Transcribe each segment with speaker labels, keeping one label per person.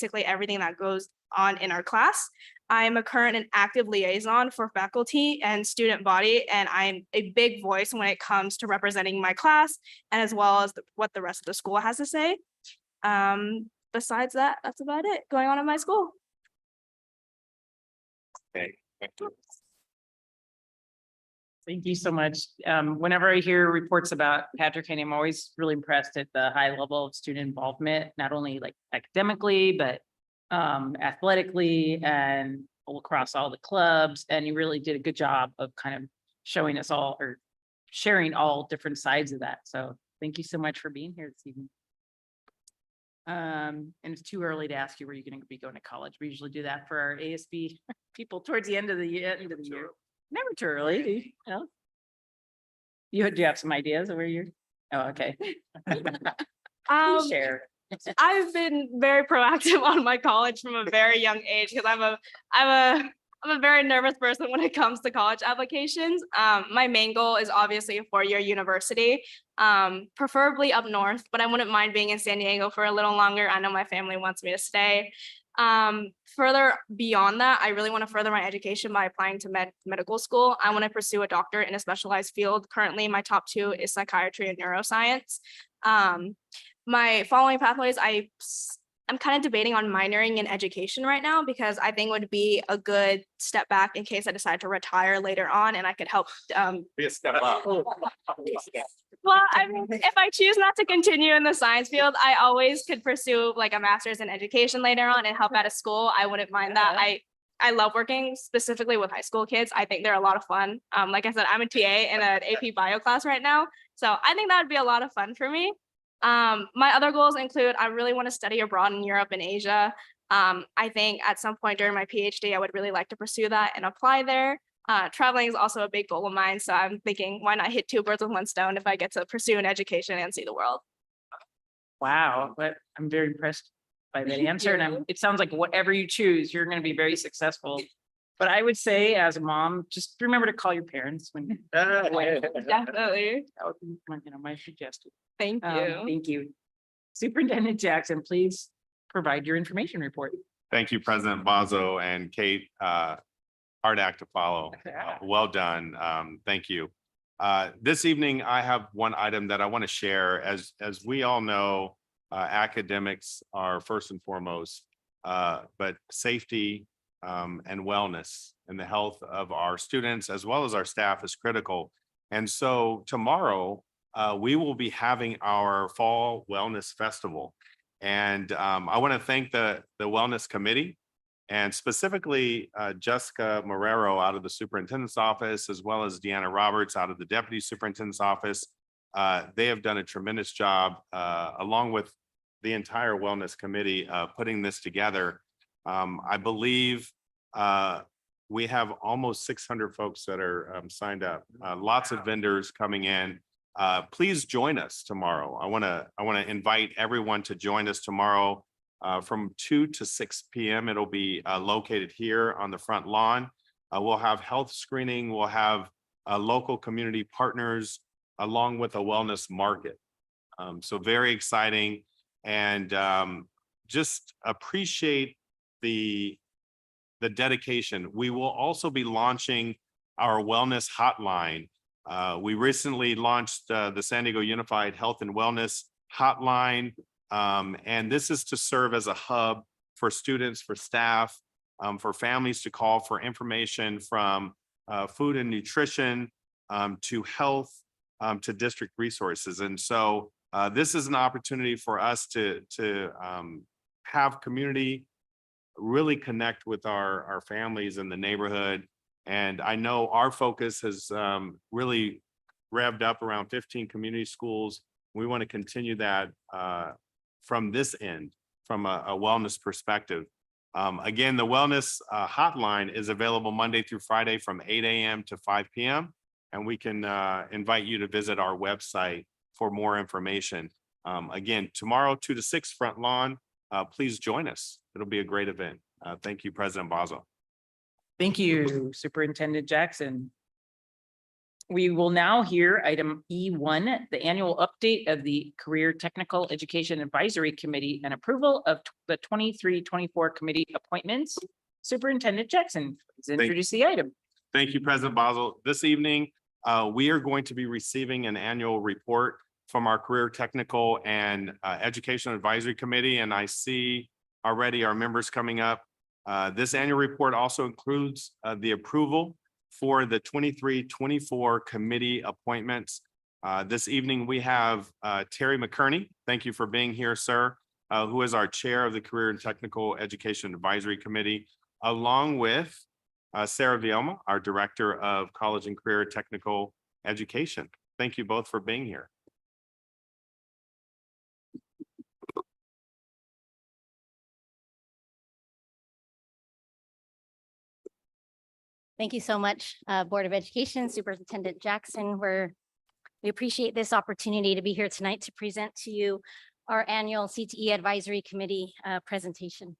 Speaker 1: basically everything that goes on in our class. I'm a current and active liaison for faculty and student body, and I'm a big voice when it comes to representing my class and as well as what the rest of the school has to say. Besides that, that's about it going on in my school.
Speaker 2: Okay, thank you.
Speaker 3: Thank you so much. Whenever I hear reports about Patrick Henry, I'm always really impressed at the high level of student involvement, not only like academically, but athletically and across all the clubs. And you really did a good job of kind of showing us all or sharing all different sides of that. So thank you so much for being here this evening. And it's too early to ask you where you're going to be going to college. We usually do that for our ASB people towards the end of the year. Never too early. Do you have some ideas of where you're? Oh, okay. Please share.
Speaker 1: I've been very proactive on my college from a very young age because I'm a very nervous person when it comes to college applications. My main goal is obviously a 4-year university, preferably up north, but I wouldn't mind being in San Diego for a little longer. I know my family wants me to stay. Further beyond that, I really want to further my education by applying to medical school. I want to pursue a doctorate in a specialized field. Currently, my top 2 is psychiatry and neuroscience. My following pathways, I'm kind of debating on minoring in education right now because I think it would be a good step back in case I decide to retire later on and I could help.
Speaker 2: Be a step up.
Speaker 1: Well, I mean, if I choose not to continue in the science field, I always could pursue like a master's in education later on and help out a school. I wouldn't mind that. I love working specifically with high school kids. I think they're a lot of fun. Like I said, I'm a TA in an AP bio class right now. So I think that would be a lot of fun for me. My other goals include I really want to study abroad in Europe and Asia. I think at some point during my PhD, I would really like to pursue that and apply there. Traveling is also a big goal of mine. So I'm thinking, why not hit 2 birds with 1 stone if I get to pursue an education and see the world?
Speaker 3: Wow, but I'm very impressed by that answer. And it sounds like whatever you choose, you're going to be very successful. But I would say as a mom, just remember to call your parents when
Speaker 1: Definitely.
Speaker 3: that would be my suggestion.
Speaker 1: Thank you.
Speaker 3: Thank you. Superintendent Jackson, please provide your information report.
Speaker 2: Thank you, President Bazo and Kate. Hard act to follow. Well done. Thank you. This evening, I have one item that I want to share. As we all know, academics are first and foremost, but safety and wellness and the health of our students as well as our staff is critical. And so tomorrow, we will be having our Fall Wellness Festival. And I want to thank the Wellness Committee and specifically Jessica Marrero out of the superintendent's office, as well as Deanna Roberts out of the deputy superintendent's office. They have done a tremendous job along with the entire Wellness Committee putting this together. I believe we have almost 600 folks that are signed up, lots of vendors coming in. Please join us tomorrow. I want to invite everyone to join us tomorrow from 2 to 6 p.m. It'll be located here on the front lawn. We'll have health screening. We'll have local community partners along with a wellness market. So very exciting, and just appreciate the dedication. We will also be launching our wellness hotline. We recently launched the San Diego Unified Health and Wellness Hotline, and this is to serve as a hub for students, for staff, for families to call for information from food and nutrition to health to district resources. And so this is an opportunity for us to have community really connect with our families in the neighborhood. And I know our focus has really revved up around 15 community schools. We want to continue that from this end, from a wellness perspective. Again, the wellness hotline is available Monday through Friday from 8 a.m. to 5 p.m. And we can invite you to visit our website for more information. Again, tomorrow, 2 to 6 front lawn. Please join us. It'll be a great event. Thank you, President Bazo.
Speaker 3: Thank you, Superintendent Jackson. We will now hear item E1, the annual update of the Career Technical Education Advisory Committee and approval of the 23-24 committee appointments. Superintendent Jackson, please introduce the item.
Speaker 2: Thank you, President Basel. This evening, we are going to be receiving an annual report from our Career Technical and Education Advisory Committee, and I see already our members coming up. This annual report also includes the approval for the 23-24 committee appointments. This evening, we have Terry McKerney. Thank you for being here, sir, who is our chair of the Career and Technical Education Advisory Committee, along with Sarah Vielma, our director of College and Career Technical Education. Thank you both for being here.
Speaker 4: Thank you so much, Board of Education, Superintendent Jackson. We appreciate this opportunity to be here tonight to present to you our annual CTE Advisory Committee presentation.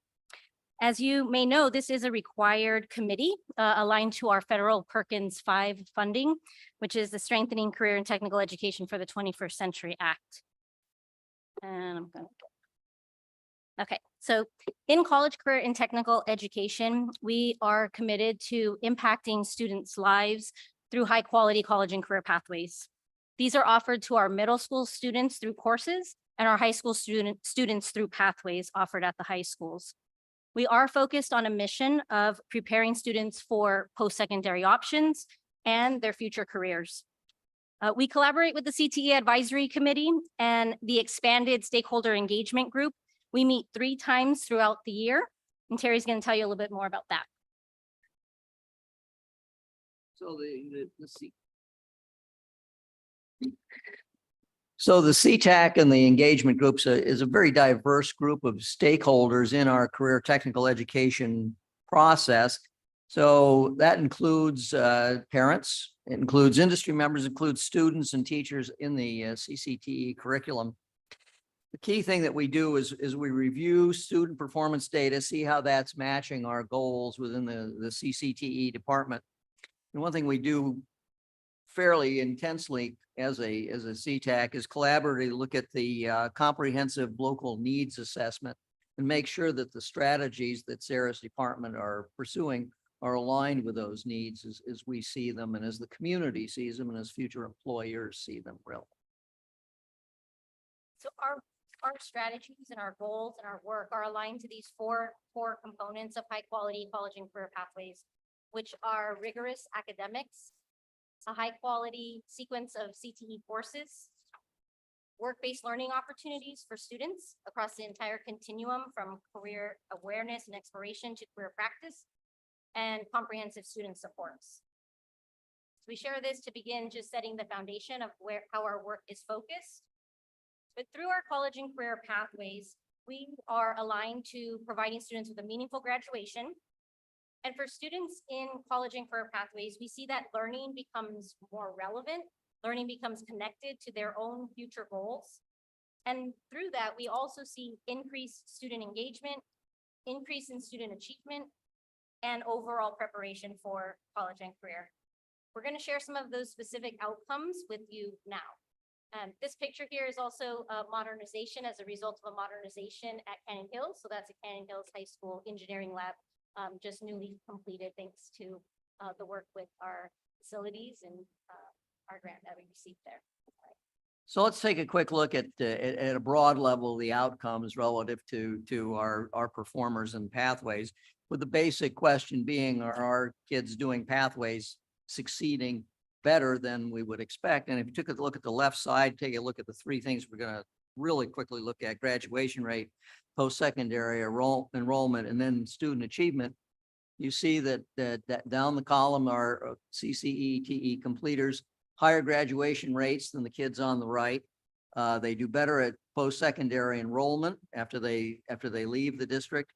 Speaker 4: As you may know, this is a required committee aligned to our federal Perkins 5 funding, which is the Strengthening Career and Technical Education for the 21st Century Act. And I'm going to Okay, so in college, career and technical education, we are committed to impacting students' lives through high quality college and career pathways. These are offered to our middle school students through courses and our high school students through pathways offered at the high schools. We are focused on a mission of preparing students for post-secondary options and their future careers. We collaborate with the CTE Advisory Committee and the expanded stakeholder engagement group. We meet 3 times throughout the year, and Terry's going to tell you a little bit more about that.
Speaker 5: So the CTAC and the engagement groups is a very diverse group of stakeholders in our career technical education process. So that includes parents, it includes industry members, includes students and teachers in the CCTE curriculum. The key thing that we do is we review student performance data, see how that's matching our goals within the CCTE department. And one thing we do fairly intensely as a CTAC is collaboratively look at the comprehensive local needs assessment and make sure that the strategies that Sarah's department are pursuing are aligned with those needs as we see them and as the community sees them and as future employers see them really.
Speaker 4: So our strategies and our goals and our work are aligned to these 4 core components of high quality college and career pathways, which are rigorous academics, a high quality sequence of CTE courses, work-based learning opportunities for students across the entire continuum from career awareness and exploration to career practice, and comprehensive student supports. So we share this to begin just setting the foundation of how our work is focused. But through our college and career pathways, we are aligned to providing students with a meaningful graduation. And for students in college and career pathways, we see that learning becomes more relevant, learning becomes connected to their own future goals. And through that, we also see increased student engagement, increase in student achievement, and overall preparation for college and career. We're going to share some of those specific outcomes with you now. This picture here is also a modernization as a result of a modernization at Cannon Hills. So that's a Cannon Hills High School engineering lab, just newly completed thanks to the work with our facilities and our grant that we received there.
Speaker 5: So let's take a quick look at a broad level, the outcomes relative to our performers and pathways, with the basic question being, are our kids doing pathways succeeding better than we would expect? And if you took a look at the left side, take a look at the 3 things we're going to really quickly look at: graduation rate, post-secondary enrollment, and then student achievement. You see that down the column are CCE, TE completers, higher graduation rates than the kids on the right. They do better at post-secondary enrollment after they leave the district.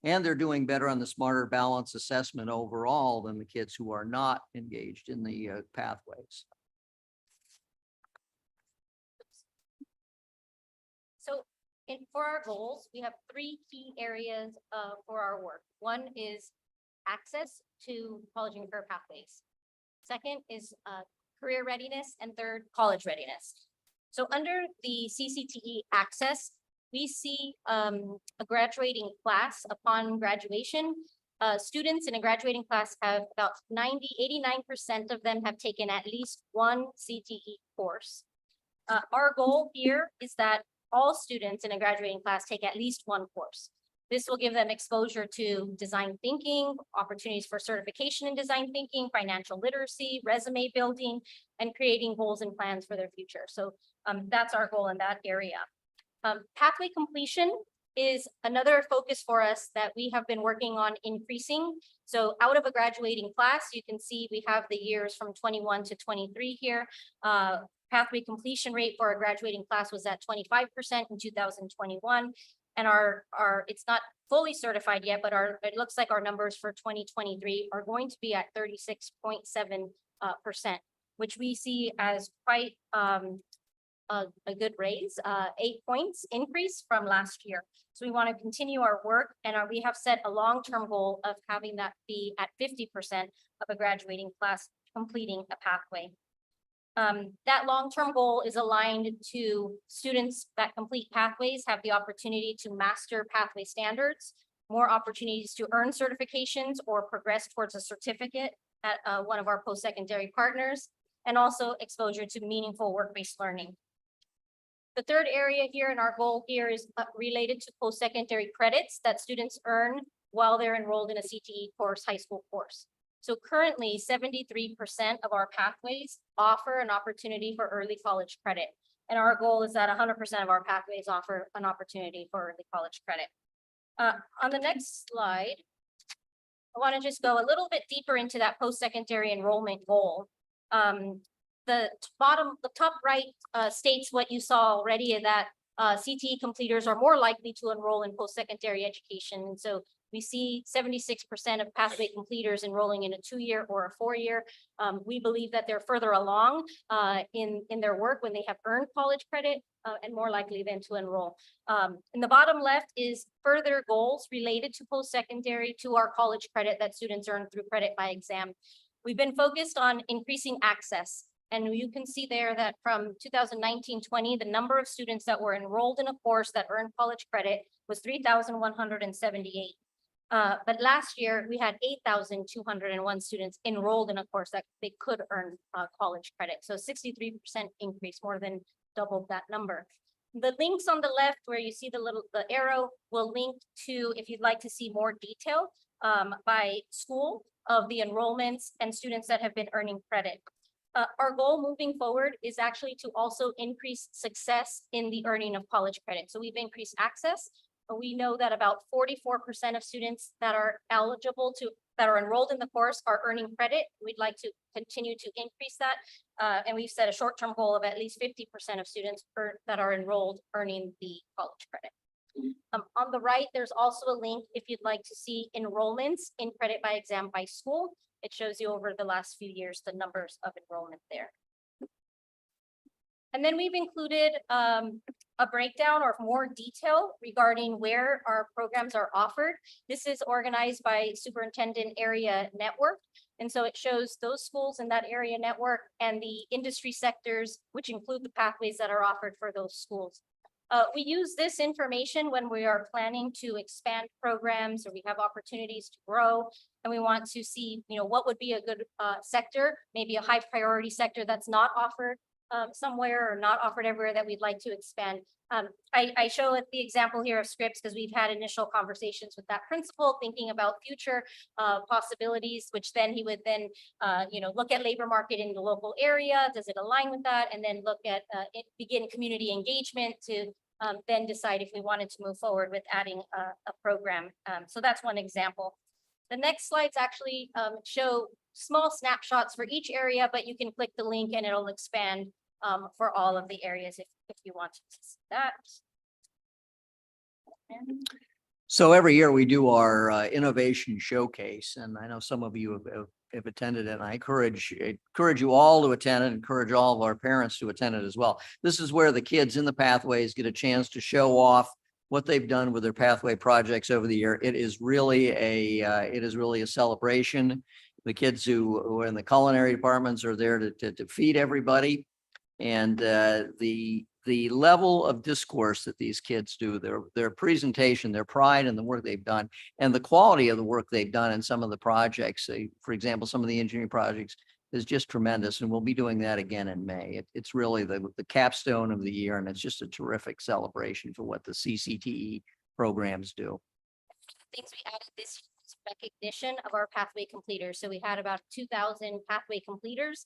Speaker 5: And they're doing better on the smarter balance assessment overall than the kids who are not engaged in the pathways.
Speaker 4: So for our goals, we have 3 key areas for our work. One is access to college and career pathways. Second is career readiness, and third, college readiness. So under the CCTE access, we see a graduating class upon graduation. Students in a graduating class have about 89% of them have taken at least one CTE course. Our goal here is that all students in a graduating class take at least one course. This will give them exposure to design thinking, opportunities for certification in design thinking, financial literacy, resume building, and creating goals and plans for their future. So that's our goal in that area. Pathway completion is another focus for us that we have been working on increasing. So out of a graduating class, you can see we have the years from 21 to 23 here. Pathway completion rate for a graduating class was at 25% in 2021. And it's not fully certified yet, but it looks like our numbers for 2023 are going to be at 36.7%, which we see as quite a good raise, 8 points increase from last year. So we want to continue our work, and we have set a long-term goal of having that be at 50% of a graduating class completing a pathway. That long-term goal is aligned to students that complete pathways have the opportunity to master pathway standards, more opportunities to earn certifications or progress towards a certificate at one of our post-secondary partners, and also exposure to meaningful work-based learning. The third area here in our goal here is related to post-secondary credits that students earn while they're enrolled in a CTE course, high school course. So currently 73% of our pathways offer an opportunity for early college credit. And our goal is that 100% of our pathways offer an opportunity for early college credit. On the next slide, I want to just go a little bit deeper into that post-secondary enrollment goal. The top right states what you saw already, that CTE completers are more likely to enroll in post-secondary education. And so we see 76% of pathway completers enrolling in a 2-year or a 4-year. We believe that they're further along in their work when they have earned college credit and more likely then to enroll. In the bottom left is further goals related to post-secondary to our college credit that students earn through credit by exam. We've been focused on increasing access. And you can see there that from 2019-20, the number of students that were enrolled in a course that earned college credit was 3,178. But last year we had 8,201 students enrolled in a course that they could earn college credit. So 63% increase, more than doubled that number. The links on the left where you see the arrow will link to, if you'd like to see more detail by school of the enrollments and students that have been earning credit. Our goal moving forward is actually to also increase success in the earning of college credit. So we've increased access. We know that about 44% of students that are that are enrolled in the course are earning credit. We'd like to continue to increase that. And we've set a short-term goal of at least 50% of students that are enrolled earning the college credit. On the right, there's also a link if you'd like to see enrollments in credit by exam by school. It shows you over the last few years the numbers of enrollment there. And then we've included a breakdown or more detail regarding where our programs are offered. This is organized by superintendent area network. And so it shows those schools in that area network and the industry sectors, which include the pathways that are offered for those schools. We use this information when we are planning to expand programs or we have opportunities to grow, and we want to see, what would be a good sector, maybe a high priority sector that's not offered somewhere or not offered everywhere that we'd like to expand. I show it the example here of Scripps because we've had initial conversations with that principal, thinking about future possibilities, which then he would then, look at labor market in the local area. Does it align with that? And then look at begin community engagement to then decide if we wanted to move forward with adding a program. So that's one example. The next slides actually show small snapshots for each area, but you can click the link and it'll expand for all of the areas if you want to see that.
Speaker 5: So every year we do our innovation showcase, and I know some of you have attended it. And I encourage you all to attend it, encourage all of our parents to attend it as well. This is where the kids in the pathways get a chance to show off what they've done with their pathway projects over the year. It is really a celebration. The kids who are in the culinary departments are there to feed everybody. And the level of discourse that these kids do, their presentation, their pride in the work they've done, and the quality of the work they've done in some of the projects, for example, some of the engineering projects, is just tremendous. And we'll be doing that again in May. It's really the capstone of the year, and it's just a terrific celebration for what the CCTE programs do.
Speaker 4: Things we added this year was recognition of our pathway completers. So we had about 2,000 pathway completers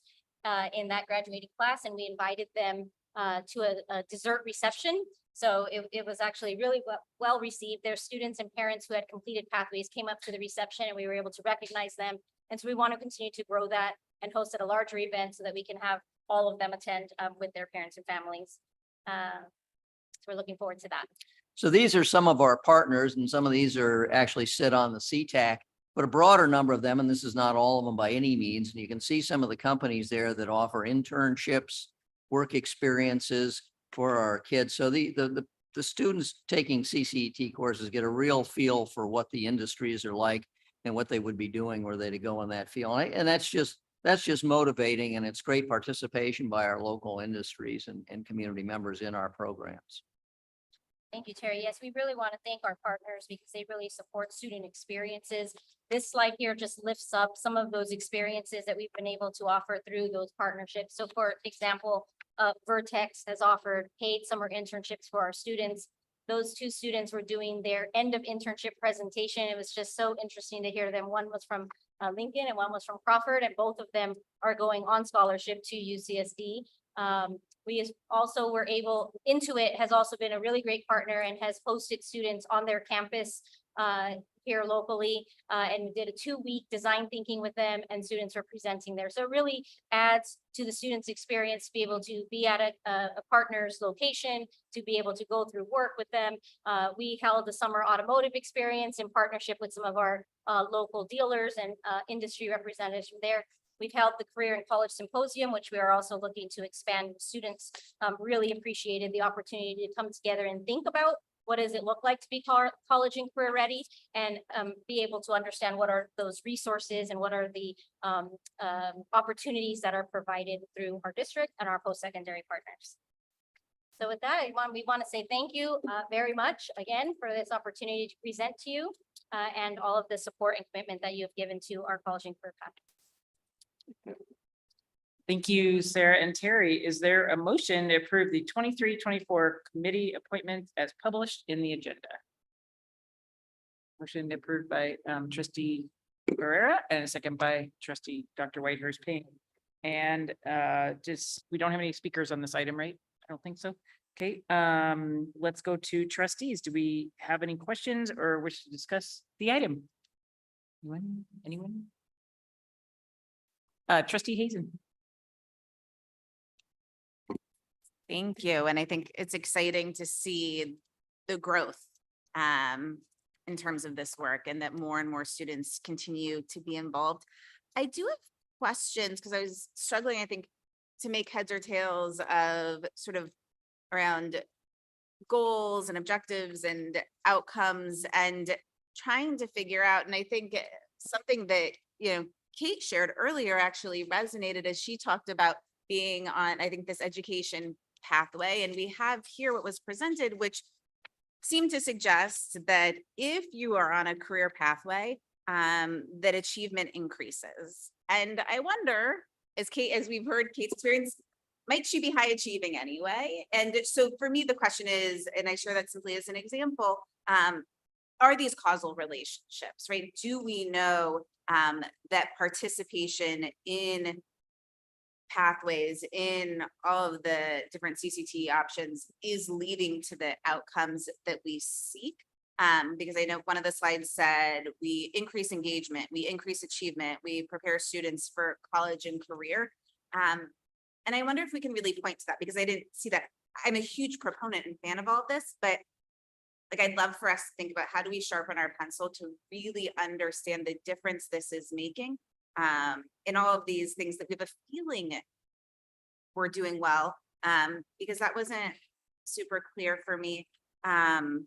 Speaker 4: in that graduating class, and we invited them to a dessert reception. So it was actually really well received. Their students and parents who had completed pathways came up to the reception, and we were able to recognize them. And so we want to continue to grow that and host at a larger event so that we can have all of them attend with their parents and families. So we're looking forward to that.
Speaker 5: So these are some of our partners, and some of these are actually sit on the CTAC, but a broader number of them, and this is not all of them by any means. And you can see some of the companies there that offer internships, work experiences for our kids. So the students taking CCET courses get a real feel for what the industries are like and what they would be doing were they to go in that field. And that's just motivating, and it's great participation by our local industries and community members in our programs.
Speaker 4: Thank you, Terry. Yes, we really want to thank our partners because they really support student experiences. This slide here just lifts up some of those experiences that we've been able to offer through those partnerships. So for example, Vertex has offered paid summer internships for our students. Those two students were doing their end of internship presentation. It was just so interesting to hear them. One was from Lincoln and one was from Crawford, and both of them are going on scholarship to UCSD. We also were able, Intuit has also been a really great partner and has hosted students on their campus here locally, and we did a 2-week design thinking with them, and students were presenting there. So it really adds to the students' experience to be able to be at a partner's location, to be able to go through work with them. We held a summer automotive experience in partnership with some of our local dealers and industry representatives from there. We've held the Career and College Symposium, which we are also looking to expand. Students really appreciated the opportunity to come together and think about what does it look like to be college and career ready, and be able to understand what are those resources and what are the opportunities that are provided through our district and our post-secondary partners. So with that, we want to say thank you very much again for this opportunity to present to you and all of the support and commitment that you have given to our college and career path.
Speaker 3: Thank you, Sarah and Terry. Is there a motion to approve the 23-24 committee appointments as published in the agenda? Motion approved by trustee Guerrera and a second by trustee Dr. Whitehurst Payne. And we don't have any speakers on this item, right? I don't think so. Okay, let's go to trustees. Do we have any questions or wish to discuss the item? Anyone? Trustee Hazen.
Speaker 6: Thank you. And I think it's exciting to see the growth in terms of this work, and that more and more students continue to be involved. I do have questions because I was struggling, I think, to make heads or tails of sort of around goals and objectives and outcomes, and trying to figure out, and I think something that, Kate shared earlier actually resonated as she talked about being on, I think, this education pathway. And we have here what was presented, which seemed to suggest that if you are on a career pathway, that achievement increases. And I wonder, as we've heard Kate's experience, might she be high achieving anyway? And so for me, the question is, and I share that simply as an example, are these causal relationships, right? Do we know that participation in pathways in all of the different CCT options is leading to the outcomes that we seek? Because I know one of the slides said we increase engagement, we increase achievement, we prepare students for college and career. And I wonder if we can really point to that, because I didn't see that. I'm a huge proponent and fan of all of this, but I'd love for us to think about how do we sharpen our pencil to really understand the difference this is making in all of these things that we have a feeling we're doing well, because that wasn't super clear for me. And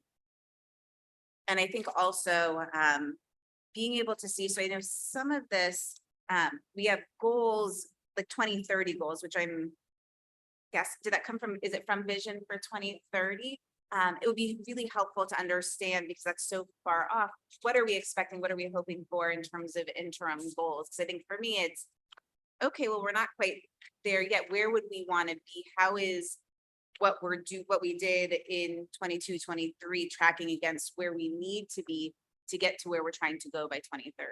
Speaker 6: I think also being able to see, so I know some of this We have goals, like 2030 goals, which did that come from, is it from Vision for 2030? It would be really helpful to understand because that's so far off. What are we expecting? What are we hoping for in terms of interim goals? Because I think for me, it's okay, well, we're not quite there yet. Where would we want to be? How is what we did in 22, 23 tracking against where we need to be to get to where we're trying to go by 2030?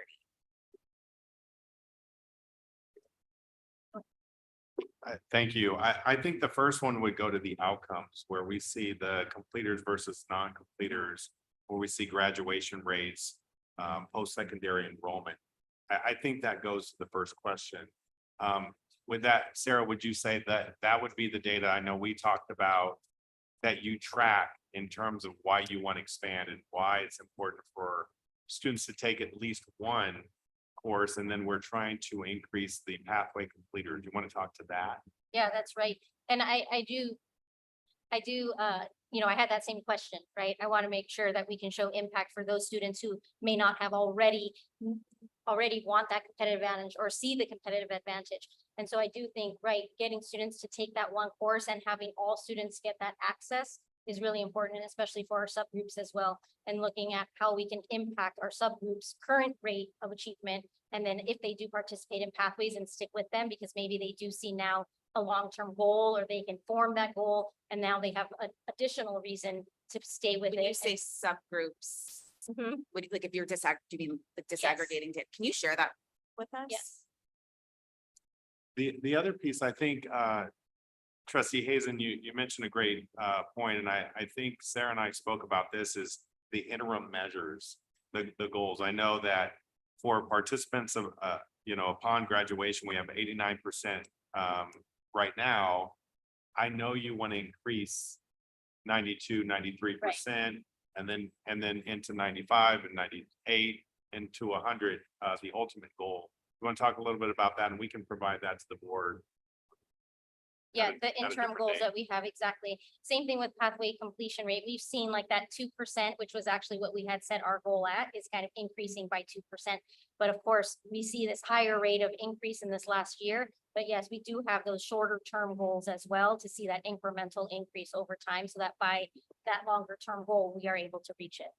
Speaker 2: Thank you. I think the first one would go to the outcomes where we see the completers versus non-completers, where we see graduation rates, post-secondary enrollment. I think that goes to the first question. With that, Sarah, would you say that that would be the data? I know we talked about that you track in terms of why you want to expand and why it's important for students to take at least one course, and then we're trying to increase the pathway completer. Do you want to talk to that?
Speaker 4: Yeah, that's right. And I do, I had that same question, right? I want to make sure that we can show impact for those students who may not have already want that competitive advantage or see the competitive advantage. And so I do think, right, getting students to take that one course and having all students get that access is really important, especially for our subgroups as well. And looking at how we can impact our subgroups' current rate of achievement. And then if they do participate in pathways and stick with them, because maybe they do see now a long-term goal or they can form that goal. And now they have an additional reason to stay with
Speaker 6: When
Speaker 4: it.
Speaker 6: you say subgroups,
Speaker 4: Mhm.
Speaker 6: what do you, like if you're do you mean like disaggregating it? Can you share that with us?
Speaker 4: Yes.
Speaker 2: The other piece, I think, Trustee Hazen, you mentioned a great point, and I think Sarah and I spoke about this, is the interim measures, the goals. I know that for participants of, upon graduation, we have 89% right now. I know you want to increase 92, 93%, and then into 95 and 98 and to 100, the ultimate goal. You want to talk a little bit about that, and we can provide that to the board.
Speaker 4: Yeah,
Speaker 2: At a
Speaker 4: the interim
Speaker 2: different
Speaker 4: goals
Speaker 2: date.
Speaker 4: that we have, exactly. Same thing with pathway completion rate. We've seen like that 2%, which was actually what we had set our goal at, is kind of increasing by 2%. But of course, we see this higher rate of increase in this last year. But yes, we do have those shorter term goals as well to see that incremental increase over time, so that by that longer term goal, we are able to reach it.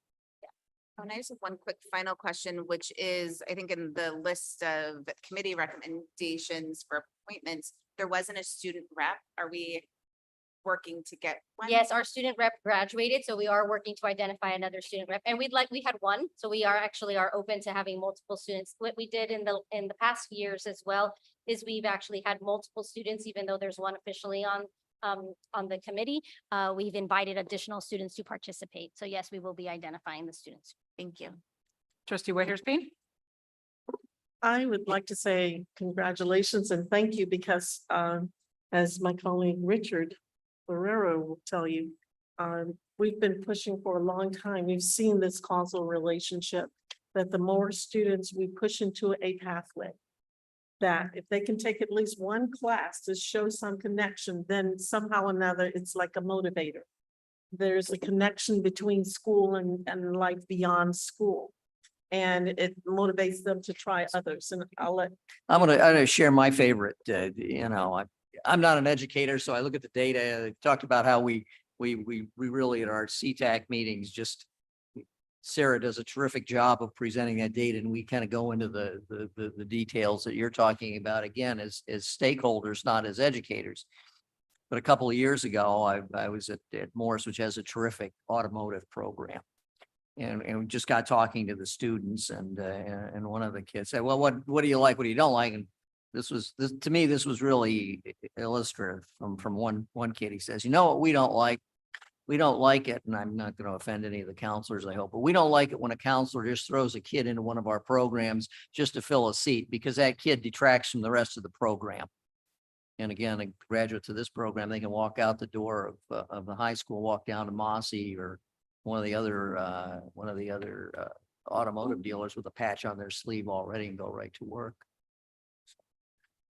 Speaker 6: And I just have one quick final question, which is, I think in the list of committee recommendations for appointments, there wasn't a student rep. Are we working to get one?
Speaker 4: Yes, our student rep graduated, so we are working to identify another student rep, and we had one, so we are open to having multiple students. What we did in the past years as well is we've actually had multiple students, even though there's one officially on the committee. We've invited additional students to participate. So yes, we will be identifying the students.
Speaker 6: Thank you.
Speaker 3: Trustee Whiteherspoon?
Speaker 7: I would like to say congratulations and thank you because, as my colleague Richard Ferrero will tell you, we've been pushing for a long time. We've seen this causal relationship that the more students we push into a pathway, that if they can take at least one class to show some connection, then somehow or another, it's like a motivator. There's a connection between school and life beyond school. And it motivates them to try others. And
Speaker 5: I'm gonna share my favorite, I'm not an educator, so I look at the data. I talked about how we really at our CTAC meetings, just Sarah does a terrific job of presenting that data, and we kind of go into the details that you're talking about again as stakeholders, not as educators. But a couple of years ago, I was at Morris, which has a terrific automotive program. And we just got talking to the students, and one of the kids said, well, what do you like? What do you don't like? And to me, this was really illustrative from one kid. He says, you know what we don't like? We don't like it. And I'm not going to offend any of the counselors, I hope, but we don't like it when a counselor just throws a kid into one of our programs just to fill a seat, because that kid detracts from the rest of the program. And again, a graduate to this program, they can walk out the door of the high school, walk down to Mossy or one of the other automotive dealers with a patch on their sleeve already and go right to work.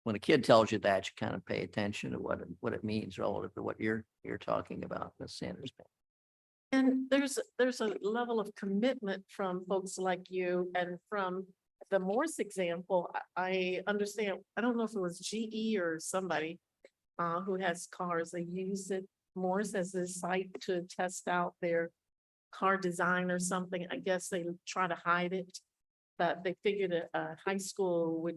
Speaker 5: When a kid tells you that, you kind of pay attention to what it means relative to what you're talking about, Ms. Sanders.
Speaker 7: and there's a level of commitment from folks like you and from the Morse example, I understand, I don't know if it was GE or somebody who has cars, they use it, Morse as a site to test out their car design or something. I guess they try to hide it. But they figured a high school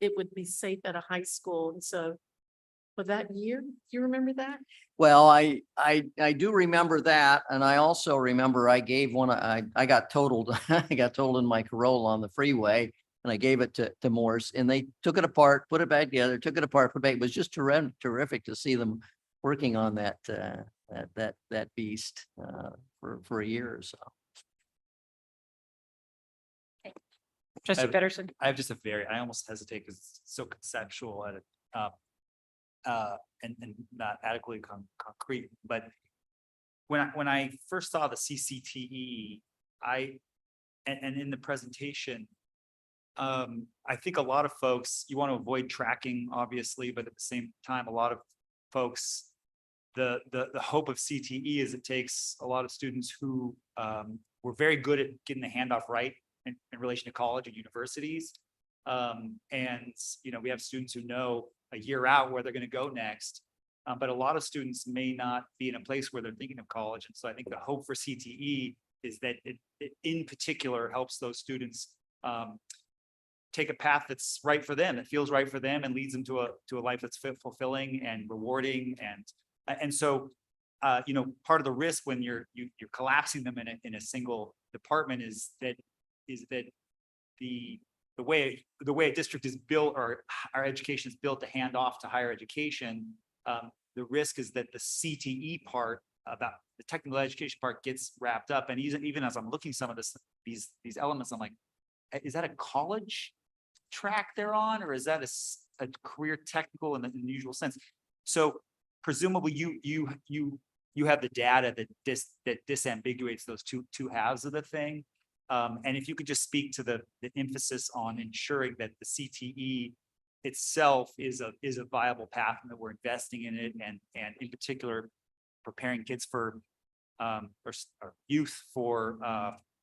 Speaker 7: it would be safe at a high school. And so for that year, do you remember that?
Speaker 5: Well, I do remember that. And I also remember I gave one, I got totaled, I got totaled in my Corolla on the freeway. And I gave it to Morse and they took it apart, put it back together, took it apart, put it back. It was just terrific to see them working on that beast for a year or so.
Speaker 3: Trustee
Speaker 8: have-
Speaker 3: Pedersen.
Speaker 8: I have just I almost hesitate because it's so conceptual at and not adequately concrete, but when I first saw the CCTE, and in the presentation, I think a lot of folks, you want to avoid tracking, obviously, but at the same time, a lot of folks, the hope of CTE is it takes a lot of students who were very good at getting the handoff right in relation to college and universities. And, we have students who know a year out where they're going to go next. But a lot of students may not be in a place where they're thinking of college. And so I think the hope for CTE is that it in particular helps those students take a path that's right for them, that feels right for them and leads them to a life that's fulfilling and rewarding. And so, part of the risk when you're collapsing them in a single department is that the way a district is built or our education is built to hand off to higher education, the risk is that the CTE part about the technical education part gets wrapped up. And even as I'm looking some of these elements, I'm like, is that a college track they're on, or is that a career technical in the usual sense? So presumably you have the data that disambiguates those two halves of the thing. And if you could just speak to the emphasis on ensuring that the CTE itself is a viable path and that we're investing in it, and in particular preparing kids for or youth for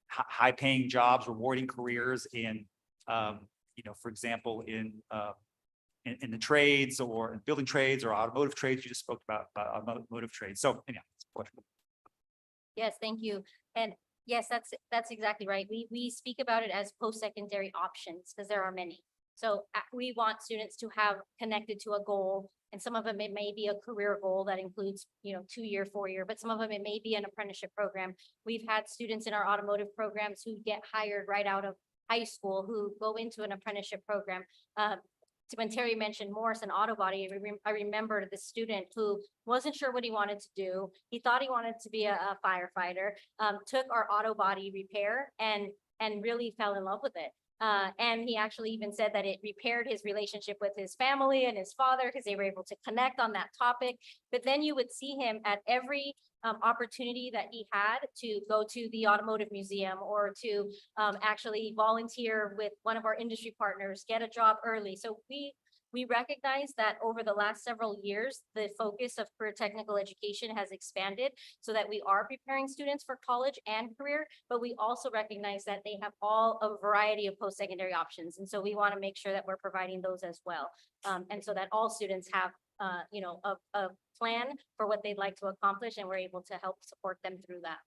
Speaker 8: high paying jobs, rewarding careers in for example in the trades or in building trades or automotive trades. You just spoke about automotive trades. So anyhow,
Speaker 4: Yes, thank you. And yes, that's exactly right. We speak about it as post-secondary options because there are many. So we want students to have connected to a goal, and some of them, it may be a career goal that includes, 2-year, 4-year, but some of them, it may be an apprenticeship program. We've had students in our automotive programs who get hired right out of high school who go into an apprenticeship program. When Terry mentioned Morse and auto body, I remembered the student who wasn't sure what he wanted to do. He thought he wanted to be a firefighter, took our auto body repair and really fell in love with it. And he actually even said that it repaired his relationship with his family and his father because they were able to connect on that topic. But then you would see him at every opportunity that he had to go to the automotive museum or to actually volunteer with one of our industry partners, get a job early. So we recognize that over the last several years, the focus of career technical education has expanded so that we are preparing students for college and career, but we also recognize that they have all a variety of post-secondary options. And so we want to make sure that we're providing those as well. And so that all students have a plan for what they'd like to accomplish, and we're able to help support them through that.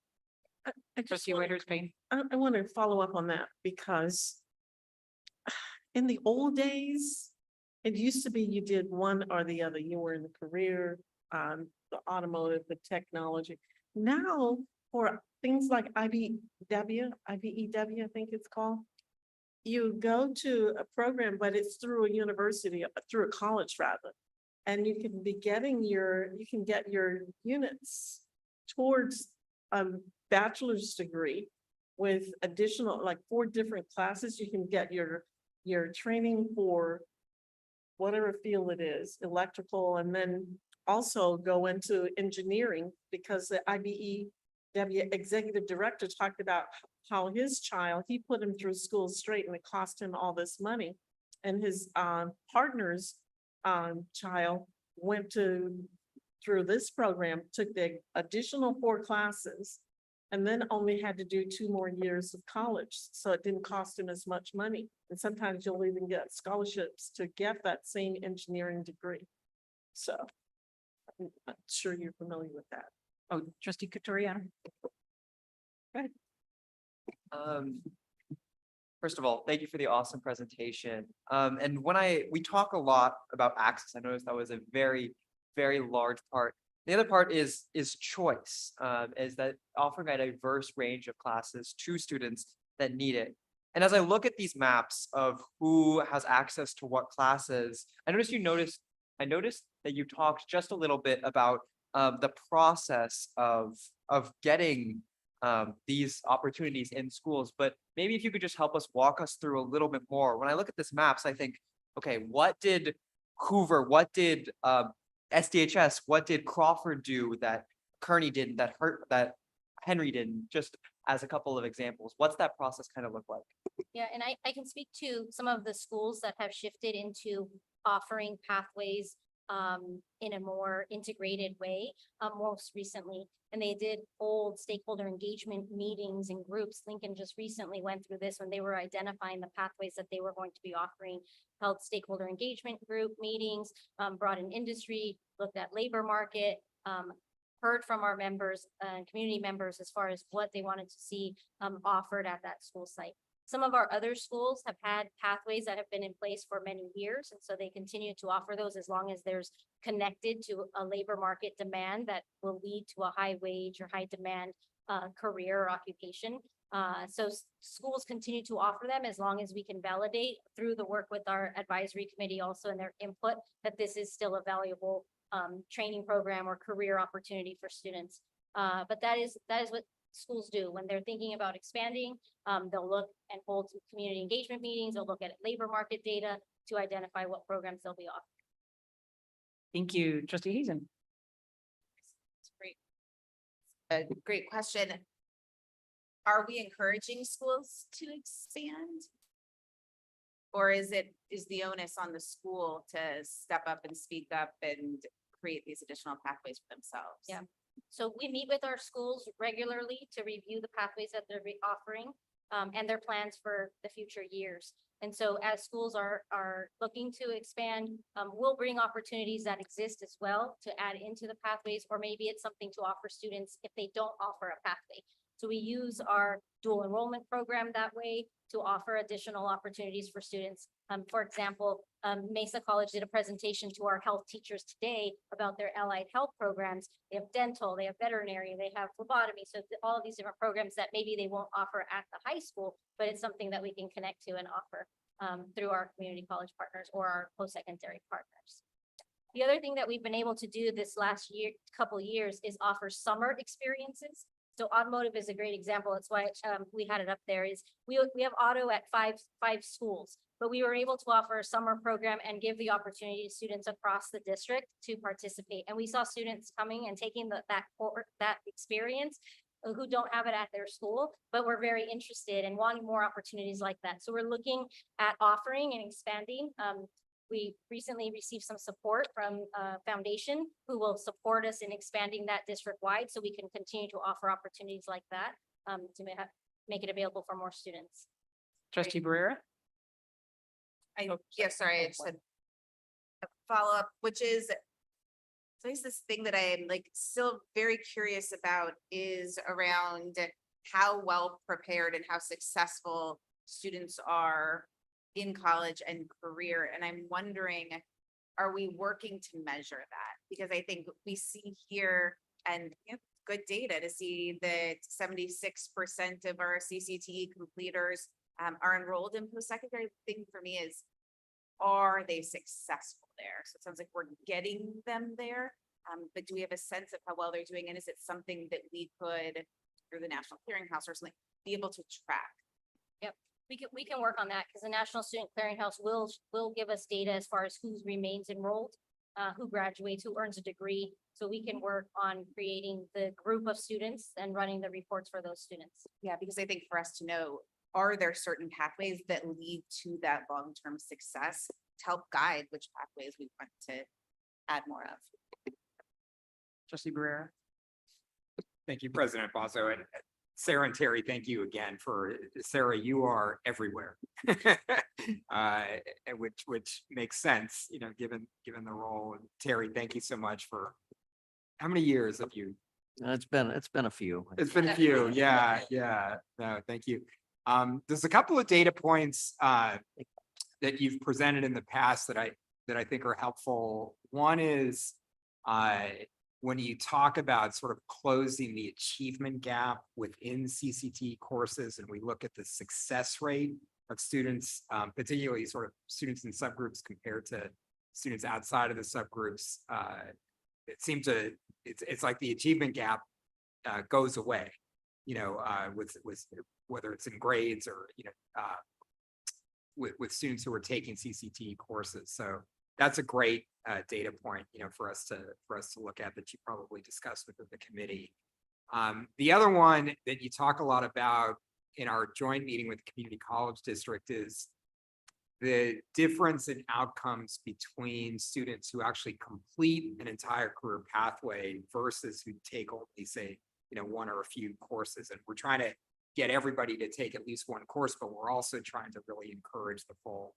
Speaker 7: I just
Speaker 3: Trustee
Speaker 7: want-
Speaker 3: Waiters-Payne.
Speaker 7: I want to follow up on that because in the old days, it used to be you did one or the other. You were in the career, the automotive, the technology. Now, for things like IBEW, I think it's called, you go to a program, but it's through a university, through a college rather. And you can be getting you can get your units towards a bachelor's degree with additional, like 4 different classes. You can get your training for whatever field it is, electrical, and then also go into engineering, because the IBEW executive director talked about how his child, he put him through school straight and it cost him all this money. And his partner's child went through this program, took the additional 4 classes, and then only had to do 2 more years of college. So it didn't cost him as much money. And sometimes you'll even get scholarships to get that same engineering degree. So I'm sure you're familiar with that.
Speaker 3: Oh, trustee Katoriano.
Speaker 9: First of all, thank you for the awesome presentation. And we talk a lot about access. I noticed that was a very, very large part. The other part is choice, is that offering a diverse range of classes to students that need it. And as I look at these maps of who has access to what classes, I noticed that you talked just a little bit about the process of getting these opportunities in schools, but maybe if you could just help us walk us through a little bit more. When I look at this maps, I think, okay, what did Hoover, what did SDHS, what did Crawford do that Kearney didn't, that Henry didn't, just as a couple of examples? What's that process kind of look like?
Speaker 4: Yeah, and I can speak to some of the schools that have shifted into offering pathways in a more integrated way most recently. And they did hold stakeholder engagement meetings and groups. Lincoln just recently went through this when they were identifying the pathways that they were going to be offering, held stakeholder engagement group meetings, brought in industry, looked at labor market, heard from our members and community members as far as what they wanted to see offered at that school site. Some of our other schools have had pathways that have been in place for many years, and so they continue to offer those as long as there's connected to a labor market demand that will lead to a high wage or high demand career or occupation. So schools continue to offer them as long as we can validate through the work with our advisory committee also and their input that this is still a valuable training program or career opportunity for students. But that is what schools do when they're thinking about expanding. They'll look and hold some community engagement meetings. They'll look at labor market data to identify what programs they'll be offering.
Speaker 3: Thank you, trustee Hazen.
Speaker 6: Great. A great question. Are we encouraging schools to expand? Or is the onus on the school to step up and speak up and create these additional pathways for themselves?
Speaker 4: Yeah. So we meet with our schools regularly to review the pathways that they're offering and their plans for the future years. And so as schools are looking to expand, we'll bring opportunities that exist as well to add into the pathways, or maybe it's something to offer students if they don't offer a pathway. So we use our dual enrollment program that way to offer additional opportunities for students. For example, Mesa College did a presentation to our health teachers today about their allied health programs. They have dental, they have veterinary, they have phlebotomy. So all of these different programs that maybe they won't offer at the high school, but it's something that we can connect to and offer through our community college partners or our post-secondary partners. The other thing that we've been able to do this last couple years is offer summer experiences. So automotive is a great example. That's why we had it up there. Is we have auto at five schools, but we were able to offer a summer program and give the opportunity to students across the district to participate. And we saw students coming and taking that experience who don't have it at their school, but we're very interested in wanting more opportunities like that. So we're looking at offering and expanding. We recently received some support from a foundation who will support us in expanding that district-wide so we can continue to offer opportunities like that to make it available for more students.
Speaker 3: Trustee Barrera.
Speaker 6: Yeah, sorry, I just had a follow-up, which is, so I guess this thing that I'm like still very curious about is around how well prepared and how successful students are in college and career. And I'm wondering, are we working to measure that? Because I think we see here and good data to see that 76% of our CCTE completers are enrolled in post-secondary. Thing for me is, are they successful there? So it sounds like we're getting them there, but do we have a sense of how well they're doing? And is it something that we could, through the National Clearinghouse or something, be able to track?
Speaker 4: Yep. We can work on that because the National Student Clearinghouse will give us data as far as who remains enrolled, who graduates, who earns a degree. So we can work on creating the group of students and running the reports for those students.
Speaker 6: Yeah, because I think for us to know, are there certain pathways that lead to that long-term success to help guide which pathways we want to add more of?
Speaker 3: Trustee Barrera.
Speaker 10: Thank you, President Basso. And Sarah and Terry, thank you again for, Sarah, you are everywhere. And which makes sense, you know, given the role. And Terry, thank you so much for, how many years have you?
Speaker 5: It's been a few.
Speaker 10: It's been a few, yeah, yeah, no, thank you. There's a couple of data points that you've presented in the past that I think are helpful. One is when you talk about sort of closing the achievement gap within CCT courses, and we look at the success rate of students, particularly sort of students in subgroups compared to students outside of the subgroups, it seems to, it's like the achievement gap goes away, you know, with whether it's in grades or, you know, with students who are taking CCT courses. So that's a great data point, you know, for us to look at, that you probably discussed with the committee. The other one that you talk a lot about in our joint meeting with the community college district is the difference in outcomes between students who actually complete an entire career pathway versus who take only, say, you know, one or a few courses. And we're trying to get everybody to take at least one course, but we're also trying to really encourage the full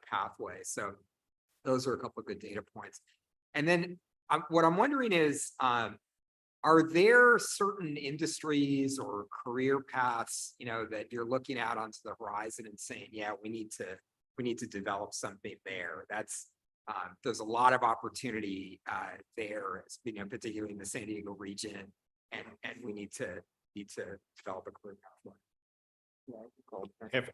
Speaker 10: pathway. So those are a couple of good data points. And then what I'm wondering is, are there certain industries or career paths, you know, that you're looking out onto the horizon and saying, yeah, we need to develop something there? That's there's a lot of opportunity there, you know, particularly in the San Diego region, and we need to develop a career pathway.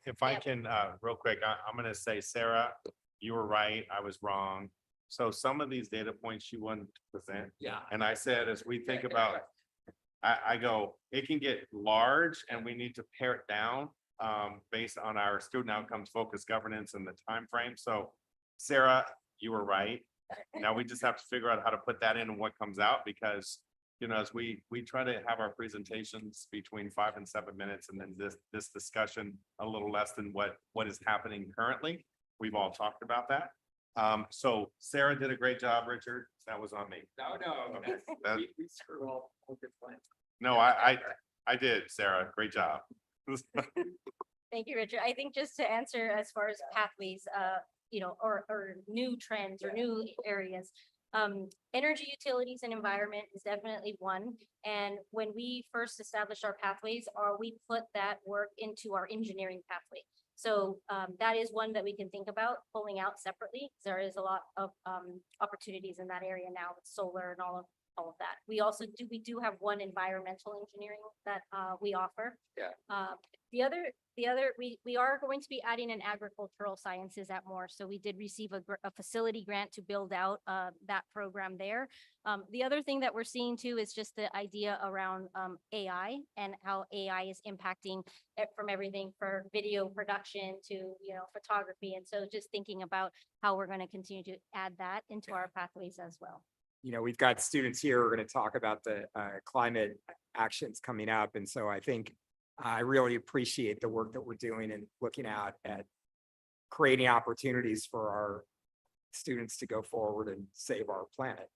Speaker 2: If I can, real quick, I'm gonna say, Sarah, you were right, I was wrong. So some of these data points you wanted to present,
Speaker 10: Yeah.
Speaker 2: and I said, as we think about, I go, it can get large and we need to pare it down based on our student outcomes, focused governance and the time frame. So Sarah, you were right. Now we just have to figure out how to put that in and what comes out, because, you know, as we try to have our presentations between 5 and 7 minutes, and then this discussion a little less than what is happening currently. We've all talked about that. So Sarah did a great job, Richard. That was on me.
Speaker 10: No, we screwed all good plans.
Speaker 2: No, I did, Sarah. Great job.
Speaker 4: Thank you, Richard. I think just to answer as far as pathways, you know, or new trends or new areas. Energy, utilities, and environment is definitely one. And when we first established our pathways, we put that work into our engineering pathway. So that is one that we can think about pulling out separately. There is a lot of opportunities in that area now with solar and all of that. We do have one environmental engineering that we offer.
Speaker 10: Yeah.
Speaker 4: The other, we are going to be adding an agricultural sciences at Moore. So we did receive a facility grant to build out that program there. The other thing that we're seeing too is just the idea around AI and how AI is impacting it from everything for video production to, you know, photography. And so just thinking about how we're going to continue to add that into our pathways as well.
Speaker 10: You know, we've got students here who are going to talk about the climate actions coming up. And so I think I really appreciate the work that we're doing and looking out at creating opportunities for our students to go forward and save our planet.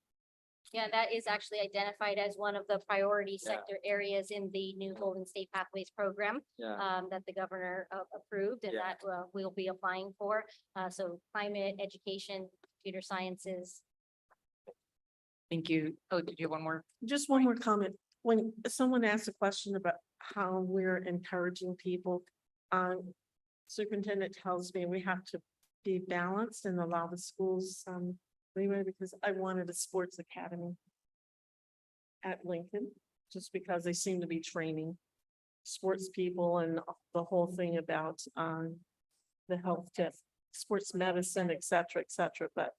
Speaker 4: Yeah, that is actually identified as one of the priority sector areas in the new Golden State Pathways program that the governor approved, and that we'll be applying for. So climate, education, computer sciences.
Speaker 3: Thank you. Oh, did you have one more?
Speaker 7: Just one more comment. When someone asked a question about how we're encouraging people, superintendent tells me we have to be balanced and allow the schools leeway, because I wanted a sports academy at Lincoln, just because they seem to be training sports people and the whole thing about the health test, sports medicine, et cetera, but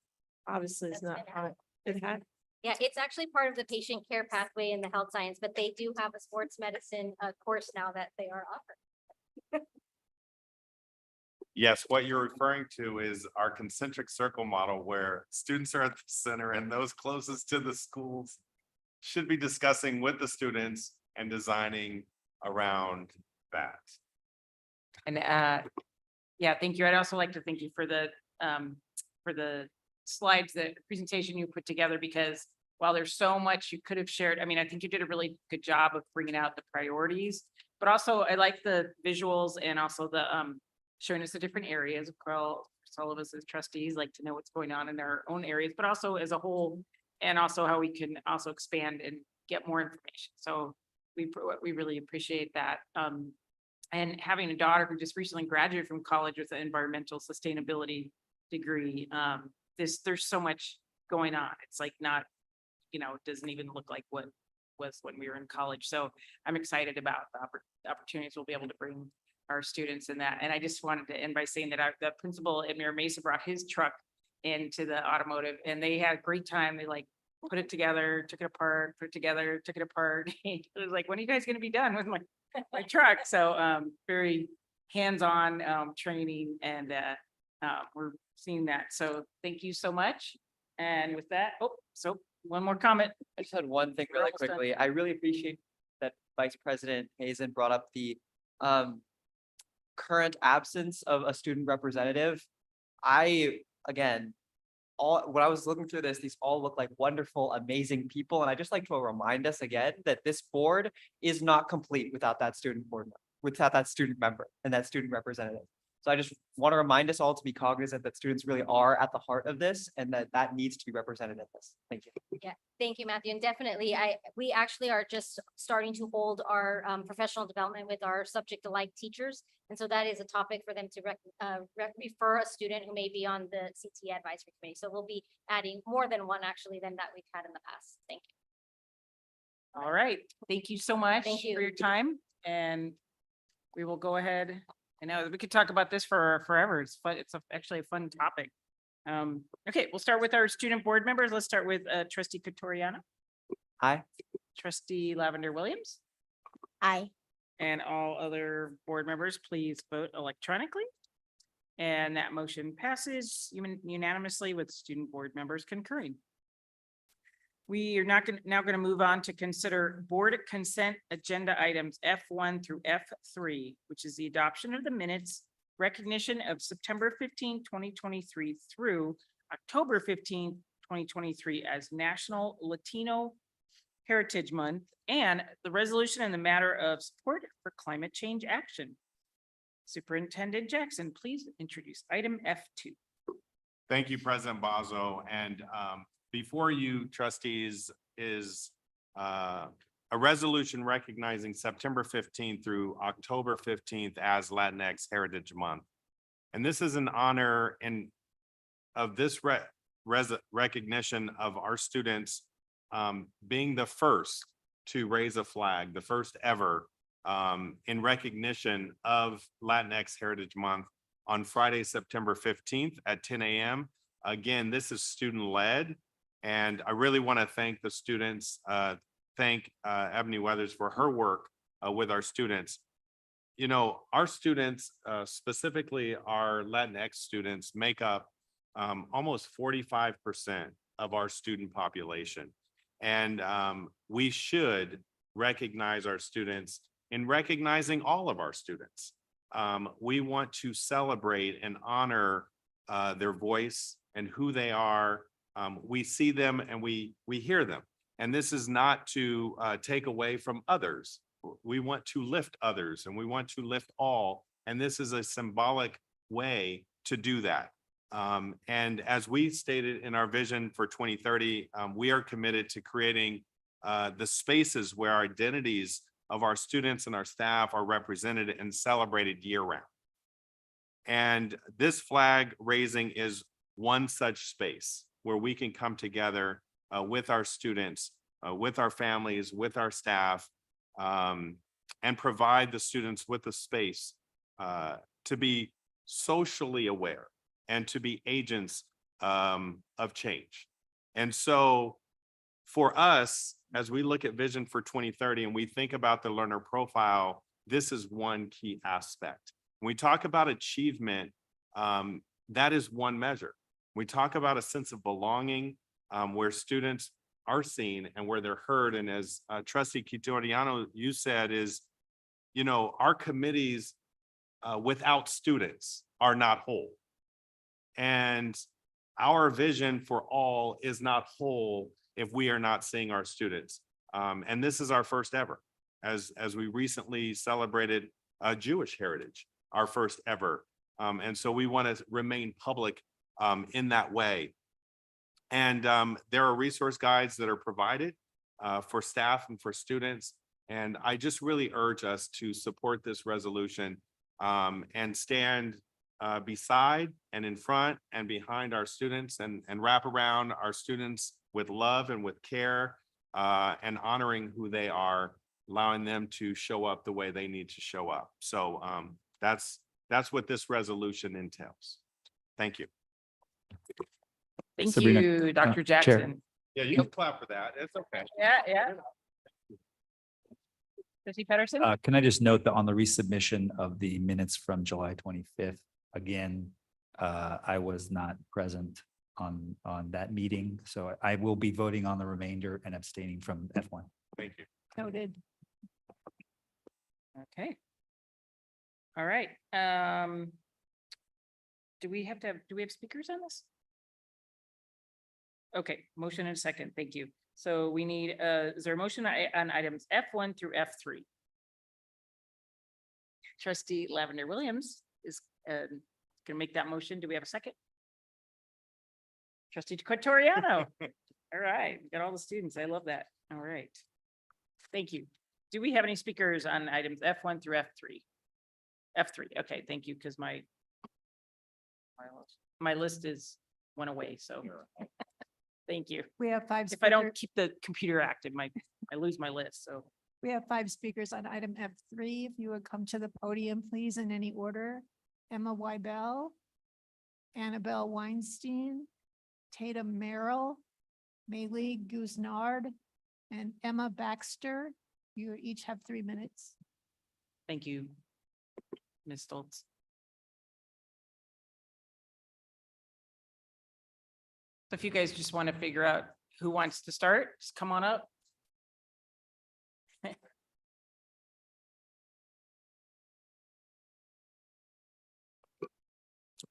Speaker 7: obviously it's not how it had.
Speaker 4: Yeah, it's actually part of the patient care pathway in the health science, but they do have a sports medicine course now that they are offering.
Speaker 2: Yes, what you're referring to is our concentric circle model, where students are at the center and those closest to the schools should be discussing with the students and designing around that.
Speaker 3: And yeah, thank you. I'd also like to thank you for the slides, the presentation you put together, because while there's so much you could have shared, I mean, I think you did a really good job of bringing out the priorities. but also I like the visuals and also the showing us the different areas. All of us as trustees like to know what's going on in our own areas, but also as a whole, and also how we can also expand and get more information. So we really appreciate that. And having a daughter who just recently graduated from college with an environmental sustainability degree, there's so much going on. It's like not, it doesn't even look like what was when we were in college. So I'm excited about the opportunities we'll be able to bring our students in that. And I just wanted to end by saying that the principal at Mira Mesa brought his truck into the automotive and they had a great time. They like put it together, took it apart, put it together, took it apart. It was like, when are you guys gonna be done with my truck? So very hands-on training and we're seeing that. So thank you so much. And with that, so one more comment.
Speaker 9: I just had one thing
Speaker 3: We're
Speaker 9: really
Speaker 3: almost done.
Speaker 9: quickly. I really appreciate that Vice President Hazen brought up the current absence of a student representative. Again, when I was looking through this, these all look like wonderful, amazing people. And I just like to remind us again that this board is not complete without that student board, without that student member and that student representative. So I just want to remind us all to be cognizant that students really are at the heart of this and that needs to be represented in this. Thank you.
Speaker 4: Yeah, thank you, Matthew. And definitely, we actually are just starting to hold our professional development with our subject alike teachers. And so that is a topic for them to refer a student who may be on the CT advisory committee. So we'll be adding more than one actually than that we've had in the past. Thank you.
Speaker 3: All right. Thank you so much
Speaker 4: Thank you.
Speaker 3: for your time. And we will go ahead. I know we could talk about this for forever. It's fun. It's actually a fun topic. Okay, we'll start with our student board members. Let's start with trustee Katoriano,
Speaker 9: Hi.
Speaker 3: trustee Lavender Williams,
Speaker 6: Aye.
Speaker 3: and all other board members, please vote electronically. And that motion passes unanimously with student board members concurring. We are now going to move on to consider board consent agenda items F1 through F3, which is the adoption of the minutes, recognition of September 15, 2023 through October 15, 2023 as National Latino Heritage Month, and the resolution in the matter of support for climate change action. Superintendent Jackson, please introduce item F2.
Speaker 2: Thank you, President Bazo. And before you, trustees, is a resolution recognizing September 15th through October 15th as Latinx Heritage Month. And this is an honor of this recognition of our students being the first to raise a flag, the first ever in recognition of Latinx Heritage Month on Friday, September 15th at 10 a.m. Again, this is student-led, and I really want to thank the students, thank Ebony Weathers for her work with our students. You know, our students, specifically our Latinx students, make up almost 45% of our student population. And we should recognize our students in recognizing all of our students. We want to celebrate and honor their voice and who they are. We see them and we hear them. And this is not to take away from others. We want to lift others and we want to lift all. And this is a symbolic way to do that. And as we stated in our vision for 2030, we are committed to creating the spaces where our identities of our students and our staff are represented and celebrated year round. And this flag raising is one such space where we can come together with our students, with our families, with our staff, and provide the students with a space to be socially aware and to be agents of change. And so for us, as we look at Vision for 2030 and we think about the learner profile, this is one key aspect. When we talk about achievement, that is one measure. We talk about a sense of belonging where students are seen and where they're heard. And as Trustee Kitoriano, you said is, you know, our committees without students are not whole. And our vision for all is not whole if we are not seeing our students. And this is our first ever. as we recently celebrated Jewish heritage, our first ever. And so we want to remain public in that way. And there are resource guides that are provided for staff and for students. And I just really urge us to support this resolution and stand beside and in front and behind our students and wrap around our students with love and with care and honoring who they are, allowing them to show up the way they need to show up. So that's what this resolution entails. Thank you.
Speaker 3: Thank
Speaker 11: Sabrina,
Speaker 3: you, Dr.
Speaker 11: Chair.
Speaker 3: Jackson.
Speaker 2: Yeah, you can clap for that. It's okay.
Speaker 3: Yeah. Trustee Pedersen?
Speaker 11: Can I just note that on the resubmission of the minutes from July 25th, again, I was not present on that meeting, so I will be voting on the remainder and abstaining from F1.
Speaker 2: Thank you.
Speaker 3: Noted. Okay. All right. Do we have speakers on this? Okay, motion and a second. Thank you. So we need, is there a motion on items F1 through F3? Trustee Lavender Williams is gonna make that motion. Do we have a second? Trustee Quatoriano. All right, we got all the students. I love that. All right. Thank you. Do we have any speakers on items F1 through F3? F3, okay, thank you, because my list went away, so. Thank you.
Speaker 12: We have five.
Speaker 3: If I don't keep the computer active, I lose my list, so.
Speaker 12: We have 5 speakers on item F3. If you would come to the podium, please, in any order. Emma Wybell, Annabelle Weinstein, Tatum Merrill, Maylee Gouznard, and Emma Baxter. You each have 3 minutes.
Speaker 3: Thank you, Ms. Stoltz. So if you guys just want to figure out who wants to start, just come on up.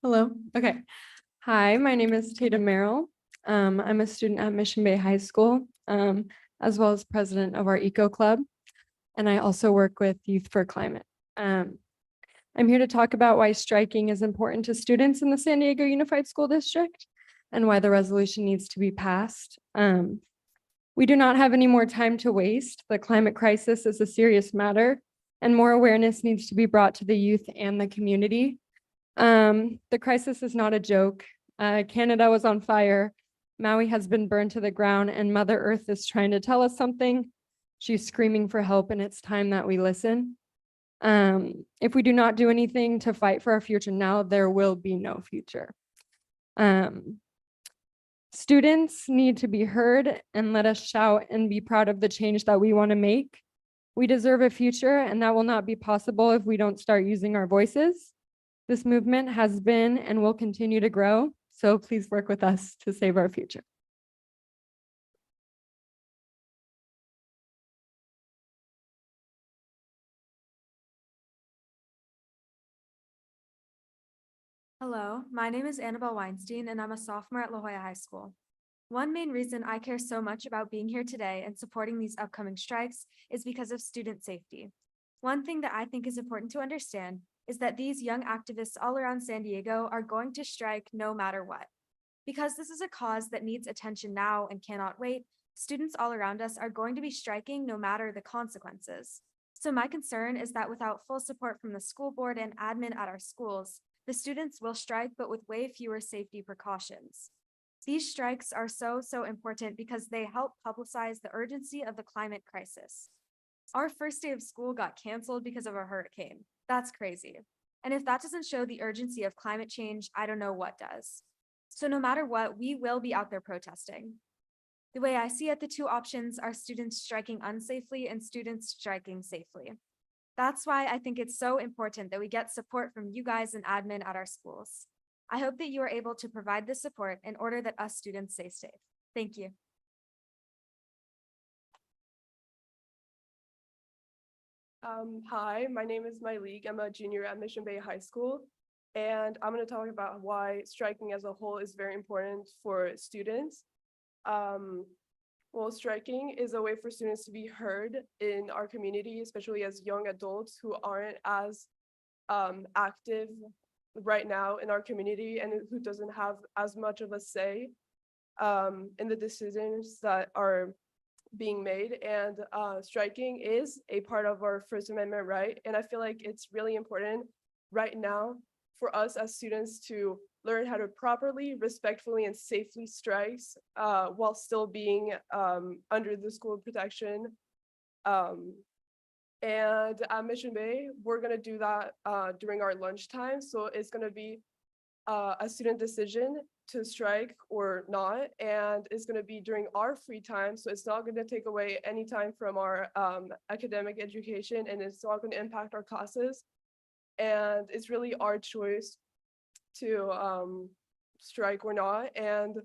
Speaker 13: Hello. Okay. Hi, my name is Tatum Merrill. I'm a student at Mission Bay High School, as well as president of our Eco Club. And I also work with Youth for Climate. I'm here to talk about why striking is important to students in the San Diego Unified School District and why the resolution needs to be passed. We do not have any more time to waste. The climate crisis is a serious matter and more awareness needs to be brought to the youth and the community. The crisis is not a joke. Canada was on fire. Maui has been burned to the ground and Mother Earth is trying to tell us something. She's screaming for help and it's time that we listen. If we do not do anything to fight for our future now, there will be no future. Students need to be heard and let us shout and be proud of the change that we want to make. We deserve a future and that will not be possible if we don't start using our voices. This movement has been and will continue to grow, so please work with us to save our future.
Speaker 14: Hello, my name is Annabelle Weinstein and I'm a sophomore at La Jolla High School. One main reason I care so much about being here today and supporting these upcoming strikes is because of student safety. One thing that I think is important to understand is that these young activists all around San Diego are going to strike no matter what. Because this is a cause that needs attention now and cannot wait, students all around us are going to be striking no matter the consequences. So my concern is that without full support from the school board and admin at our schools, the students will strike, but with way fewer safety precautions. These strikes are so important because they help publicize the urgency of the climate crisis. Our first day of school got canceled because of a hurricane. That's crazy. And if that doesn't show the urgency of climate change, I don't know what does. So no matter what, we will be out there protesting. The way I see it, the two options are students striking unsafely and students striking safely. That's why I think it's so important that we get support from you guys and admin at our schools. I hope that you are able to provide this support in order that us students stay safe. Thank you.
Speaker 15: Hi, my name is Myleague. I'm a junior at Mission Bay High School, and I'm going to talk about why striking as a whole is very important for students. When Well, striking is a way for students to be heard in our community, especially as young adults who aren't as active right now in our community and who doesn't have as much of a say in the decisions that are being made. And striking is a part of our First Amendment right. And I feel like it's really important right now for us as students to learn how to properly, respectfully, and safely strike while still being under the school protection. And at Mission Bay, we're gonna do that during our lunchtime. So it's gonna be a student decision to strike or not, and it's gonna be during our free time. So it's not gonna take away any time from our academic education, and it's not gonna impact our classes. And it's really our choice to strike or not. And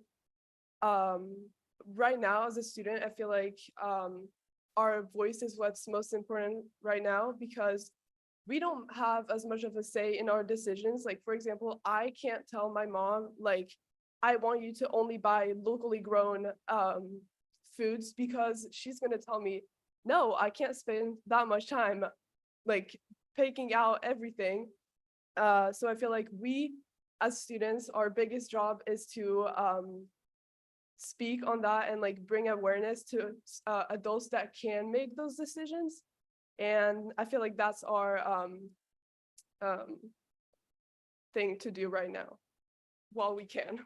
Speaker 15: right now as a student, I feel like our voice is what's most important right now, because we don't have as much of a say in our decisions. Like, for example, I can't tell my mom, like, I want you to only buy locally grown foods, because she's gonna tell me, no, I can't spend that much time like picking out everything. So I feel like we as students, our biggest job is to speak on that and like bring awareness to adults that can make those decisions. And I feel like that's our thing to do right now while we can.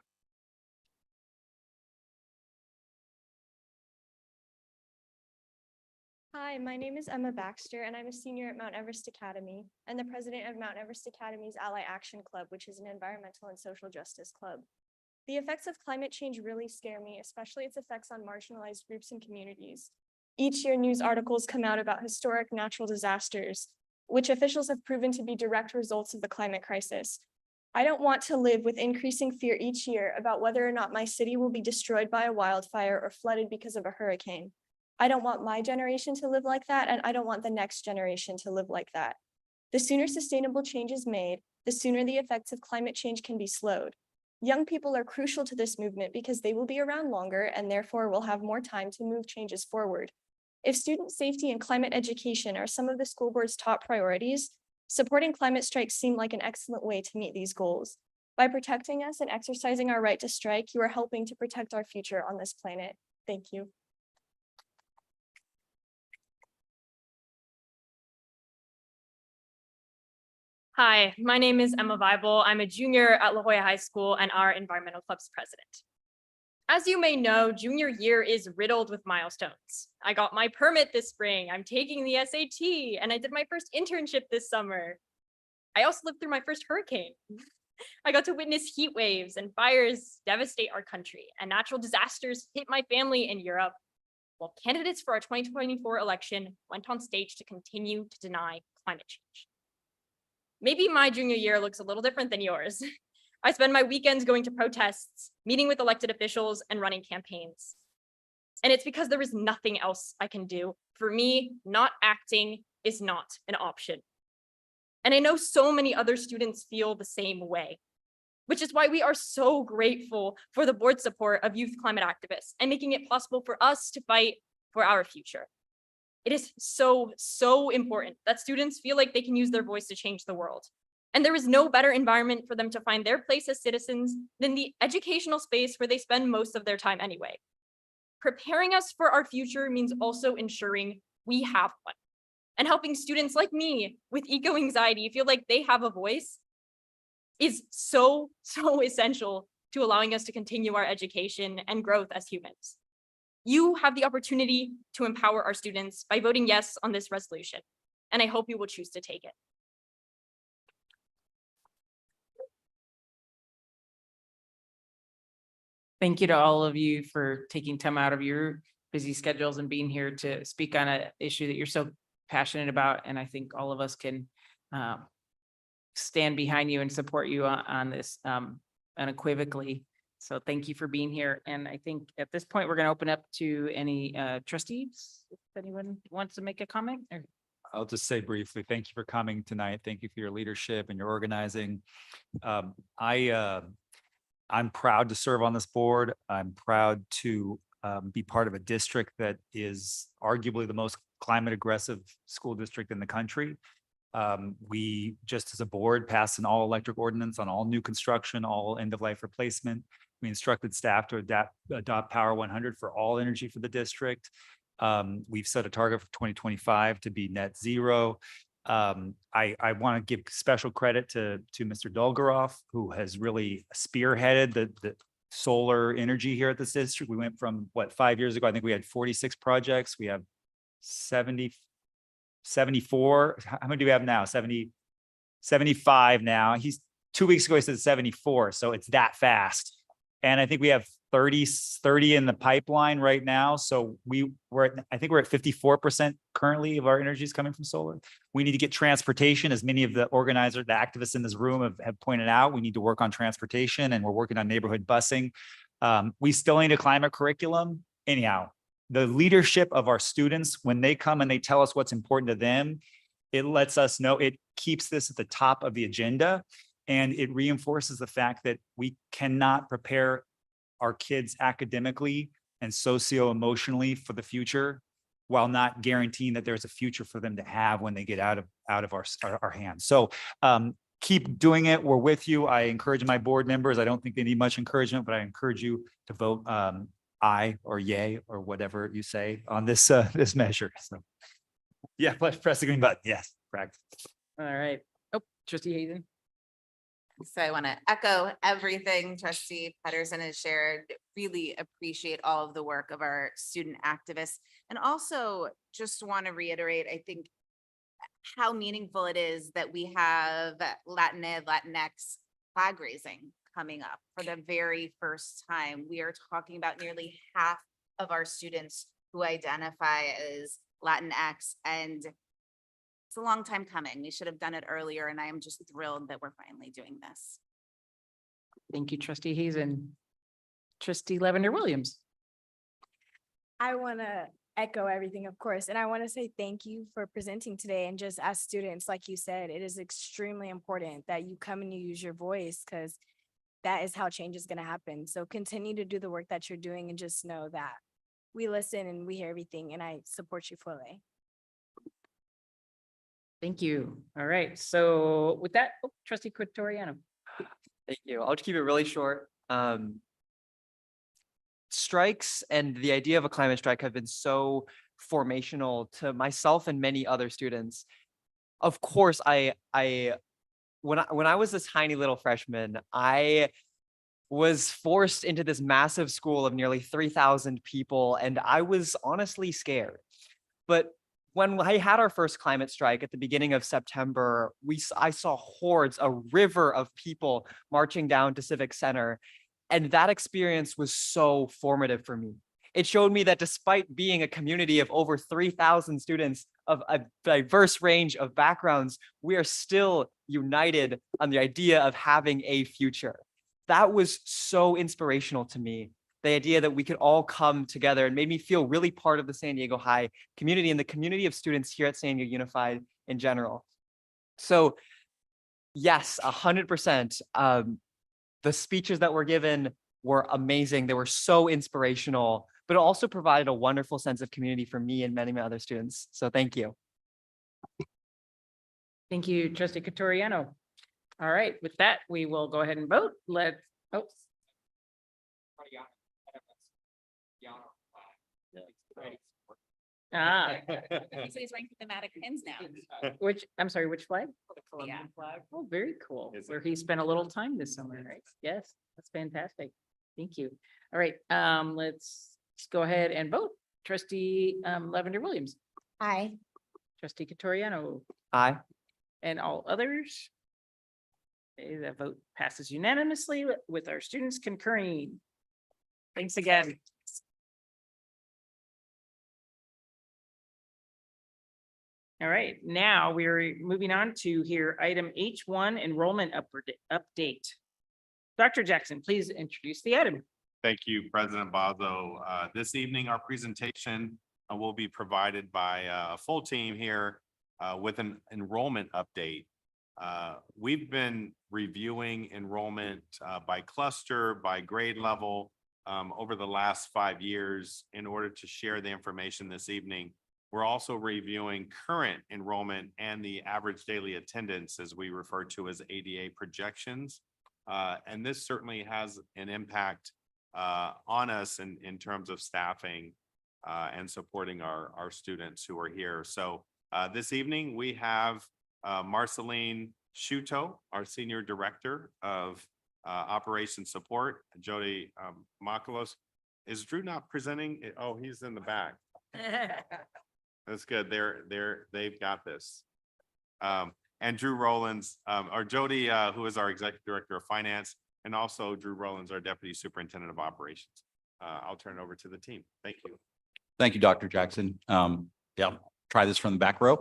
Speaker 16: Hi, my name is Emma Baxter, and I'm a senior at Mount Everest Academy and the president of Mount Everest Academy's Ally Action Club, which is an environmental and social justice club. The effects of climate change really scare me, especially its effects on marginalized groups and communities. Each year, news articles come out about historic natural disasters, which officials have proven to be direct results of the climate crisis. I don't want to live with increasing fear each year about whether or not my city will be destroyed by a wildfire or flooded because of a hurricane. I don't want my generation to live like that, and I don't want the next generation to live like that. The sooner sustainable change is made, the sooner the effects of climate change can be slowed. Young people are crucial to this movement because they will be around longer and therefore will have more time to move changes forward. If student safety and climate education are some of the school board's top priorities, supporting climate strikes seem like an excellent way to meet these goals. By protecting us and exercising our right to strike, you are helping to protect our future on this planet. Thank you.
Speaker 1: Hi, my name is Emma Weibel. I'm a junior at La Jolla High School and our environmental club's president. As you may know, junior year is riddled with milestones. I got my permit this spring, I'm taking the SAT, and I did my first internship this summer. I also lived through my first hurricane. I got to witness heat waves and fires devastate our country, and natural disasters hit my family in Europe, while candidates for our 2024 election went on stage to continue to deny climate change. Maybe my junior year looks a little different than yours. I spend my weekends going to protests, meeting with elected officials, and running campaigns. And it's because there is nothing else I can do. For me, not acting is not an option. And I know so many other students feel the same way, which is why we are so grateful for the board support of youth climate activists and making it possible for us to fight for our future. It is so, so important that students feel like they can use their voice to change the world. And there is no better environment for them to find their place as citizens than the educational space where they spend most of their time anyway. Preparing us for our future means also ensuring we have one. And helping students like me with eco-anxiety feel like they have a voice is so, so essential to allowing us to continue our education and growth as humans. You have the opportunity to empower our students by voting yes on this resolution, and I hope you will choose to take it.
Speaker 3: Thank you to all of you for taking time out of your busy schedules and being here to speak on an issue that you're so passionate about. And I think all of us can stand behind you and support you on this unequivocally. So thank you for being here. And I think at this point, we're going to open up to any trustees. If anyone wants to make a comment.
Speaker 11: I'll just say briefly, thank you for coming tonight. Thank you for your leadership and your organizing. I'm proud to serve on this board. I'm proud to be part of a district that is arguably the most climate aggressive school district in the country. We just as a board passed an all electric ordinance on all new construction, all end of life replacement. We instructed staff to adopt Power 100 for all energy for the district. We've set a target for 2025 to be net zero. I want to give special credit to Mr. Dolgoroff, who has really spearheaded the solar energy here at this district. We went from 5 years ago, I think we had 46 projects. We have 74. How many do we have now? 75 now. 2 weeks ago, he said 74. So it's that fast. And I think we have 30 in the pipeline right now. So I think we're at 54% currently of our energy is coming from solar. We need to get transportation, as many of the organizers, the activists in this room have pointed out. We need to work on transportation, and we're working on neighborhood busing. We still need a climate curriculum. Anyhow, the leadership of our students, when they come and they tell us what's important to them, it lets us know, it keeps this at the top of the agenda. And it reinforces the fact that we cannot prepare our kids academically and socio-emotionally for the future while not guaranteeing that there's a future for them to have when they get out of our hands. So keep doing it. We're with you. I encourage my board members. I don't think they need much encouragement, but I encourage you to vote aye or yay or whatever you say on this this measure. So yeah, press the green button. Yes, correct.
Speaker 3: All right. Oh, Trustee Hazen.
Speaker 6: So I want to echo everything Trustee Pedersen has shared. Really appreciate all of the work of our student activists. And also just want to reiterate, I think, how meaningful it is that we have Latinx, Latinx flag raising coming up for the very first time. We are talking about nearly half of our students who identify as Latinx, and it's a long time coming. We should have done it earlier, and I am just thrilled that we're finally doing this.
Speaker 3: Thank you, Trustee Hazen. Trustee Lavender Williams.
Speaker 17: I want to echo everything, of course, and I want to say thank you for presenting today. And just as students, like you said, it is extremely important that you come and you use your voice, because that is how change is going to happen. So continue to do the work that you're doing, and just know that we listen and we hear everything, and I support you fully.
Speaker 3: Thank you. All right. So with that, Trustee Quatoriano.
Speaker 9: Thank you. I'll just keep it really short. Strikes and the idea of a climate strike have been so formational to myself and many other students. Of course, when I was this tiny little freshman, I was forced into this massive school of nearly 3,000 people, and I was honestly scared. But when I had our first climate strike at the beginning of September, I saw hordes, a river of people marching down to Civic Center. And that experience was so formative for me. It showed me that despite being a community of over 3,000 students of a diverse range of backgrounds, we are still united on the idea of having a future. That was so inspirational to me. The idea that we could all come together, and made me feel really part of the San Diego High community and the community of students here at San Diego Unified in general. So yes, 100%. The speeches that were given were amazing. They were so inspirational, but it also provided a wonderful sense of community for me and many of my other students. So thank you.
Speaker 3: Thank you, Trustee Quatoriano. All right, with that, we will go ahead and vote.
Speaker 6: So he's wearing thematic pins now.
Speaker 3: I'm sorry, which flag?
Speaker 6: The Colombian
Speaker 3: Flag. Oh, very cool. Where he spent a little time this summer, right? Yes, that's fantastic. Thank you. All right, let's go ahead and vote. Trustee Lavender Williams.
Speaker 6: Aye.
Speaker 3: Trustee Quatoriano.
Speaker 9: Aye.
Speaker 3: And all others. Okay, that vote passes unanimously with our students concurring. Thanks again. All right, now we're moving on to hear item H1 enrollment update. Dr. Jackson, please introduce the item.
Speaker 2: Thank you, President Bazo. This evening, our presentation will be provided by a full team here with an enrollment update. We've been reviewing enrollment by cluster, by grade level, over the last 5 years in order to share the information this evening. We're also reviewing current enrollment and the average daily attendance, as we refer to as ADA projections. And this certainly has an impact on us in terms of staffing and supporting our students who are here. So this evening, we have Marceline Shuto, our Senior Director of Operations Support, Jody Makalos. Is Drew not presenting? Oh, he's in the back. That's good. They've got this. And Drew Rollins, or Jody, who is our Executive Director of Finance, and also Drew Rollins, our Deputy Superintendent of Operations. I'll turn it over to the team. Thank you.
Speaker 18: Thank you, Dr. Jackson. Yeah, try this from the back row.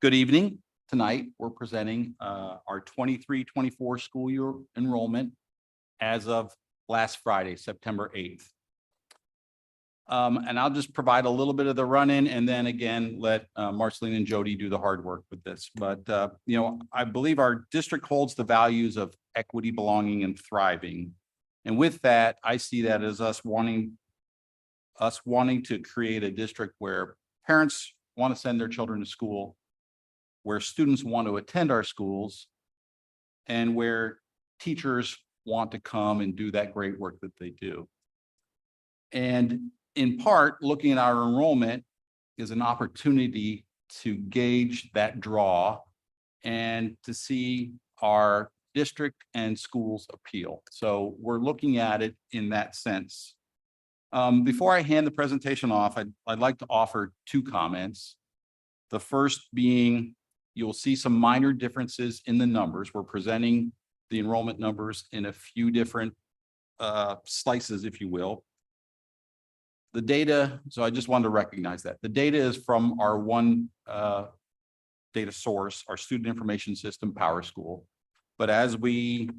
Speaker 18: Good evening. Tonight, we're presenting our 23-24 school year enrollment as of last Friday, September 8th. And I'll just provide a little bit of the run-in and then again, let Marceline and Jody do the hard work with this. But, you know, I believe our district holds the values of equity, belonging, and thriving. And with that, I see that as us wanting to create a district where parents want to send their children to school, where students want to attend our schools, and where teachers want to come and do that great work that they do. And in part, looking at our enrollment is an opportunity to gauge that draw and to see our district and schools appeal. So we're looking at it in that sense. Before I hand the presentation off, I'd like to offer 2 comments. The first being, you'll see some minor differences in the numbers. We're presenting the enrollment numbers in a few different slices, if you will. The data, so I just wanted to recognize that. The data is from our one data source, our student information system, PowerSchool. But as we,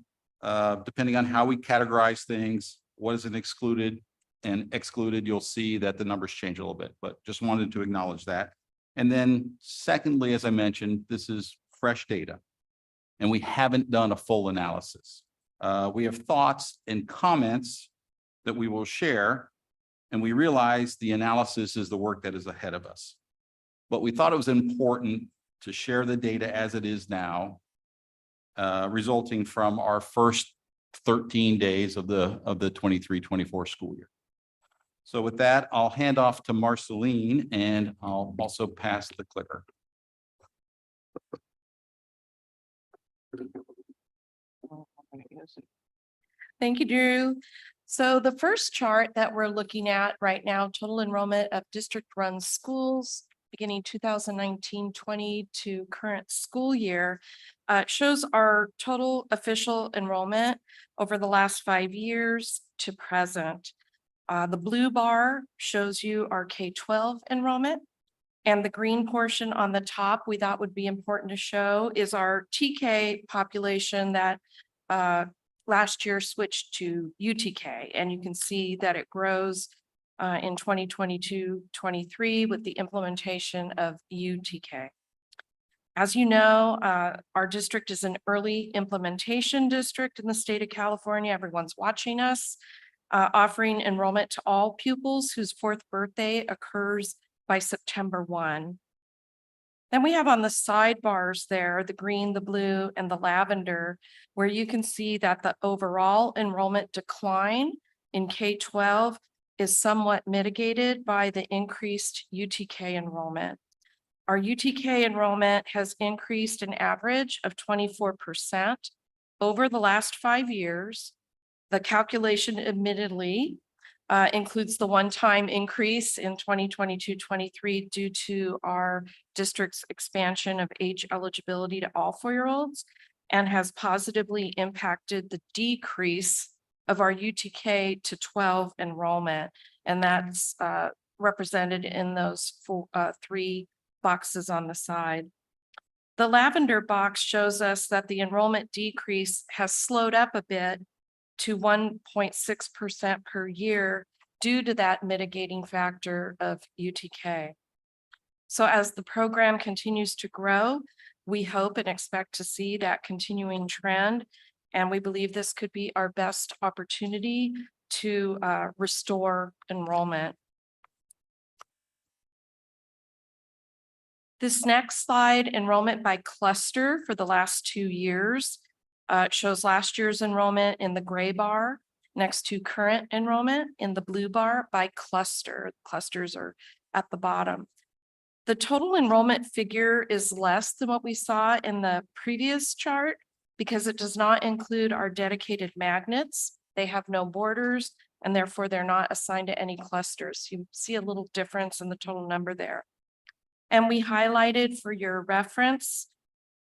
Speaker 18: depending on how we categorize things, what is excluded and excluded, you'll see that the numbers change a little bit, but just wanted to acknowledge that. And then secondly, as I mentioned, this is fresh data and we haven't done a full analysis. We have thoughts and comments that we will share, and we realize the analysis is the work that is ahead of us. But we thought it was important to share the data as it is now, resulting from our first 13 days of the 23-24 school year. So with that, I'll hand off to Marceline and I'll also pass the clicker.
Speaker 19: Thank you, Drew. So the first chart that we're looking at right now, total enrollment of district-run schools beginning 2019-20 to current school year, shows our total official enrollment over the last 5 years to present. The blue bar shows you our K-12 enrollment, and the green portion on the top we thought would be important to show is our TK population that last year switched to UTK, and you can see that it grows in 2022-23 with the implementation of UTK. As you know, our district is an early implementation district in the state of California. Everyone's watching us, offering enrollment to all pupils whose 4th birthday occurs by September 1. Then we have on the sidebars there, the green, the blue, and the lavender, where you can see that the overall enrollment decline in K-12 is somewhat mitigated by the increased UTK enrollment. Our UTK enrollment has increased an average of 24% over the last 5 years. The calculation admittedly includes the one-time increase in 2022-23 due to our district's expansion of age eligibility to all 4-year-olds and has positively impacted the decrease of our UTK to 12 enrollment. And that's represented in those 3 boxes on the side. The lavender box shows us that the enrollment decrease has slowed up a bit to 1.6% per year due to that mitigating factor of UTK. So as the program continues to grow, we hope and expect to see that continuing trend. And we believe this could be our best opportunity to restore enrollment. This next slide, enrollment by cluster for the last 2 years. It shows last year's enrollment in the gray bar next to current enrollment in the blue bar by cluster. Clusters are at the bottom. The total enrollment figure is less than what we saw in the previous chart because it does not include our dedicated magnets. They have no borders and therefore they're not assigned to any clusters. You see a little difference in the total number there. And we highlighted for your reference,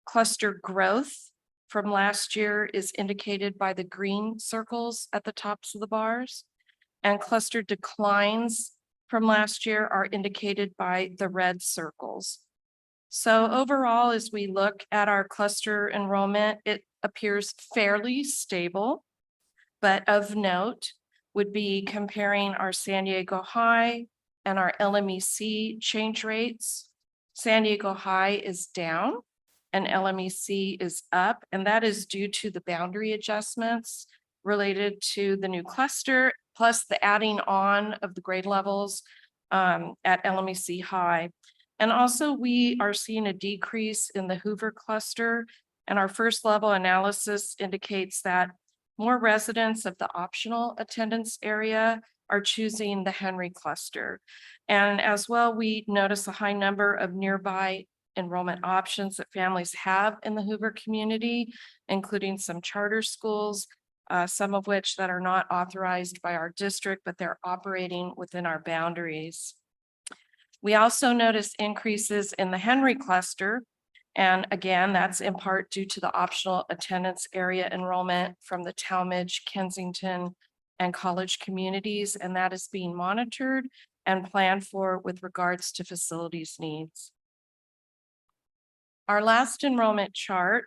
Speaker 19: cluster growth from last year is indicated by the green circles at the tops of the bars, and cluster declines from last year are indicated by the red circles. So overall, as we look at our cluster enrollment, it appears fairly stable, but of note would be comparing our San Diego High and our LMEC change rates. San Diego High is down and LMEC is up, and that is due to the boundary adjustments related to the new cluster, plus the adding on of the grade levels at LMEC High. And also we are seeing a decrease in the Hoover cluster, and our first level analysis indicates that more residents of the optional attendance area are choosing the Henry cluster. And as well, we notice a high number of nearby enrollment options that families have in the Hoover community, including some charter schools, some of which that are not authorized by our district, but they're operating within our boundaries. We also notice increases in the Henry cluster. And again, that's in part due to the optional attendance area enrollment from the Talmadge, Kensington, and college communities, and that is being monitored and planned for with regards to facilities needs. Our last enrollment chart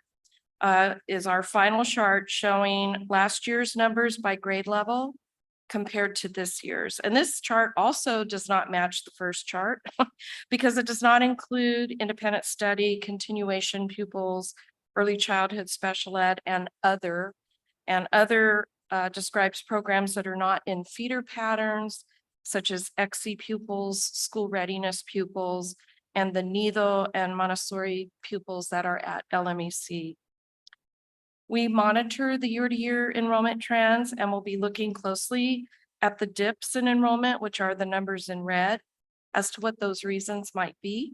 Speaker 19: is our final chart showing last year's numbers by grade level compared to this year's. And this chart also does not match the first chart because it does not include independent study, continuation pupils, early childhood special ed, and other describes programs that are not in feeder patterns, such as XC pupils, school readiness pupils, and the Nido and Montessori pupils that are at LMEC. We monitor the year-to-year enrollment trends and we'll be looking closely at the dips in enrollment, which are the numbers in red, as to what those reasons might be.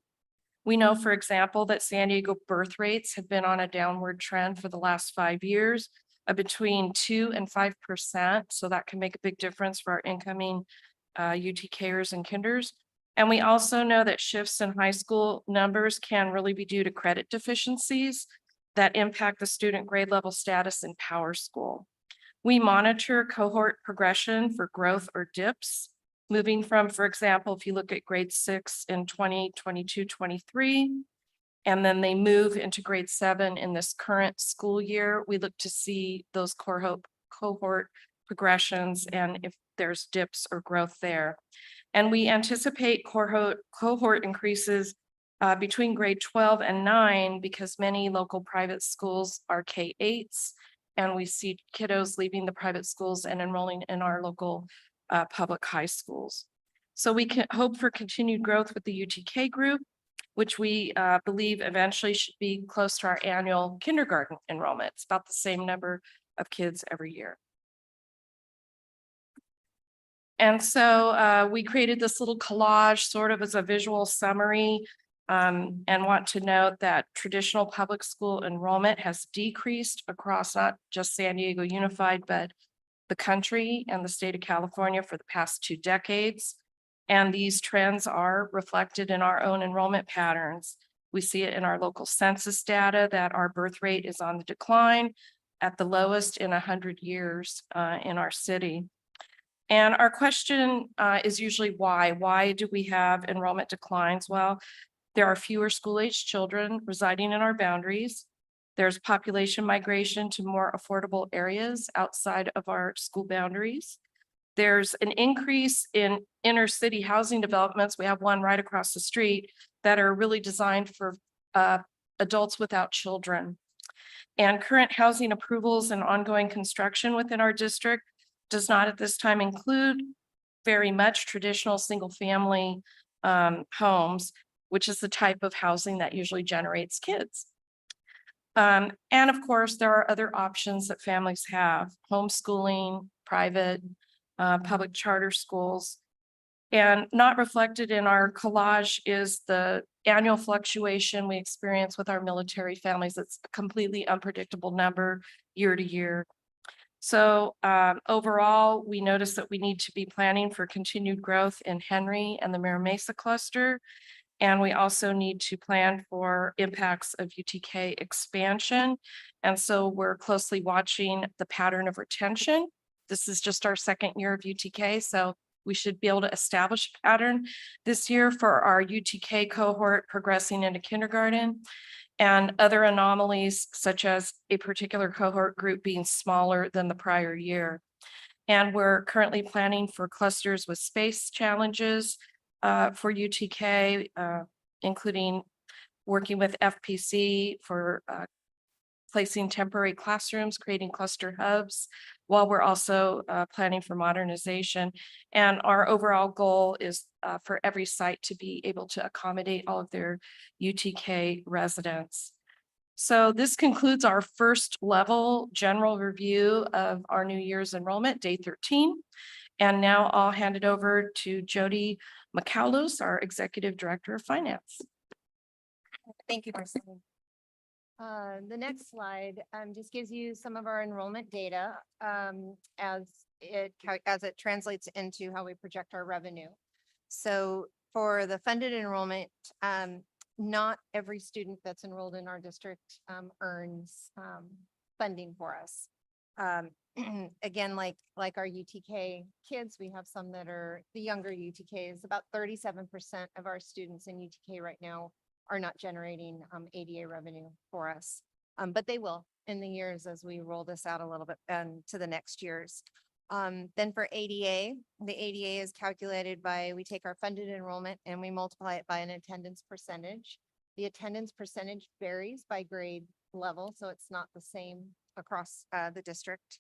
Speaker 19: We know, for example, that San Diego birth rates have been on a downward trend for the last 5 years of between 2% and 5%. So that can make a big difference for our incoming UTKers and kinders. And we also know that shifts in high school numbers can really be due to credit deficiencies that impact the student grade level status in Power School. We monitor cohort progression for growth or dips, moving from, for example, if you look at grade 6 in 2022-23, and then they move into grade 7 in this current school year, we look to see those cohort progressions and if there's dips or growth there. And we anticipate cohort increases between grade 12 and 9 because many local private schools are K-8s, and we see kiddos leaving the private schools and enrolling in our local public high schools. So we can hope for continued growth with the UTK group, which we believe eventually should be close to our annual kindergarten enrollment. It's about the same number of kids every year. And so we created this little collage sort of as a visual summary and want to note that traditional public school enrollment has decreased across not just San Diego Unified, but the country and the state of California for the past 2 decades. And these trends are reflected in our own enrollment patterns. We see it in our local census data that our birth rate is on the decline at the lowest in 100 years in our city. And our question is usually why? Why do we have enrollment declines? Well, there are fewer school-aged children residing in our boundaries. There's population migration to more affordable areas outside of our school boundaries. There's an increase in inner city housing developments. We have one right across the street that are really designed for adults without children. And current housing approvals and ongoing construction within our district does not at this time include very much traditional single-family homes, which is the type of housing that usually generates kids. And of course, there are other options that families have: homeschooling, private, public charter schools. And not reflected in our collage is the annual fluctuation we experience with our military families. It's a completely unpredictable number year to year. So overall, we notice that we need to be planning for continued growth in Henry and the Mira Mesa cluster. And we also need to plan for impacts of UTK expansion. And so we're closely watching the pattern of retention. This is just our second year of UTK, so we should be able to establish a pattern this year for our UTK cohort progressing into kindergarten, and other anomalies such as a particular cohort group being smaller than the prior year. And we're currently planning for clusters with space challenges for UTK, including working with FPC for placing temporary classrooms, creating cluster hubs, while we're also planning for modernization. And our overall goal is for every site to be able to accommodate all of their UTK residents. So this concludes our first level general review of our new year's enrollment, day 13. And now I'll hand it over to Jody McCallus, our Executive Director of Finance.
Speaker 4: Thank you, Marceline. The next slide just gives you some of our enrollment data as it translates into how we project our revenue. So for the funded enrollment, not every student that's enrolled in our district earns funding for us. Again, like our UTK kids, we have some that are the younger UTKs. About 37% of our students in UTK right now are not generating ADA revenue for us, but they will in the years as we roll this out a little bit to the next years. Then for ADA, the ADA is calculated by, we take our funded enrollment and we multiply it by an attendance percentage. The attendance percentage varies by grade level, so it's not the same across the district.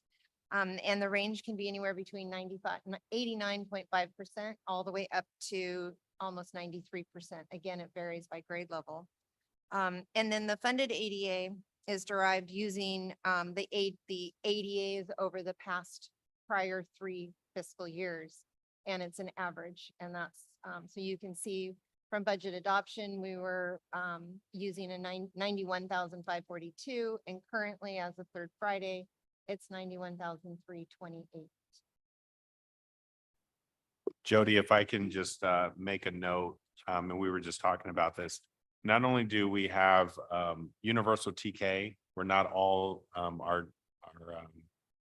Speaker 4: And the range can be anywhere between 89.5% all the way up to almost 93%. Again, it varies by grade level. And then the funded ADA is derived using the ADAs over the past prior 3 fiscal years. And it's an average. And that's, so you can see from budget adoption, we were using a 91,542, and currently as of third Friday, it's 91,328.
Speaker 2: Jody, if I can just make a note, and we were just talking about this. Not only do we have universal TK, where not all our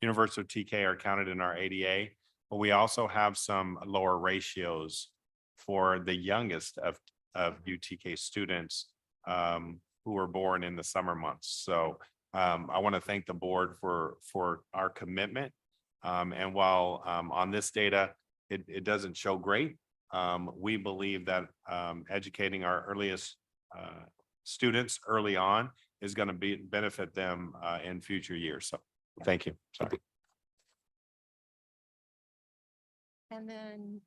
Speaker 2: universal TK are counted in our ADA, but we also have some lower ratios for the youngest of UTK students who were born in the summer months. So I want to thank the board for our commitment. And while on this data, it doesn't show great, we believe that educating our earliest students early on is going to benefit them in future years. So thank you. Sorry.
Speaker 4: And then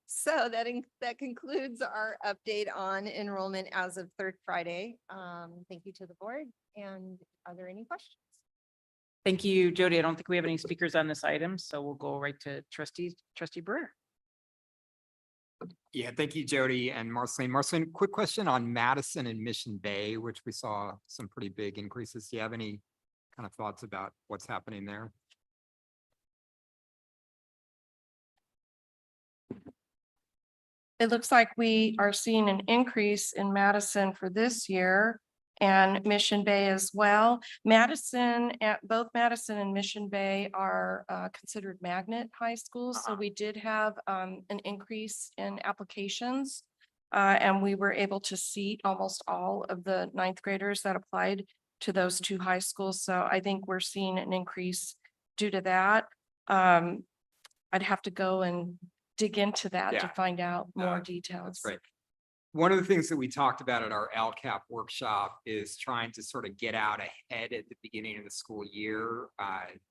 Speaker 4: so that concludes our update on enrollment as of third Friday. Thank you to the board. And are there any questions?
Speaker 3: Thank you, Jody. I don't think we have any speakers on this item, so we'll go right to trustee Brewer.
Speaker 10: Yeah, thank you, Jody and Marceline. Marceline, quick question on Madison and Mission Bay, which we saw some pretty big increases. Do you have any kind of thoughts about what's happening there?
Speaker 19: It looks like we are seeing an increase in Madison for this year and Mission Bay as well. Both Madison and Mission Bay are considered magnet high schools. So we did have an increase in applications and we were able to seat almost all of the 9th graders that applied to those 2 high schools. So I think we're seeing an increase due to that. I'd have to go and dig into that to find out more details.
Speaker 10: That's great. one of the things that we talked about at our LCAP workshop is trying to sort of get out ahead at the beginning of the school year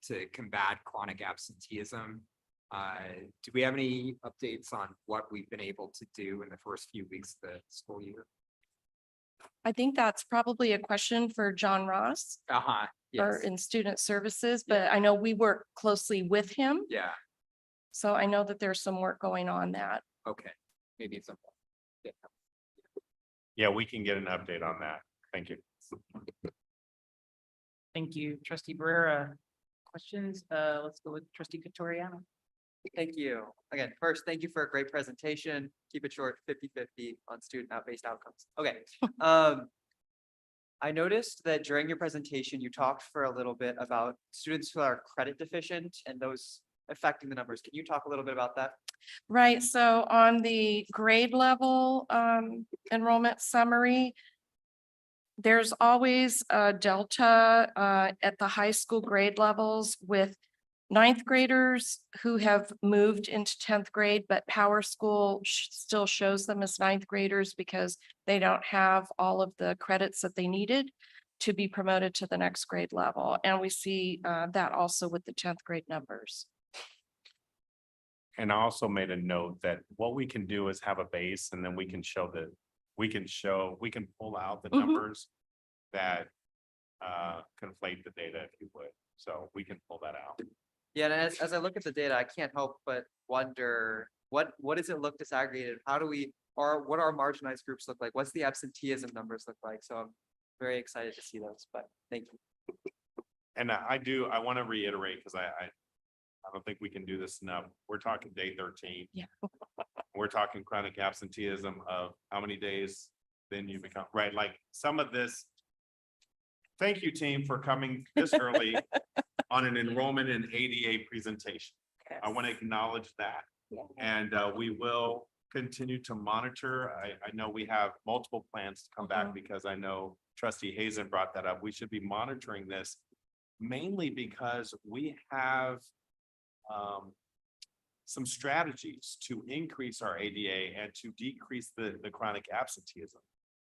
Speaker 10: to combat chronic absenteeism. Do we have any updates on what we've been able to do in the first few weeks of the school year?
Speaker 19: I think that's probably a question for John Ross
Speaker 10: Uh-huh,
Speaker 19: or
Speaker 10: yes,
Speaker 19: in student services, but I know we work closely with him.
Speaker 10: yeah,
Speaker 19: So I know that there's some work going on that.
Speaker 10: okay, maybe it's. Yeah.
Speaker 2: Yeah, we can get an update on that. Thank you.
Speaker 3: Thank you, trustee Barrera. Questions? Let's go with trustee Catoriano.
Speaker 9: Thank you. Again, first, thank you for a great presentation. Keep it short, 50-50 on student-based outcomes. Okay. I noticed that during your presentation, you talked for a little bit about students who are credit deficient and those affecting the numbers. Can you talk a little bit about that?
Speaker 19: Right, so on the grade level enrollment summary, there's always a delta at the high school grade levels with ninth graders who have moved into 10th grade, but Power School still shows them as ninth graders because they don't have all of the credits that they needed to be promoted to the next grade level. And we see that also with the 10th grade numbers.
Speaker 2: And I also made a note that what we can do is have a base and then we can show that, we can pull out the
Speaker 19: Mhm.
Speaker 2: numbers that conflate the data, if you would. So we can pull that out.
Speaker 9: Yeah, and as I look at the data, I can't help but wonder what does it look disaggregated? How do we, or what our marginalized groups look like? What's the absenteeism numbers look like? So I'm very excited to see those, but thank you.
Speaker 2: And I want to reiterate, because I don't think we can do this enough. We're talking day 13.
Speaker 19: Yeah.
Speaker 2: We're talking chronic absenteeism of how many days then you become, right? Like some of this. Thank you, team, for coming this early on an enrollment and ADA presentation. I want to acknowledge that. And we will continue to monitor. I know we have multiple plans to come back because I know trustee Hazen brought that up. We should be monitoring this mainly because we have some strategies to increase our ADA and to decrease the chronic absenteeism.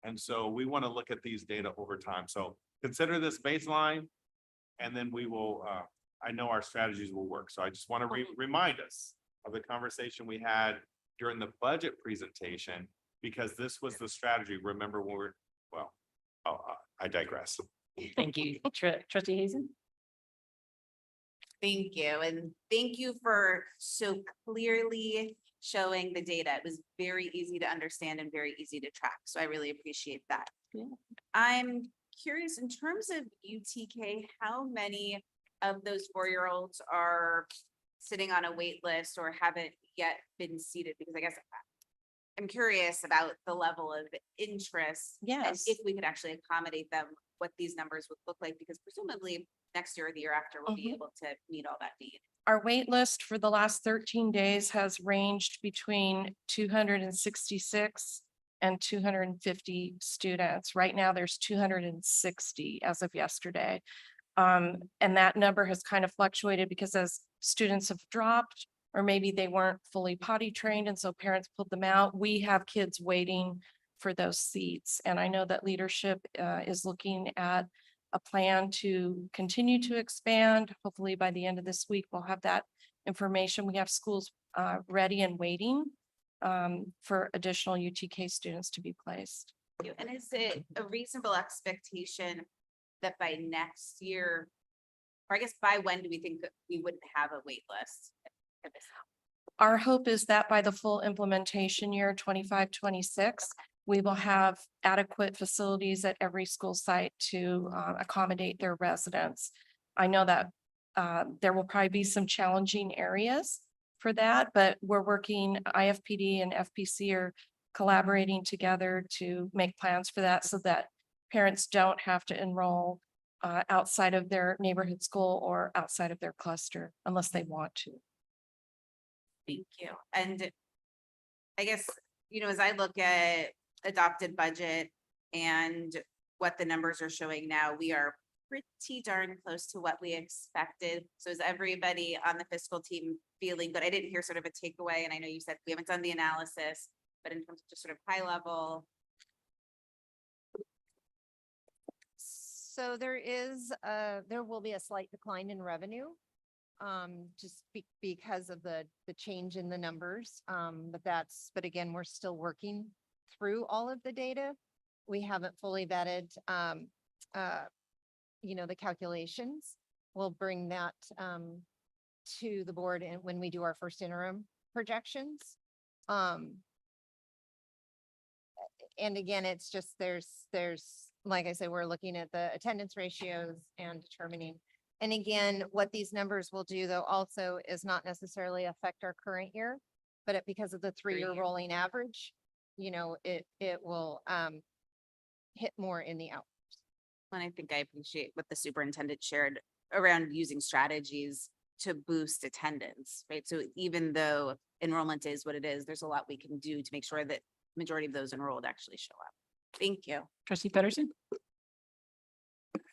Speaker 2: And so we want to look at these data over time. So consider this baseline, and then we will, I know our strategies will work. So I just want to remind us of the conversation we had during the budget presentation, because this was the strategy. Remember when we're, well, I digress.
Speaker 3: Thank you, trustee Hazen.
Speaker 6: Thank you. And thank you for so clearly showing the data. It was very easy to understand and very easy to track. So I really appreciate that.
Speaker 3: Yeah.
Speaker 6: I'm curious, in terms of UTK, how many of those 4-year-olds are sitting on a wait list or haven't yet been seated? Because I guess I'm curious about the level of interest. And
Speaker 19: Yes.
Speaker 6: if we could actually accommodate them, what these numbers would look like, because presumably next year or the year after we'll be able to meet all that need.
Speaker 19: Our wait list for the last 13 days has ranged between 266 and 250 students. Right now, there's 260 as of yesterday. And that number has kind of fluctuated because as students have dropped, or maybe they weren't fully potty trained, and so parents pulled them out, we have kids waiting for those seats. And I know that leadership is looking at a plan to continue to expand. Hopefully by the end of this week, we'll have that information. We have schools ready and waiting for additional UTK students to be placed.
Speaker 6: And is it a reasonable expectation that by next year, or I guess by when do we think that we wouldn't have a wait list?
Speaker 19: Our hope is that by the full implementation year 25-26, we will have adequate facilities at every school site to accommodate their residents. I know that there will probably be some challenging areas for that, but we're working, IFPD and FPC are collaborating together to make plans for that so that parents don't have to enroll outside of their neighborhood school or outside of their cluster unless they want to.
Speaker 6: Thank you. And I guess, as I look at adopted budget and what the numbers are showing now, we are pretty darn close to what we expected. So is everybody on the fiscal team feeling good? I didn't hear sort of a takeaway, and I know you said we haven't done the analysis, but in terms of just sort of high level.
Speaker 4: So there will be a slight decline in revenue. Just because of the change in the numbers. But again, we're still working through all of the data. We haven't fully vetted, the calculations. We'll bring that, to the board and when we do our first interim projections. And again, it's just, like I said, we're looking at the attendance ratios and determining. And again, what these numbers will do though also is not necessarily affect our current year, but because of the 3-year rolling average, it will, hit more in the out.
Speaker 6: And I think I appreciate what the superintendent shared around using strategies to boost attendance, right? So even though enrollment is what it is, there's a lot we can do to make sure that majority of those enrolled actually show up. Thank you.
Speaker 3: Trustee Pedersen?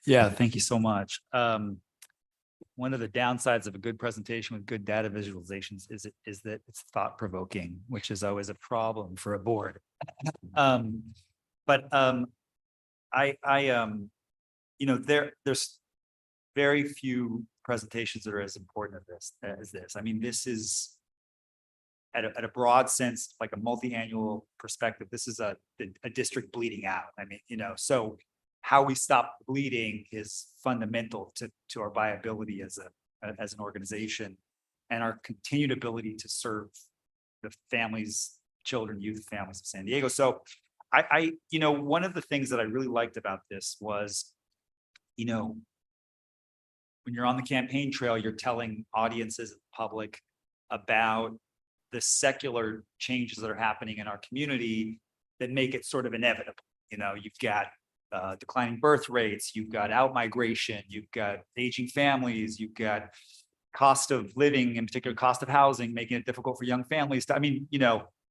Speaker 11: Yeah, thank you so much. One of the downsides of a good presentation with good data visualizations is that it's thought provoking, which is always a problem for a board. There's very few presentations that are as important as this. I mean, this is at a broad sense, like a multi-annual perspective, this is a district bleeding out. I mean, so how we stop bleeding is fundamental to our viability as an organization and our continued ability to serve the families, children, youth families of San Diego. So one of the things that I really liked about this was, when you're on the campaign trail, you're telling audiences and the public about the secular changes that are happening in our community that make it sort of inevitable. You've got declining birth rates, you've got out-migration, you've got aging families, you've got cost of living, in particular cost of housing, making it difficult for young families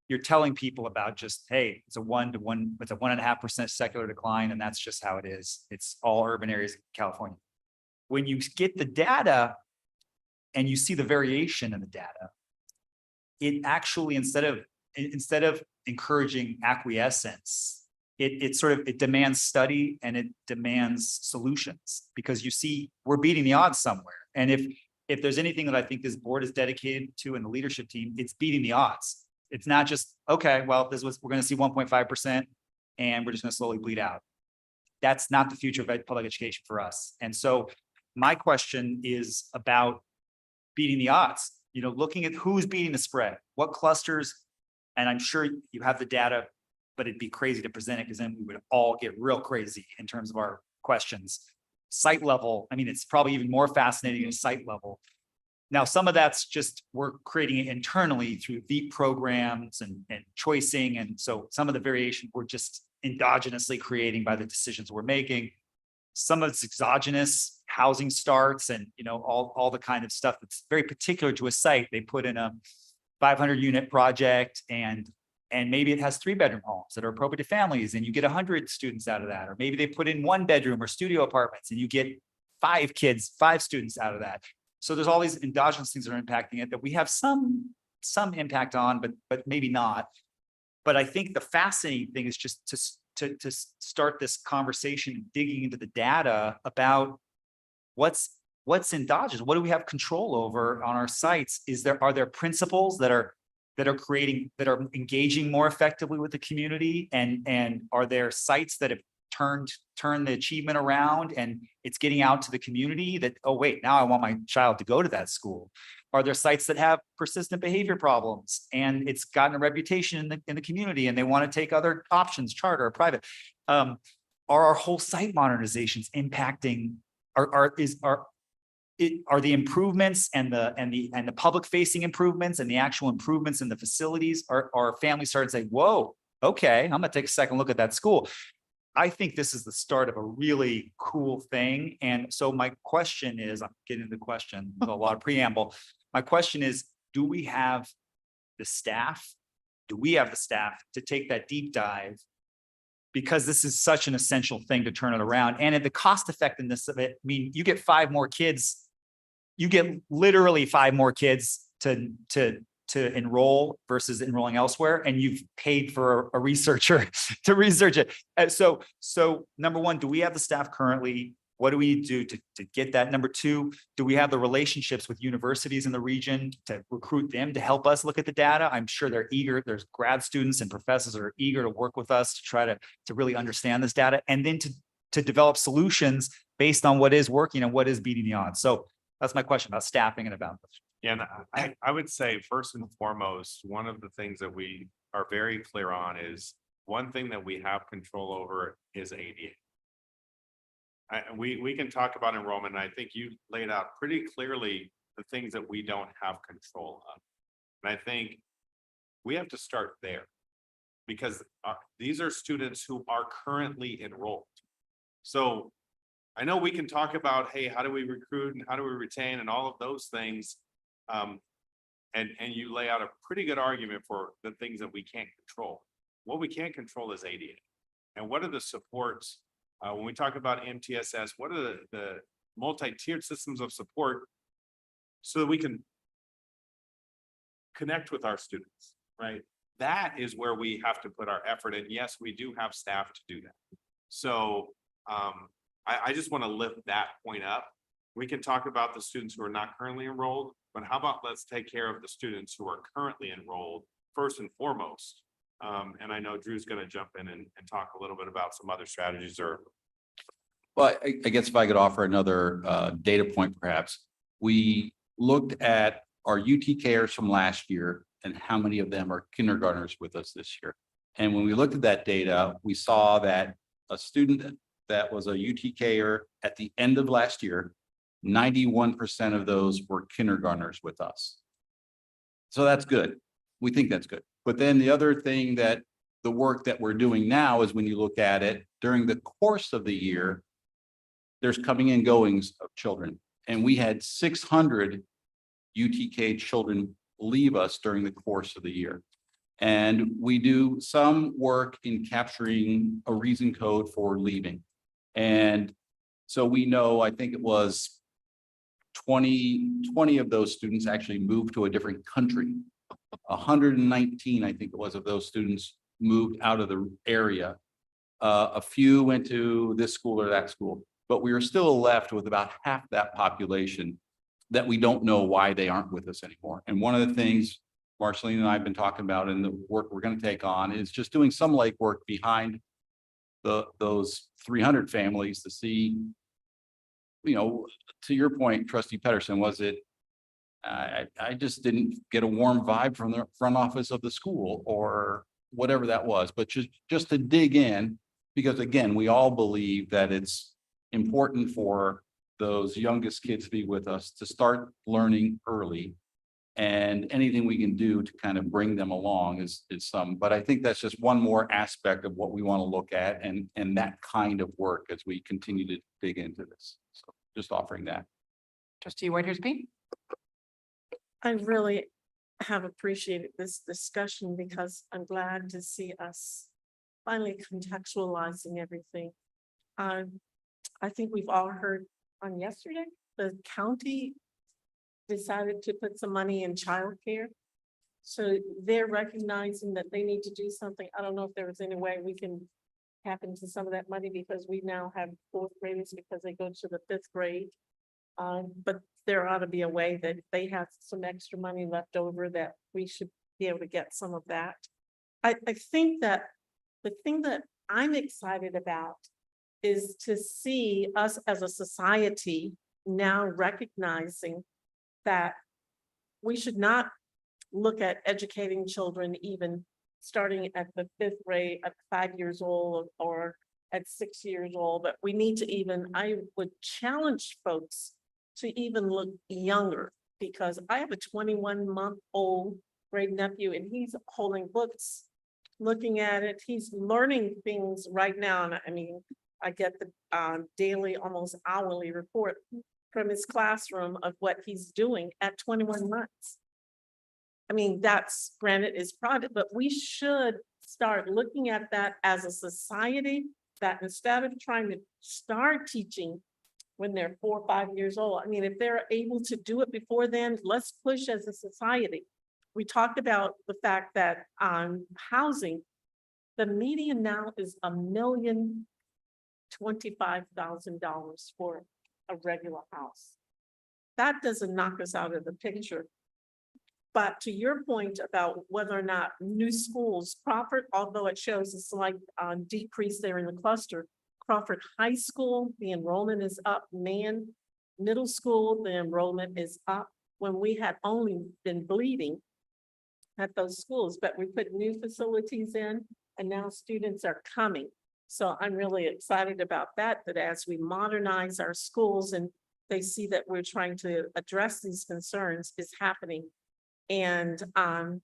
Speaker 11: you're telling people about just, hey, it's a 1.5% secular decline, and that's just how it is. It's all urban areas of California. When you get the data and you see the variation in the data, it actually, instead of encouraging acquiescence, it demands study and it demands solutions, because you see we're beating the odds somewhere. And if there's anything that I think this board is dedicated to and the leadership team, it's beating the odds. It's not just, okay, well, we're going to see 1.5% and we're just going to slowly bleed out. That's not the future of public education for us. And so my question is about beating the odds, looking at who's beating the spread, what clusters, and I'm sure you have the data, but it'd be crazy to present it because then we would all get real crazy in terms of our questions. Site level, I mean, it's probably even more fascinating at site level. Now, some of that's just we're creating it internally through VEEP programs and choicing. And so some of the variation we're just endogenously creating by the decisions we're making. Some of it's exogenous housing starts and, all the kind of stuff that's very particular to a site. They put in a 500 unit project and maybe it has 3-bedroom homes that are appropriate to families and you get 100 students out of that. Or maybe they put in 1-bedroom or studio apartments and you get 5 students out of that. So there's all these endogenous things that are impacting it that we have some impact on, but maybe not. But I think the fascinating thing is just to start this conversation, digging into the data about what's endogenous. What do we have control over on our sites? Are there principles that are engaging more effectively with the community? And are there sites that have turned the achievement around and it's getting out to the community that, oh, wait, now I want my child to go to that school? Are there sites that have persistent behavior problems and it's gotten a reputation in the community and they want to take other options, charter or private? Are our whole site modernizations impacting, are the improvements and the public facing improvements and the actual improvements in the facilities, are families starting to say, whoa, okay, I'm gonna take a second look at that school. I think this is the start of a really cool thing. And so my question is, I'm getting to the question with a lot of preamble. My question is, do we have the staff? Do we have the staff to take that deep dive? Because this is such an essential thing to turn it around. And at the cost effectiveness of it, I mean, you get 5 more kids, you get literally 5 more kids to
Speaker 8: to enroll versus enrolling elsewhere, and you've paid for a researcher to research it. So number one, do we have the staff currently? What do we do to get that? Number two, do we have the relationships with universities in the region to recruit them to help us look at the data? I'm sure they're eager. There's grad students and professors that are eager to work with us to try to really understand this data, and then to develop solutions based on what is working and what is beating the odds. So that's my question about staffing and about this.
Speaker 2: Yeah, and I would say first and foremost, one of the things that we are very clear on is one thing that we have control over is ADA. We can talk about enrollment, and I think you laid out pretty clearly the things that we don't have control of. And I think we have to start there, because these are students who are currently enrolled. So I know we can talk about, hey, how do we recruit and how do we retain and all of those things. And you lay out a pretty good argument for the things that we can't control. What we can't control is ADA. And what are the supports? When we talk about MTSS, what are the multi-tiered systems of support so that we can connect with our students, right? That is where we have to put our effort in. Yes, we do have staff to do that. So I just want to lift that point up. We can talk about the students who are not currently enrolled, but how about let's take care of the students who are currently enrolled first and foremost. And I know Drew's going to jump in and talk a little bit about some other strategies or.
Speaker 18: Well, I guess if I could offer another data point, perhaps. We looked at our UTKers from last year and how many of them are kindergartners with us this year. And when we looked at that data, we saw that a student that was a UTKer at the end of last year, 91% of those were kindergartners with us. So that's good. We think that's good. But then the other thing that the work that we're doing now is when you look at it during the course of the year, there's coming and goings of children. And we had 600 UTK children leave us during the course of the year. And we do some work in capturing a reason code for leaving. And so we know, I think it was 20 of those students actually moved to a different country. 119, I think it was, of those students moved out of the area. A few went to this school or that school, but we are still left with about half that population that we don't know why they aren't with us anymore. And one of the things Marceline and I have been talking about in the work we're going to take on is just doing some legwork behind those 300 families to see, you know, to your point, Trustee Pedersen, was it, I just didn't get a warm vibe from the front office of the school or whatever that was, but just to dig in, because again, we all believe that it's important for those youngest kids to be with us, to start learning early. And anything we can do to kind of bring them along is some, but I think that's just one more aspect of what we want to look at and that kind of work as we continue to dig into this. So just offering that.
Speaker 3: Trustee Whitehurst.
Speaker 7: I really have appreciated this discussion because I'm glad to see us finally contextualizing everything. I think we've all heard on yesterday, the county decided to put some money in childcare. So they're recognizing that they need to do something. I don't know if there was any way we can tap into some of that money because we now have fourth graders because they go to the fifth grade. But there ought to be a way that they have some extra money left over that we should be able to get some of that. I think that the thing that I'm excited about is to see us as a society now recognizing that we should not look at educating children even starting at the fifth grade at 5 years old or at 6 years old, but we need to even, I would challenge folks to even look younger, because I have a 21-month-old great nephew and he's holding books, looking at it. He's learning things right now. And I mean, I get the daily, almost hourly report from his classroom of what he's doing at 21 months. I mean, that's granted is private, but we should start looking at that as a society, that instead of trying to start teaching when they're 4 or 5 years old, I mean, if they're able to do it before then, let's push as a society. we talked about the fact that on housing, the median now is $1,025,000 for a regular house. That doesn't knock us out of the picture. But to your point about whether or not new schools, Crawford, although it shows a slight decrease there in the cluster, Crawford High School, the enrollment is up. Man Middle School, the enrollment is up when we had only been bleeding at those schools, but we put new facilities in and now students are coming. So I'm really excited about that, that as we modernize our schools and they see that we're trying to address these concerns is happening. And I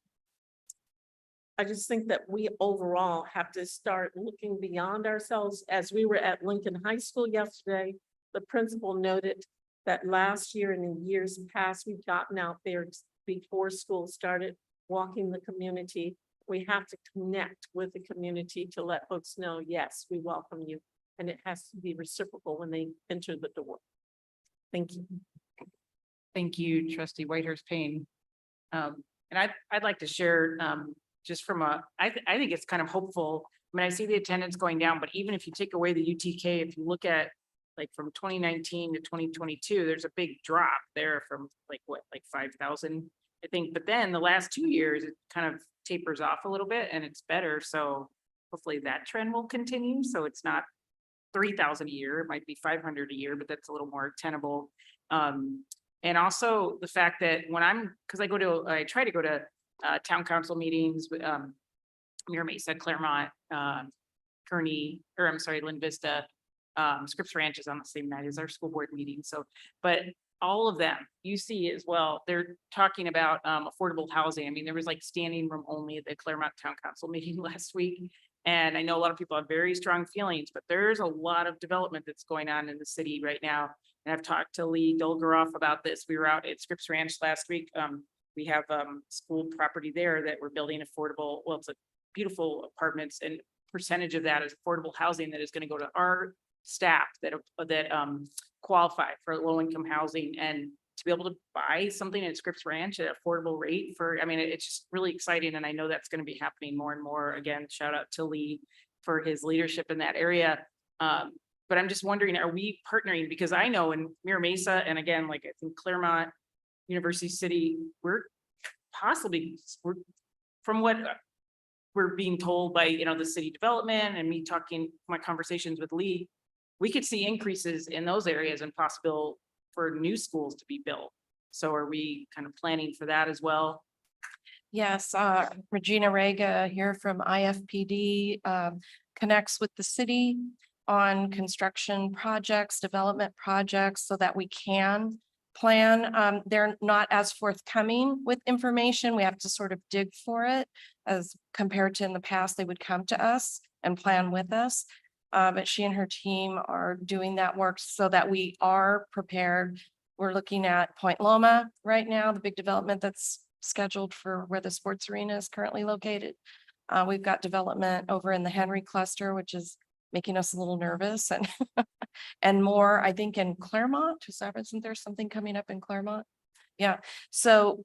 Speaker 7: just think that we overall have to start looking beyond ourselves. As we were at Lincoln High School yesterday, the principal noted that last year and in years past, we've gotten out there before school started, walking the community. We have to connect with the community to let folks know, yes, we welcome you. And it has to be reciprocal when they enter the door. Thank you.
Speaker 3: Thank you, trustee Whitehurst Payne. And I'd like to share, just from I think it's kind of hopeful. I mean, I see the attendance going down, but even if you take away the UTK, if you look at like from 2019 to 2022, there's a big drop there from like 5,000, I think. But then the last 2 years, it kind of tapers off a little bit and it's better. So hopefully that trend will continue. So it's not 3,000 a year, it might be 500 a year, but that's a little more tenable. And also the fact that when I try to go to town council meetings with Mira Mesa, Claremont, Kearney, or I'm sorry, Lynn Vista, Scripps Ranch is on the same night as our school board meeting. So, but all of them, you see as well, they're talking about affordable housing. I mean, there was like standing room only at the Claremont Town Council meeting last week. And I know a lot of people have very strong feelings, but there's a lot of development that's going on in the city right now. And I've talked to Lee Dolgaroff about this. We were out at Scripps Ranch last week. We have school property there that we're building affordable. Well, it's a beautiful apartments, and percentage of that is affordable housing that is going to go to our staff that qualify for low-income housing, and to be able to buy something at Scripps Ranch at an affordable rate for, I mean, it's just really exciting. And I know that's going to be happening more and more. Again, shout out to Lee for his leadership in that area. But I'm just wondering, are we partnering? Because I know in Mira Mesa, and again, like I think Claremont, University City, we're from what we're being told by, the city development and me talking, my conversations with Lee, we could see increases in those areas and possible for new schools to be built. So are we kind of planning for that as well?
Speaker 19: Yes, Regina Rega here from IFPD connects with the city on construction projects, development projects, so that we can plan. They're not as forthcoming with information. We have to sort of dig for it, as compared to in the past, they would come to us and plan with us. But she and her team are doing that work so that we are prepared. We're looking at Point Loma right now, the big development that's scheduled for where the sports arena is currently located. We've got development over in the Henry cluster, which is making us a little nervous, and and more, I think, in Claremont. Isn't there something coming up in Claremont? Yeah, so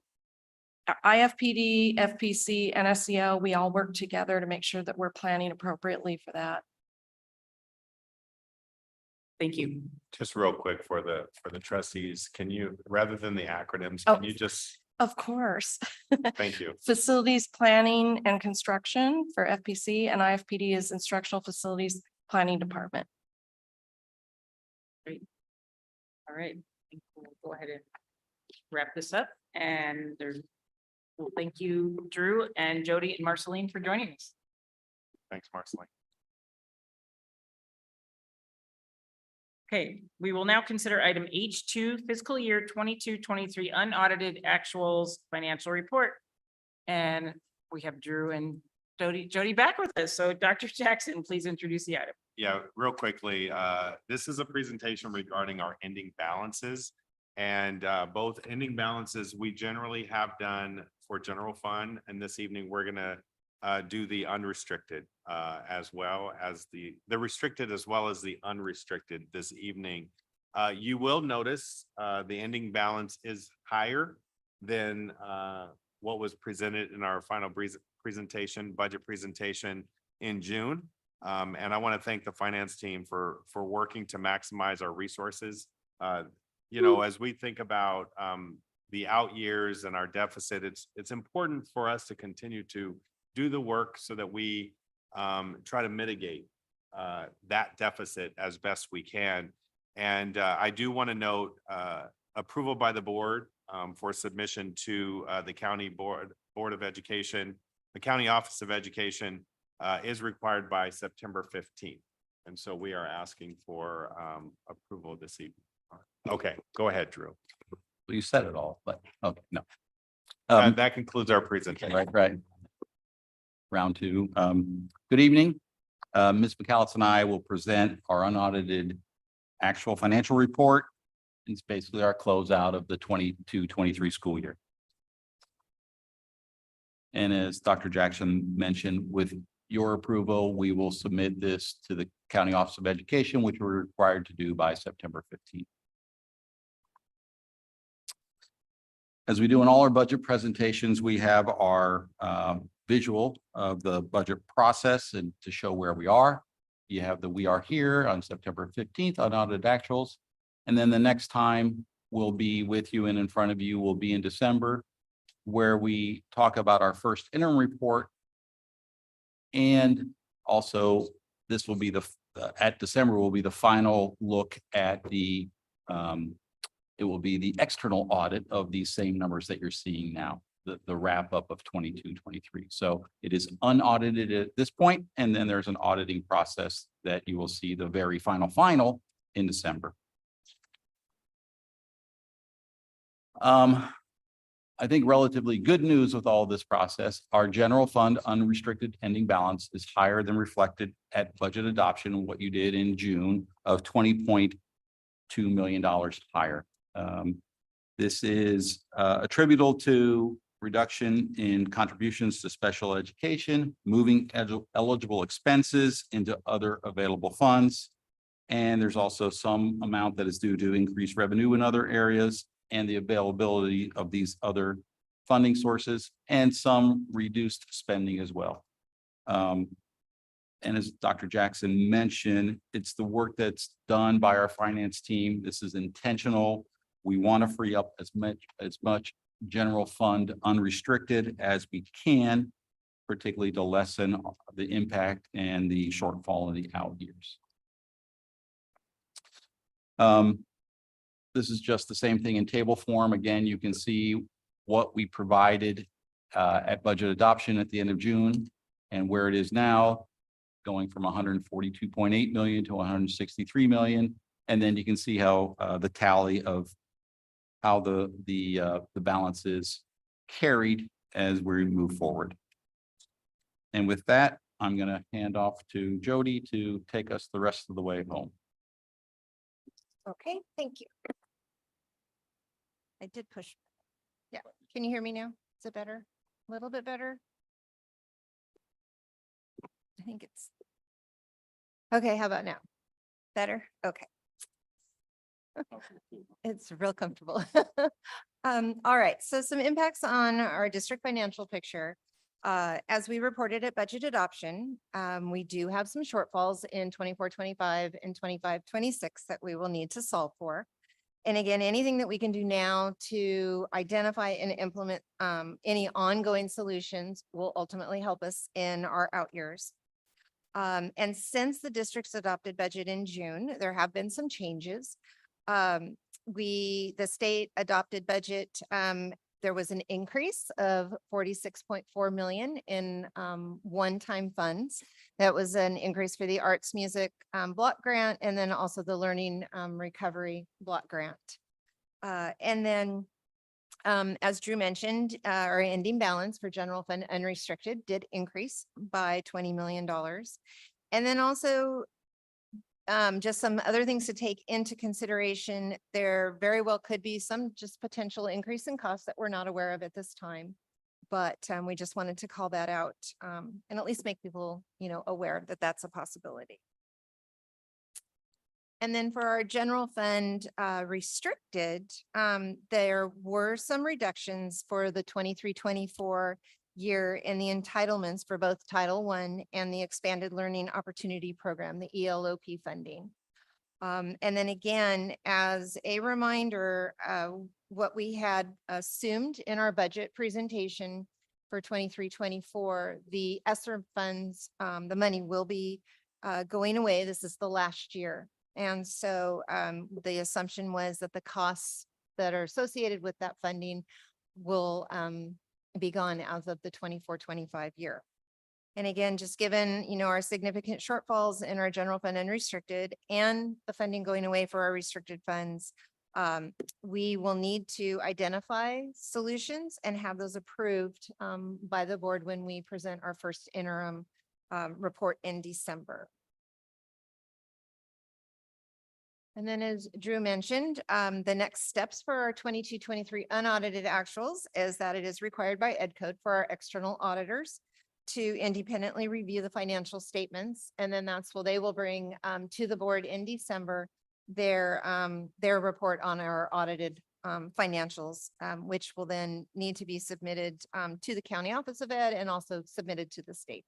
Speaker 19: IFPD, FPC, and SEO, we all work together to make sure that we're planning appropriately for that.
Speaker 3: Thank you.
Speaker 2: Just real quick for the trustees, can you, rather than the acronyms,
Speaker 19: Oh.
Speaker 2: can you just,
Speaker 19: Of course.
Speaker 2: thank you.
Speaker 19: Facilities planning and construction for FPC, and IFPD is instructional facilities planning department.
Speaker 3: Great. All right, I think we'll go ahead and wrap this up. And well, thank you, Drew and Jody and Marceline, for joining us.
Speaker 2: Thanks, Marceline.
Speaker 3: Okay, we will now consider item H2, fiscal year 22-23 unaudited actuals financial report. And we have Drew and Jody back with us. So Dr. Jackson, please introduce the item.
Speaker 2: Yeah, real quickly, this is a presentation regarding our ending balances. And both ending balances we generally have done for general fund. And this evening, we're gonna do the unrestricted as well as the restricted as well as the unrestricted this evening. You will notice the ending balance is higher than what was presented in our final presentation, budget presentation in June. And I want to thank the finance team for working to maximize our resources. You know, as we think about the out years and our deficit, it's important for us to continue to do the work so that we try to mitigate that deficit as best we can. And I do want to note approval by the board for submission to the county board of education. The county office of education is required by September 15th. And so we are asking for approval this evening. Okay, go ahead, Drew.
Speaker 18: Well, you said it all, but, okay, no.
Speaker 2: That concludes our presentation.
Speaker 18: Right. Round two. Good evening. Ms. McAllis and I will present our unaudited actual financial report. It's basically our closeout of the 22-23 school year. And as Dr. Jackson mentioned, with your approval, we will submit this to the County Office of Education, which we're required to do by September 15th. As we do in all our budget presentations, we have our visual of the budget process and to show where we are. You have the "We Are Here" on September 15th, unaudited actuals. And then the next time we'll be with you and in front of you will be in December, where we talk about our first interim report. And also this will be at December will be the final look at the it will be the external audit of these same numbers that you're seeing now, the wrap up of 22-23. So it is unaudited at this point, and then there's an auditing process that you will see the very final in December. I think relatively good news with all this process, our general fund unrestricted ending balance is higher than reflected at budget adoption, what you did in June, of $20.2 million higher. This is attributable to reduction in contributions to special education, moving eligible expenses into other available funds. And there's also some amount that is due to increased revenue in other areas and the availability of these other funding sources and some reduced spending as well. And as Dr. Jackson mentioned, it's the work that's done by our finance team. This is intentional. We want to free up as much general fund unrestricted as we can, particularly to lessen the impact and the shortfall in the out years. This is just the same thing in table form. Again, you can see what we provided at budget adoption at the end of June and where it is now, going from 142.8 million to 163 million. And then you can see how the tally of how the balance is carried as we move forward. And with that, I'm going to hand off to Jody to take us the rest of the way home.
Speaker 4: Okay, thank you. I did push. Yeah, can you hear me now? Is it better? A little bit better? I think it's. Okay, how about now? Better? Okay. It's real comfortable. All right, so some impacts on our district financial picture. As we reported at budget adoption, we do have some shortfalls in 24-25 and 25-26 that we will need to solve for. And again, anything that we can do now to identify and implement any ongoing solutions will ultimately help us in our out years. And since the district's adopted budget in June, there have been some changes. The state adopted budget, there was an increase of 46.4 million in one-time funds. That was an increase for the arts music block grant and then also the learning recovery block grant. And then as Drew mentioned, our ending balance for general fund unrestricted did increase by $20 million. And then also just some other things to take into consideration. There very well could be some just potential increase in costs that we're not aware of at this time. But we just wanted to call that out and at least make people, aware that that's a possibility.
Speaker 20: And then for our general fund restricted, there were some reductions for the 23-24 year in the entitlements for both Title I and the Expanded Learning Opportunity Program, the ELOP funding. And then again, as a reminder, what we had assumed in our budget presentation for 23-24, the ESSER funds, the money will be going away. This is the last year. And so the assumption was that the costs that are associated with that funding will be gone as of the 24-25 year. And again, just given, our significant shortfalls in our general fund unrestricted and the funding going away for our restricted funds, we will need to identify solutions and have those approved by the board when we present our first interim report in December. And then as Drew mentioned, the next steps for our 22-23 unaudited actuals is that it is required by Ed Code for our external auditors to independently review the financial statements. And then they will bring to the board in December their report on our audited financials, which will then need to be submitted to the County Office of Ed and also submitted to the state.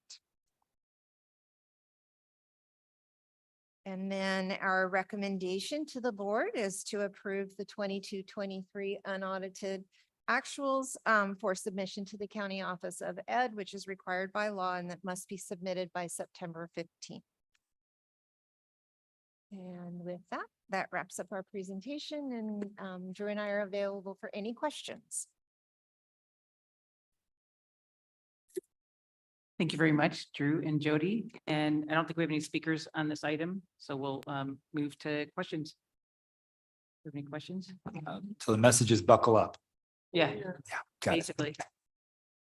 Speaker 20: And then our recommendation to the board is to approve the 22-23 unaudited actuals for submission to the County Office of Ed, which is required by law and that must be submitted by September 15th. And with that, that wraps up our presentation, and Drew and I are available for any questions.
Speaker 3: Thank you very much, Drew and Jody. And I don't think we have any speakers on this item, so we'll move to questions. Do you have any questions?
Speaker 11: So the message is buckle up.
Speaker 3: Yeah,
Speaker 11: Yeah, got it.
Speaker 3: basically.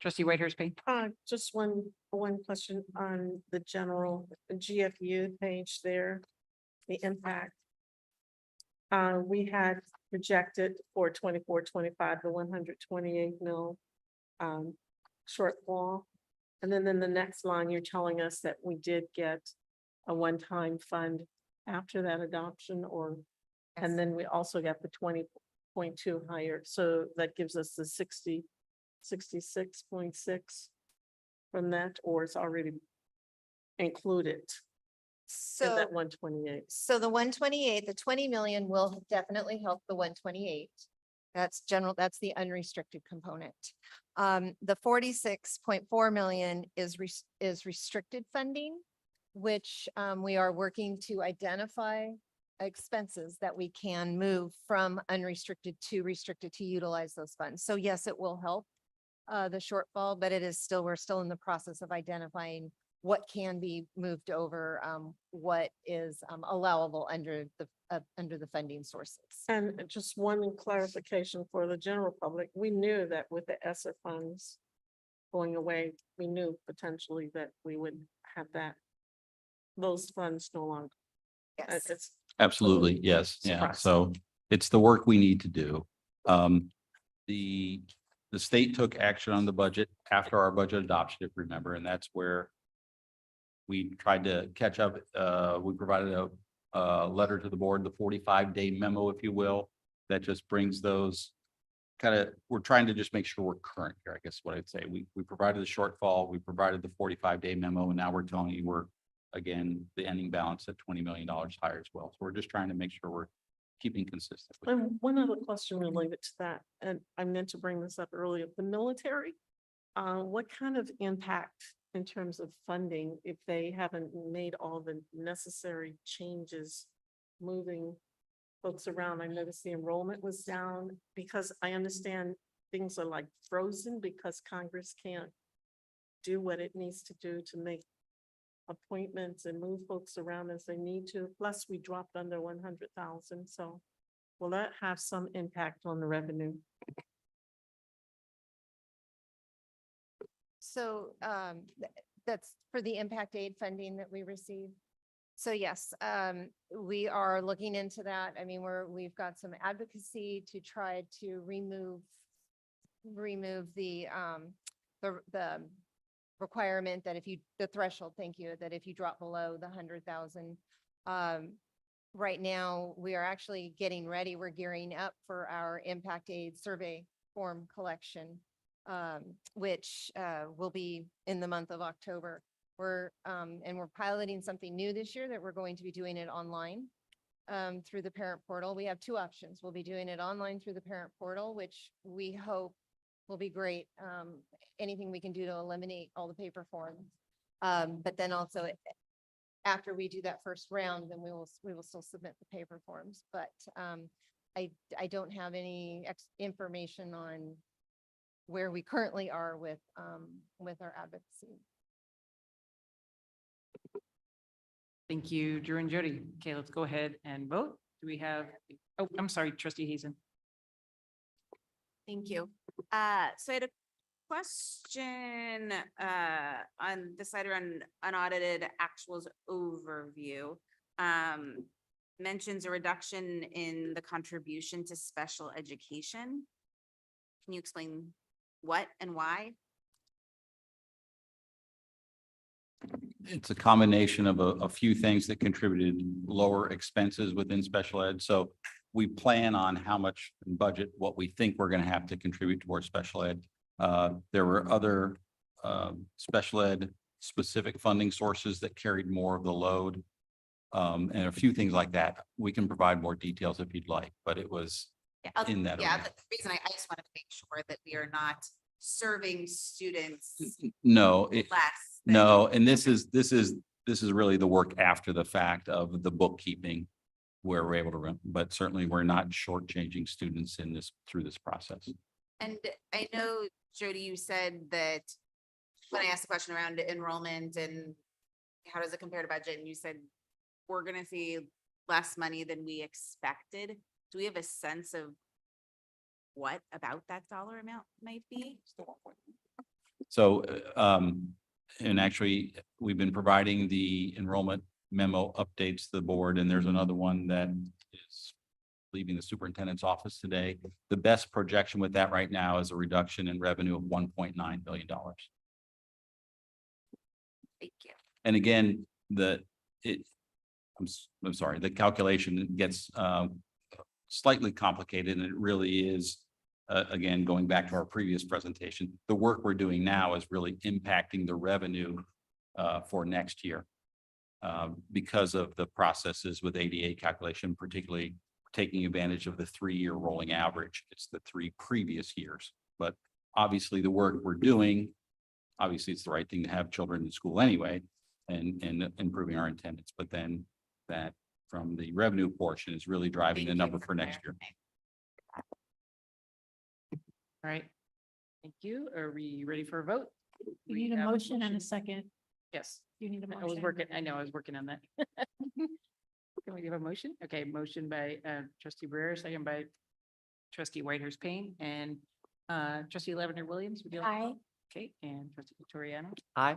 Speaker 3: Trustee Whitehurst Payne.
Speaker 7: Just one question on the general GFU page there, the impact. We had projected for 24-25, the 128 mil shortfall. And then in the next line, you're telling us that we did get a one-time fund after that adoption, and then we also got the 20.2 higher. So that gives us the 66.6 from that, or it's already included in
Speaker 20: So
Speaker 7: that 128.
Speaker 20: So the 128, the 20 million will definitely help the 128. That's general, that's the unrestricted component. The 46.4 million is restricted funding, which we are working to identify expenses that we can move from unrestricted to restricted to utilize those funds. So yes, it will help the shortfall, but we're still in the process of identifying what can be moved over, what is allowable under the funding sources.
Speaker 7: And just one clarification for the general public. We knew that with the ESSER funds going away, we knew potentially that we would have those funds no longer.
Speaker 20: Yes.
Speaker 7: It's
Speaker 18: Absolutely, yes, yeah,
Speaker 7: surprise.
Speaker 18: so it's the work we need to do. The state took action on the budget after our budget adoption, if you remember, and that's where we tried to catch up. We provided a letter to the board, the 45-day memo, if you will, that just brings those we're trying to just make sure we're current here, I guess is what I'd say. We provided the shortfall, we provided the 45-day memo, and now we're telling you we're, again, the ending balance at $20 million higher as well. So we're just trying to make sure we're keeping consistent.
Speaker 7: And one other question related to that, and I meant to bring this up earlier, the military, what kind of impact in terms of funding if they haven't made all the necessary changes, moving folks around? I noticed the enrollment was down because I understand things are like frozen because Congress can't do what it needs to do to make appointments and move folks around as they need to. Plus, we dropped under 100,000. So will that have some impact on the revenue?
Speaker 20: So that's for the impact aid funding that we received. So yes, we are looking into that. I mean, we've got some advocacy to try to remove the requirement that the threshold, thank you, that if you drop below the 100,000, right now, we are actually getting ready. We're gearing up for our impact aid survey form collection, which will be in the month of October. We're piloting something new this year that we're going to be doing it online through the parent portal. We have two options. We'll be doing it online through the parent portal, which we hope will be great. Anything we can do to eliminate all the paper forms. But then also after we do that first round, then we will still submit the paper forms. But I don't have any information on where we currently are with our advocacy.
Speaker 3: Thank you, Drew and Jody. Okay, let's go ahead and vote. Do we have, oh, I'm sorry, trustee Hazen.
Speaker 6: Thank you. So I had a question on the side around unaudited actuals overview. Mentions a reduction in the contribution to special education. Can you explain what and why?
Speaker 18: It's a combination of a few things that contributed lower expenses within special ed. So we plan on how much in budget, what we think we're going to have to contribute towards special ed. There were other special ed specific funding sources that carried more of the load. And a few things like that. We can provide more details if you'd like, but it was in that.
Speaker 6: Yeah,
Speaker 18: arena.
Speaker 6: the reason I just wanted to make sure that we are not serving students
Speaker 18: No,
Speaker 6: less.
Speaker 18: no, and this is really the work after the fact of the bookkeeping where we're able to run, but certainly we're not shortchanging students in this through this process.
Speaker 6: And I know, Jody, you said that when I asked the question around enrollment and how does it compare to budget, and you said we're gonna see less money than we expected. Do we have a sense of what about that dollar amount might be?
Speaker 18: So, and actually, we've been providing the enrollment memo updates to the board, and there's another one that is leaving the superintendent's office today. The best projection with that right now is a reduction in revenue of $1.9 billion.
Speaker 6: Thank you.
Speaker 18: And again, I'm sorry, the calculation gets slightly complicated, and it really is, again, going back to our previous presentation, the work we're doing now is really impacting the revenue for next year because of the processes with ADA calculation, particularly taking advantage of the 3-year rolling average. It's the 3 previous years, but obviously the work we're doing, obviously it's the right thing to have children in school anyway and improving our attendance, but then that from the revenue portion is really driving the number for next year.
Speaker 3: All right. Thank you. Are we ready for a vote?
Speaker 12: You need a motion and a second.
Speaker 3: Yes.
Speaker 12: You need a motion.
Speaker 3: I was working on that. Can we give a motion? Okay, motion by trustee Breer, second by trustee Whitehurst Payne, and trustee Lavender Williams. Would you like-
Speaker 17: Aye.
Speaker 3: Okay, and trustee Toriano.
Speaker 9: Aye.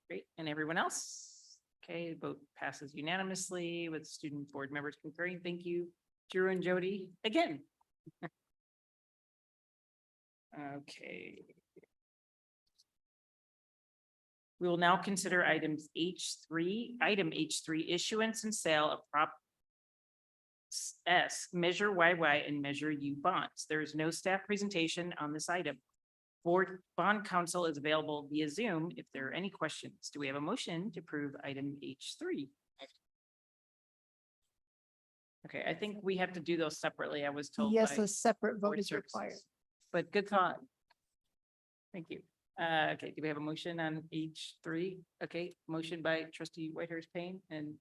Speaker 3: Great, and everyone else? Okay, vote passes unanimously with student board members concurring. Thank you, Drew and Jody, again. Okay. We will now consider items H3, item H3, issuance and sale of Prop S, Measure YY and Measure U bonds. There is no staff presentation on this item. Board bond counsel is available via Zoom if there are any questions. Do we have a motion to approve item H3? Okay, I think we have to do those separately. I was told.
Speaker 12: Yes,
Speaker 3: by
Speaker 12: a separate vote
Speaker 3: board
Speaker 12: is required.
Speaker 3: services. But good thought. Thank you. Okay, do we have a motion on H3? Okay, motion by trustee Whitehurst Payne and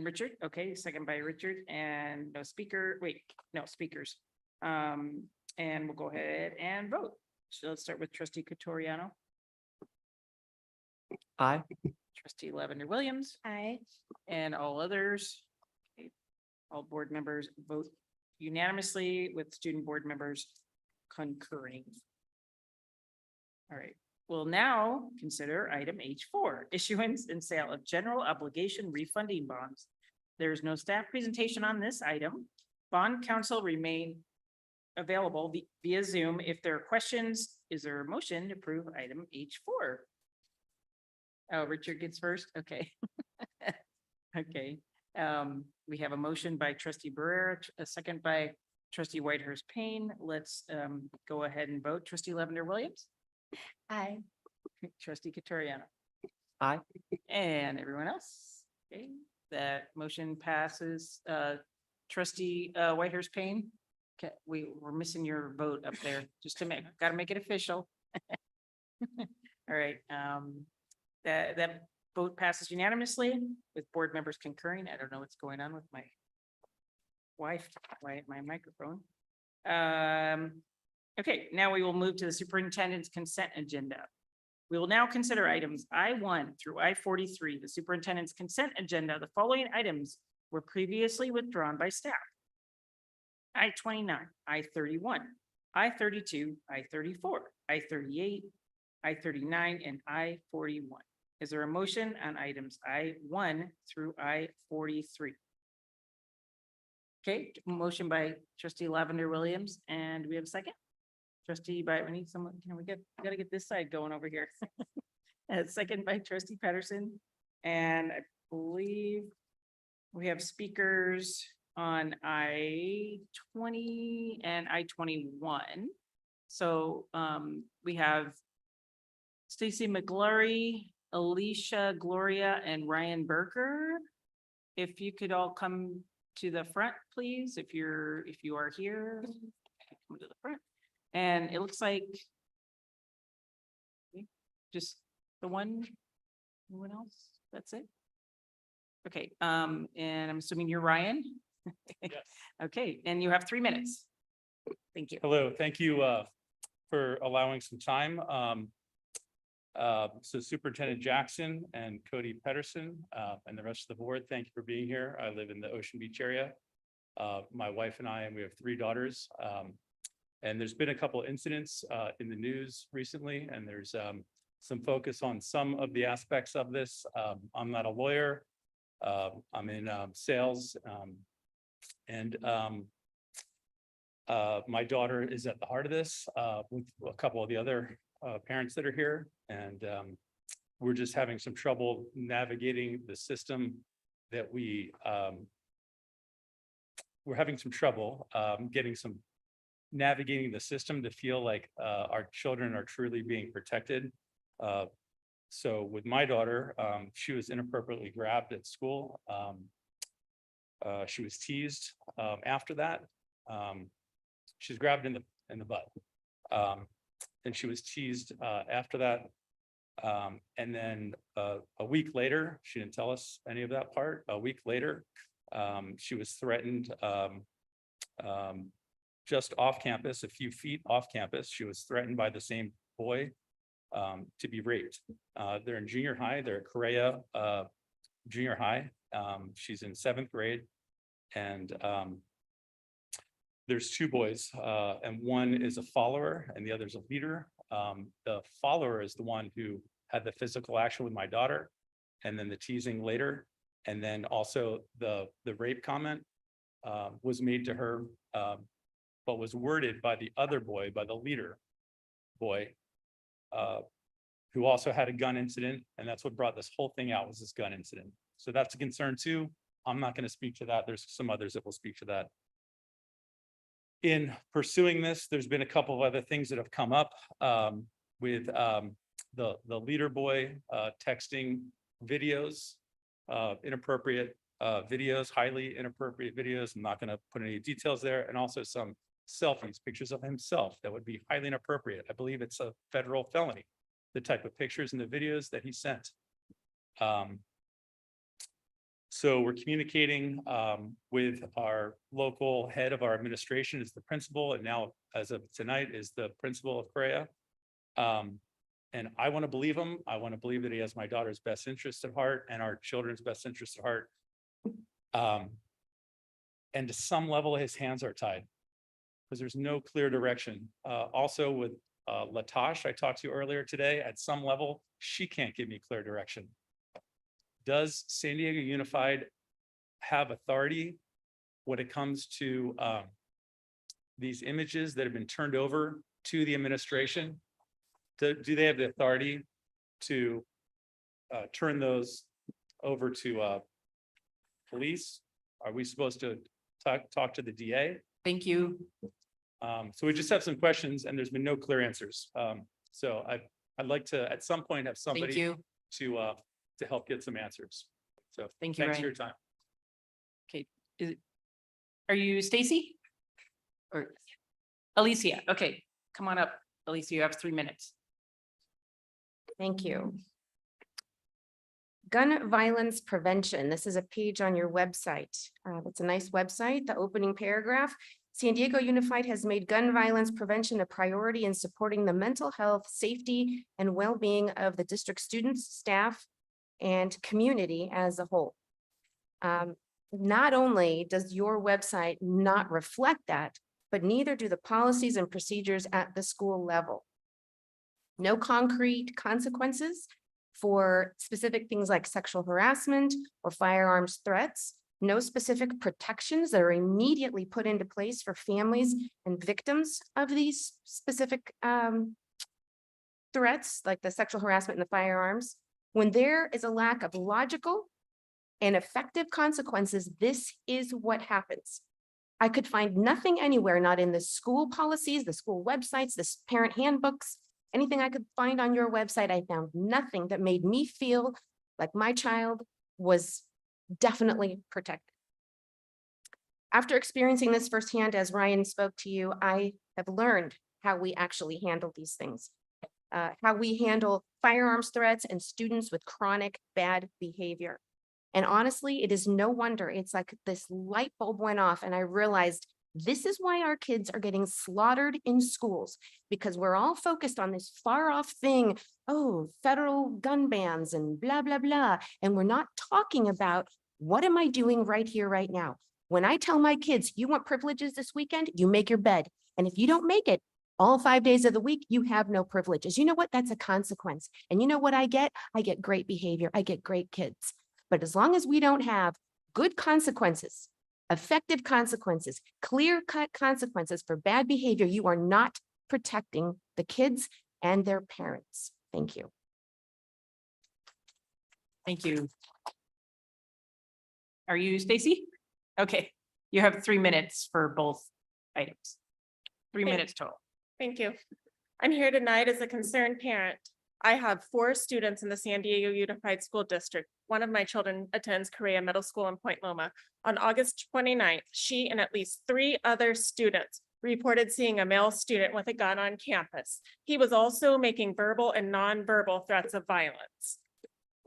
Speaker 3: Richard. Okay, second by Richard, and no speakers. And we'll go ahead and vote. So let's start with trustee Catoriano,
Speaker 9: Aye.
Speaker 3: trustee Lavender Williams,
Speaker 16: Aye.
Speaker 3: and all others. Okay, all board members vote unanimously with student board members concurring. All right, we'll now consider item H4, issuance and sale of general obligation refunding bonds. There's no staff presentation on this item. Bond counsel remain available via Zoom. If there are questions, is there a motion to approve item H4? Oh, Richard gets first. Okay. Okay. We have a motion by trustee Barrera, a second by trustee Whitehurst Payne. Let's go ahead and vote. Trustee Lavender Williams.
Speaker 20: Aye.
Speaker 3: Trustee Katoriano.
Speaker 9: Aye.
Speaker 3: And everyone else. Okay, that motion passes. Trustee Whitehurst Payne. Okay, we're missing your vote up there, just to gotta make it official. All right, that vote passes unanimously with board members concurring. I don't know what's going on with my wife, my microphone. Okay, now we will move to the superintendent's consent agenda. We will now consider items I-1 through I-43, the superintendent's consent agenda. The following items were previously withdrawn by staff. I-29, I-31, I-32, I-34, I-38, I-39, and I-41. Is there a motion on items I-1 through I-43? Okay, motion by trustee Lavender Williams, and we have a second? Trustee we need someone, we gotta get this side going over here. Second by trustee Patterson, and I believe we have speakers on I-20 and I-21. So we have Stacy McGlory, Alicia Gloria, and Ryan Berker. If you could all come to the front, please, if you are here, come to the front. And it looks like just the one, anyone else? That's it? Okay, and I'm assuming you're Ryan?
Speaker 21: Yes.
Speaker 3: Okay, and you have 3 minutes. Thank you.
Speaker 21: Hello, thank you for allowing some time. So Superintendent Jackson and Cody Pedersen and the rest of the board, thank you for being here. I live in the Ocean Beach area. My wife and we have 3 daughters. And there's been a couple of incidents in the news recently, and there's some focus on some of the aspects of this. I'm not a lawyer. I'm in sales. And my daughter is at the heart of this with a couple of the other parents that are here. And we're just having some trouble navigating the system that we're having some trouble navigating the system to feel like our children are truly being protected. So with my daughter, she was inappropriately grabbed at school. She was teased after that. She's grabbed in the butt. And she was teased after that. And then a week later, she didn't tell us any of that part. A week later, she was threatened just off campus, a few feet off campus. She was threatened by the same boy to be raped. They're in junior high. They're at Correa Junior High. She's in 7th grade. And there's 2 boys, and one is a follower and the other's a leader. The follower is the one who had the physical action with my daughter, and then the teasing later. And then also the rape comment was made to her, but was worded by the other boy, by the leader boy, who also had a gun incident. And that's what brought this whole thing out, was this gun incident. So that's a concern too. I'm not going to speak to that. There's some others that will speak to that. In pursuing this, there's been a couple of other things that have come up with the leader boy texting videos, inappropriate videos, highly inappropriate videos. I'm not going to put any details there. And also some selfies, pictures of himself that would be highly inappropriate. I believe it's a federal felony, the type of pictures and the videos that he sent. So we're communicating with our local head of our administration, is the principal, and now as of tonight is the principal of Correa. And I want to believe him. I want to believe that he has my daughter's best interest at heart and our children's best interest at heart. And to some level, his hands are tied because there's no clear direction. Also with Latosh, I talked to earlier today, at some level, she can't give me clear direction. Does San Diego Unified have authority when it comes to these images that have been turned over to the administration? Do they have the authority to turn those over to police? Are we supposed to talk to the DA?
Speaker 3: Thank you.
Speaker 21: So we just have some questions and there's been no clear answers. So I'd like to, at some point, have
Speaker 3: Thank
Speaker 21: somebody
Speaker 3: you.
Speaker 21: to help get some answers. So
Speaker 3: Thank you,
Speaker 21: thanks for
Speaker 3: Ryan.
Speaker 21: your time.
Speaker 3: Okay, are you Stacy? Or Alicia? Okay, come on up. Alicia, you have 3 minutes.
Speaker 5: Thank you. Gun violence prevention. This is a page on your website. It's a nice website. The opening paragraph. San Diego Unified has made gun violence prevention a priority in supporting the mental health, safety, and well-being of the district students, staff, and community as a whole. Not only does your website not reflect that, but neither do the policies and procedures at the school level. No concrete consequences for specific things like sexual harassment or firearms threats. No specific protections that are immediately put into place for families and victims of these specific threats, like the sexual harassment and the firearms. When there is a lack of logical and effective consequences, this is what happens. I could find nothing anywhere, not in the school policies, the school websites, the parent handbooks, anything I could find on your website. I found nothing that made me feel like my child was definitely protected. After experiencing this firsthand, as Ryan spoke to you, I have learned how we actually handle these things, how we handle firearms threats and students with chronic bad behavior. And honestly, it is no wonder. It's like this light bulb went off and I realized this is why our kids are getting slaughtered in schools, because we're all focused on this far off thing. Oh, federal gun bans and blah, blah, blah. And we're not talking about what am I doing right here, right now? When I tell my kids, you want privileges this weekend, you make your bed. And if you don't make it all 5 days of the week, you have no privileges. You know what? That's a consequence. And you know what I get? I get great behavior. I get great kids. But as long as we don't have good consequences, effective consequences, clear-cut consequences for bad behavior, you are not protecting the kids and their parents. Thank you.
Speaker 3: Thank you. Are you Stacy? Okay, you have 3 minutes for both items. 3 minutes total.
Speaker 22: Thank you. I'm here tonight as a concerned parent. I have 4 students in the San Diego Unified School District. One of my children attends Correa Middle School in Point Loma. On August 29th, she and at least 3 other students reported seeing a male student with a gun on campus. He was also making verbal and nonverbal threats of violence.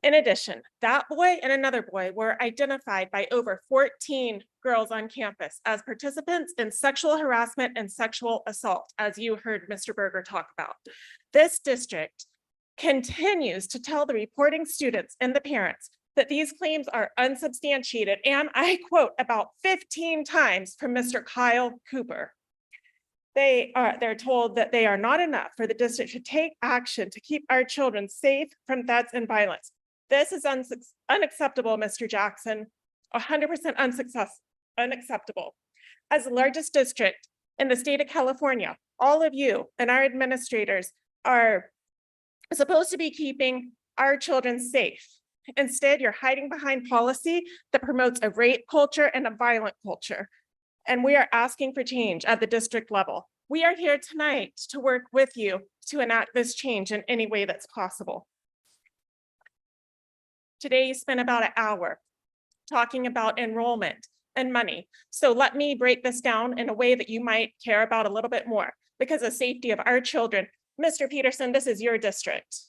Speaker 22: In addition, that boy and another boy were identified by over 14 girls on campus as participants in sexual harassment and sexual assault, as you heard Mr. Berger talk about. This district continues to tell the reporting students and the parents that these claims are unsubstantiated, and I quote about 15 times from Mr. Kyle Cooper. They're told that they are not enough for the district to take action to keep our children safe from threats and violence. This is unacceptable, Mr. Jackson, 100% unacceptable. As the largest district in the state of California, all of you and our administrators are supposed to be keeping our children safe. Instead, you're hiding behind policy that promotes a rape culture and a violent culture. And we are asking for change at the district level. We are here tonight to work with you to enact this change in any way that's possible. Today, you spent about an hour talking about enrollment and money. So let me break this down in a way that you might care about a little bit more, because the safety of our children. Mr. Peterson, this is your district.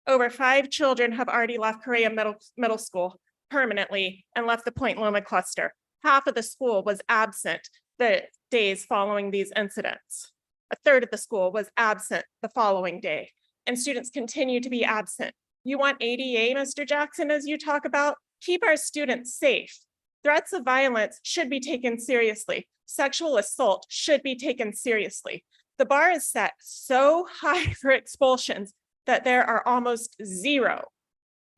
Speaker 22: Over 5 children have already left Correa Middle School permanently and left the Point Loma cluster. Half of the school was absent the days following these incidents. A third of the school was absent the following day, and students continue to be absent. You want ADA, Mr. Jackson, as you talk about? Keep our students safe. Threats of violence should be taken seriously. Sexual assault should be taken seriously. The bar is set so high for expulsions that there are almost 0.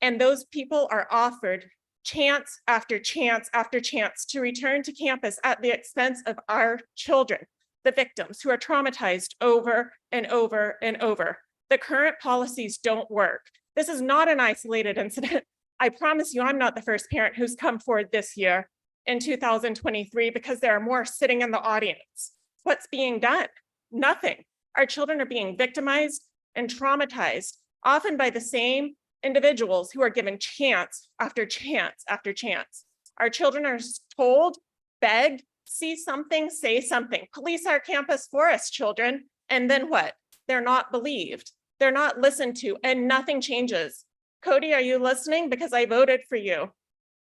Speaker 22: And those people are offered chance after chance after chance to return to campus at the expense of our children, the victims who are traumatized over and over and over. The current policies don't work. This is not an isolated incident. I promise you, I'm not the first parent who's come forward this year in 2023 because there are more sitting in the audience. What's being done? Nothing. Our children are being victimized and traumatized, often by the same individuals who are given chance after chance after chance. Our children are told, begged, see something, say something. Police our campus for us, children. And then what? They're not believed. They're not listened to, and nothing changes. Cody, are you listening? Because I voted for you.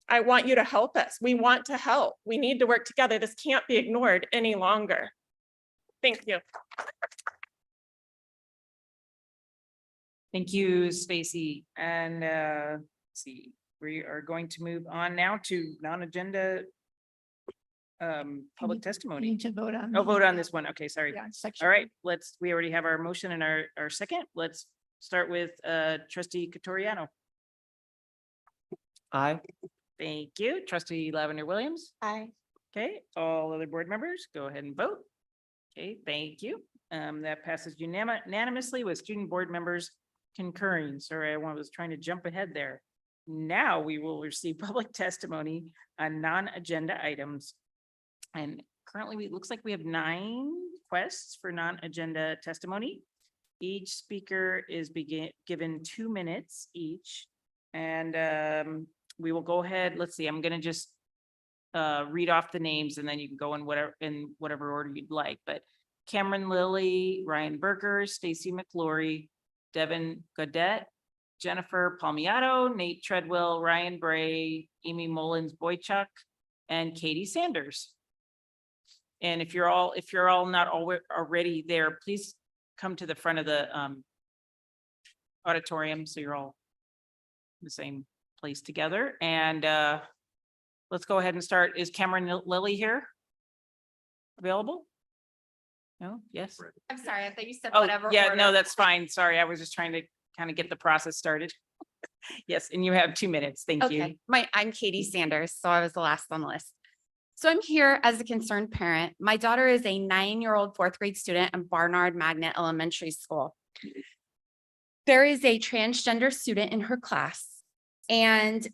Speaker 22: I want you to help us. We want to help. We need to work together. This can't be ignored any longer. Thank you.
Speaker 3: Thank you, Stacy. And let's see, we are going to move on now to non-agenda public
Speaker 12: We
Speaker 3: testimony.
Speaker 12: need to vote on.
Speaker 3: Oh,
Speaker 12: the,
Speaker 3: vote on this one. Okay, sorry.
Speaker 12: Yeah, section.
Speaker 3: All right, we already have our motion and our second. Let's start with trustee Catoriano.
Speaker 9: Aye.
Speaker 3: Thank you. Trustee Lavender Williams.
Speaker 4: Aye.
Speaker 3: Okay, all other board members, go ahead and vote. Okay, thank you. That passes unanimously with student board members concurring. Sorry, I was trying to jump ahead there. Now we will receive public testimony on non-agenda items. And currently, it looks like we have 9 requests for non-agenda testimony. Each speaker is given 2 minutes each. And we will go ahead. Let's see, I'm gonna just read off the names and then you can go in whatever order you'd like. But Cameron Lilly, Ryan Berger, Stacy McClory, Devin Godet, Jennifer Palmiato, Nate Treadwell, Ryan Bray, Amy Mullins Boychuk, and Katie Sanders. And if you're all not already there, please come to the front of the auditorium so you're all in the same place together. And let's go ahead and start. Is Cameron Lilly here? Available? No? Yes?
Speaker 13: I'm sorry, I thought you said
Speaker 3: Oh,
Speaker 13: whatever.
Speaker 3: yeah, no,
Speaker 13: order.
Speaker 3: that's fine. Sorry, I was just trying to kind of get the process started. Yes, and you have 2 minutes. Thank you.
Speaker 13: Okay, I'm Katie Sanders, so I was the last on the list. So I'm here as a concerned parent. My daughter is a 9-year-old 4th grade student at Barnard Magnet Elementary School. There is a transgender student in her class, and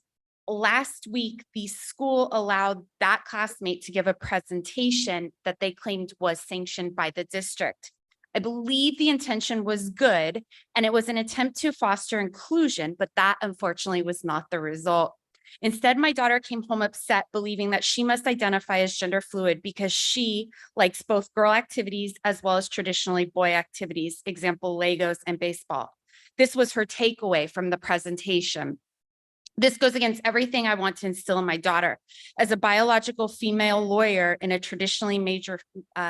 Speaker 13: last week, the school allowed that classmate to give a presentation that they claimed was sanctioned by the district. I believe the intention was good, and it was an attempt to foster inclusion, but that unfortunately was not the result. Instead, my daughter came home upset, believing that she must identify as gender fluid because she likes both girl activities as well as traditionally boy activities, example, Legos and baseball. This was her takeaway from the presentation. This goes against everything I want to instill in my daughter. As a biological female lawyer in a traditionally major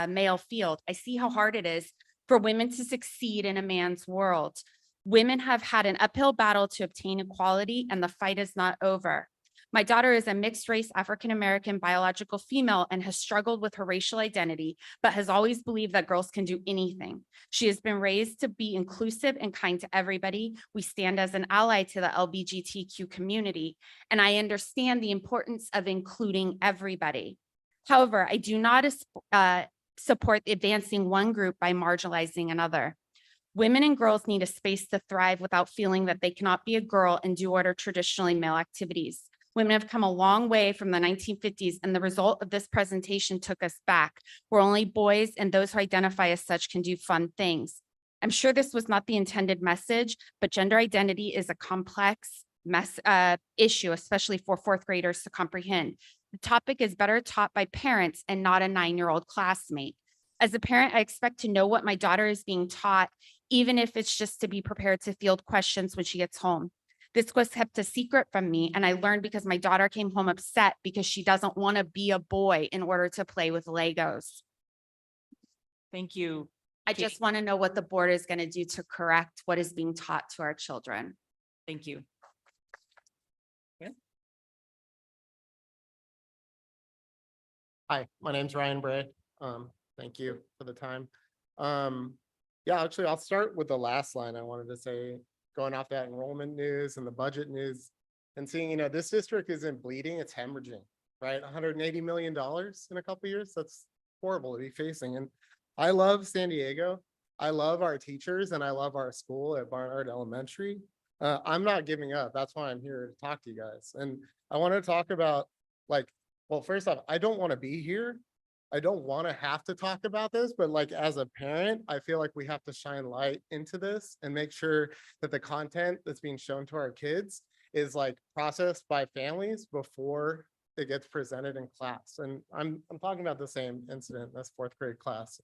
Speaker 13: male field, I see how hard it is for women to succeed in a man's world. Women have had an uphill battle to obtain equality, and the fight is not over. My daughter is a mixed race African-American biological female and has struggled with her racial identity, but has always believed that girls can do anything. She has been raised to be inclusive and kind to everybody. We stand as an ally to the LGBTQ community, and I understand the importance of including everybody. However, I do not support advancing one group by marginalizing another. Women and girls need a space to thrive without feeling that they cannot be a girl and do what are traditionally male activities. Women have come a long way from the 1950s, and the result of this presentation took us back, where only boys and those who identify as such can do fun things. I'm sure this was not the intended message, but gender identity is a complex issue, especially for 4th graders to comprehend. The topic is better taught by parents and not a 9-year-old classmate. As a parent, I expect to know what my daughter is being taught, even if it's just to be prepared to field questions when she gets home. This was kept a secret from me, and I learned because my daughter came home upset because she doesn't want to be a boy in order to play with Legos.
Speaker 3: Thank you.
Speaker 13: I just want to know what the board is going to do to correct what is being taught to our children.
Speaker 3: Thank you.
Speaker 14: Hi, my name's Ryan Bray. Thank you for the time. Yeah, actually, I'll start with the last line I wanted to say, going off that enrollment news and the budget news and seeing, this district isn't bleeding, it's hemorrhaging, right? $180 million in a couple of years. That's horrible to be facing. And I love San Diego. I love our teachers and I love our school at Barnard Elementary. I'm not giving up. That's why I'm here to talk to you guys. And I want to talk about like, well, first off, I don't want to be here. I don't want to have to talk about this, but like as a parent, I feel like we have to shine light into this and make sure that the content that's being shown to our kids is like processed by families before it gets presented in class. And I'm talking about the same incident, that's fourth grade class.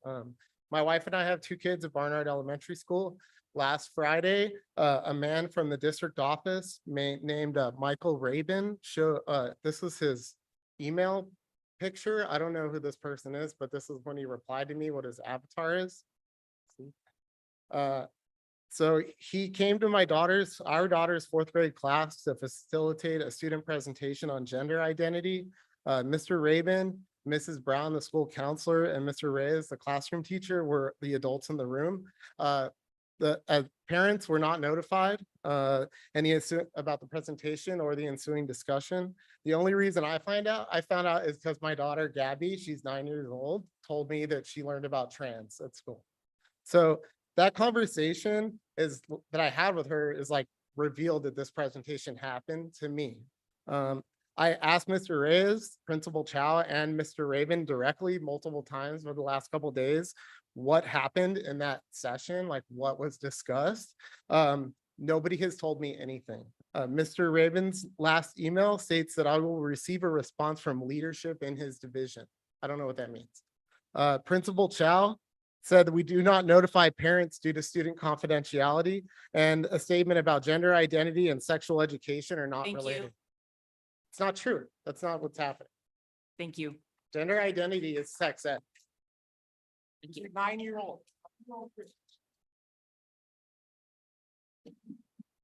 Speaker 14: My wife and I have 2 kids at Barnard Elementary School. Last Friday, a man from the district office named Michael Rabin this was his email picture. I don't know who this person is, but this is when he replied to me what his avatar is. So he came to our daughter's fourth grade class to facilitate a student presentation on gender identity. Mr. Rabin, Mrs. Brown, the school counselor, and Mr. Reyes, the classroom teacher, were the adults in the room. The parents were not notified about the presentation or the ensuing discussion. The only reason I found out is because my daughter, Gabby, she's 9 years old, told me that she learned about trans at school. So that conversation that I had with her is like revealed that this presentation happened to me. I asked Mr. Reyes, Principal Chow, and Mr. Raven directly multiple times over the last couple of days what happened in that session, like what was discussed. Nobody has told me anything. Mr. Raven's last email states that I will receive a response from leadership in his division. I don't know what that means. Principal Chow said that we do not notify parents due to student confidentiality, and a statement about gender identity and sexual education are not related. It's not true. That's not what's happening.
Speaker 3: Thank you.
Speaker 14: Gender identity is sex ed.
Speaker 3: Thank you.
Speaker 14: 9-year-old.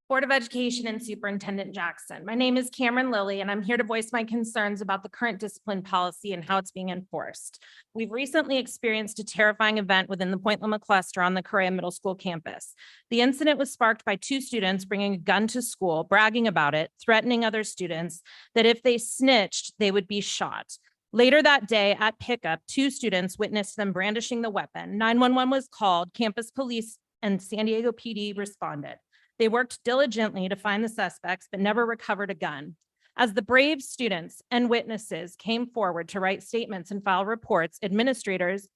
Speaker 1: Board of Education and Superintendent Jackson. My name is Cameron Lilly, and I'm here to voice my concerns about the current discipline policy and how it's being enforced. We've recently experienced a terrifying event within the Point Loma cluster on the Correa Middle School campus. The incident was sparked by 2 students bringing a gun to school, bragging about it, threatening other students that if they snitched, they would be shot. Later that day at pickup, 2 students witnessed them brandishing the weapon. 911 was called, campus police and San Diego PD responded. They worked diligently to find the suspects, but never recovered a gun. As the brave students and witnesses came forward to write statements and file reports, administrators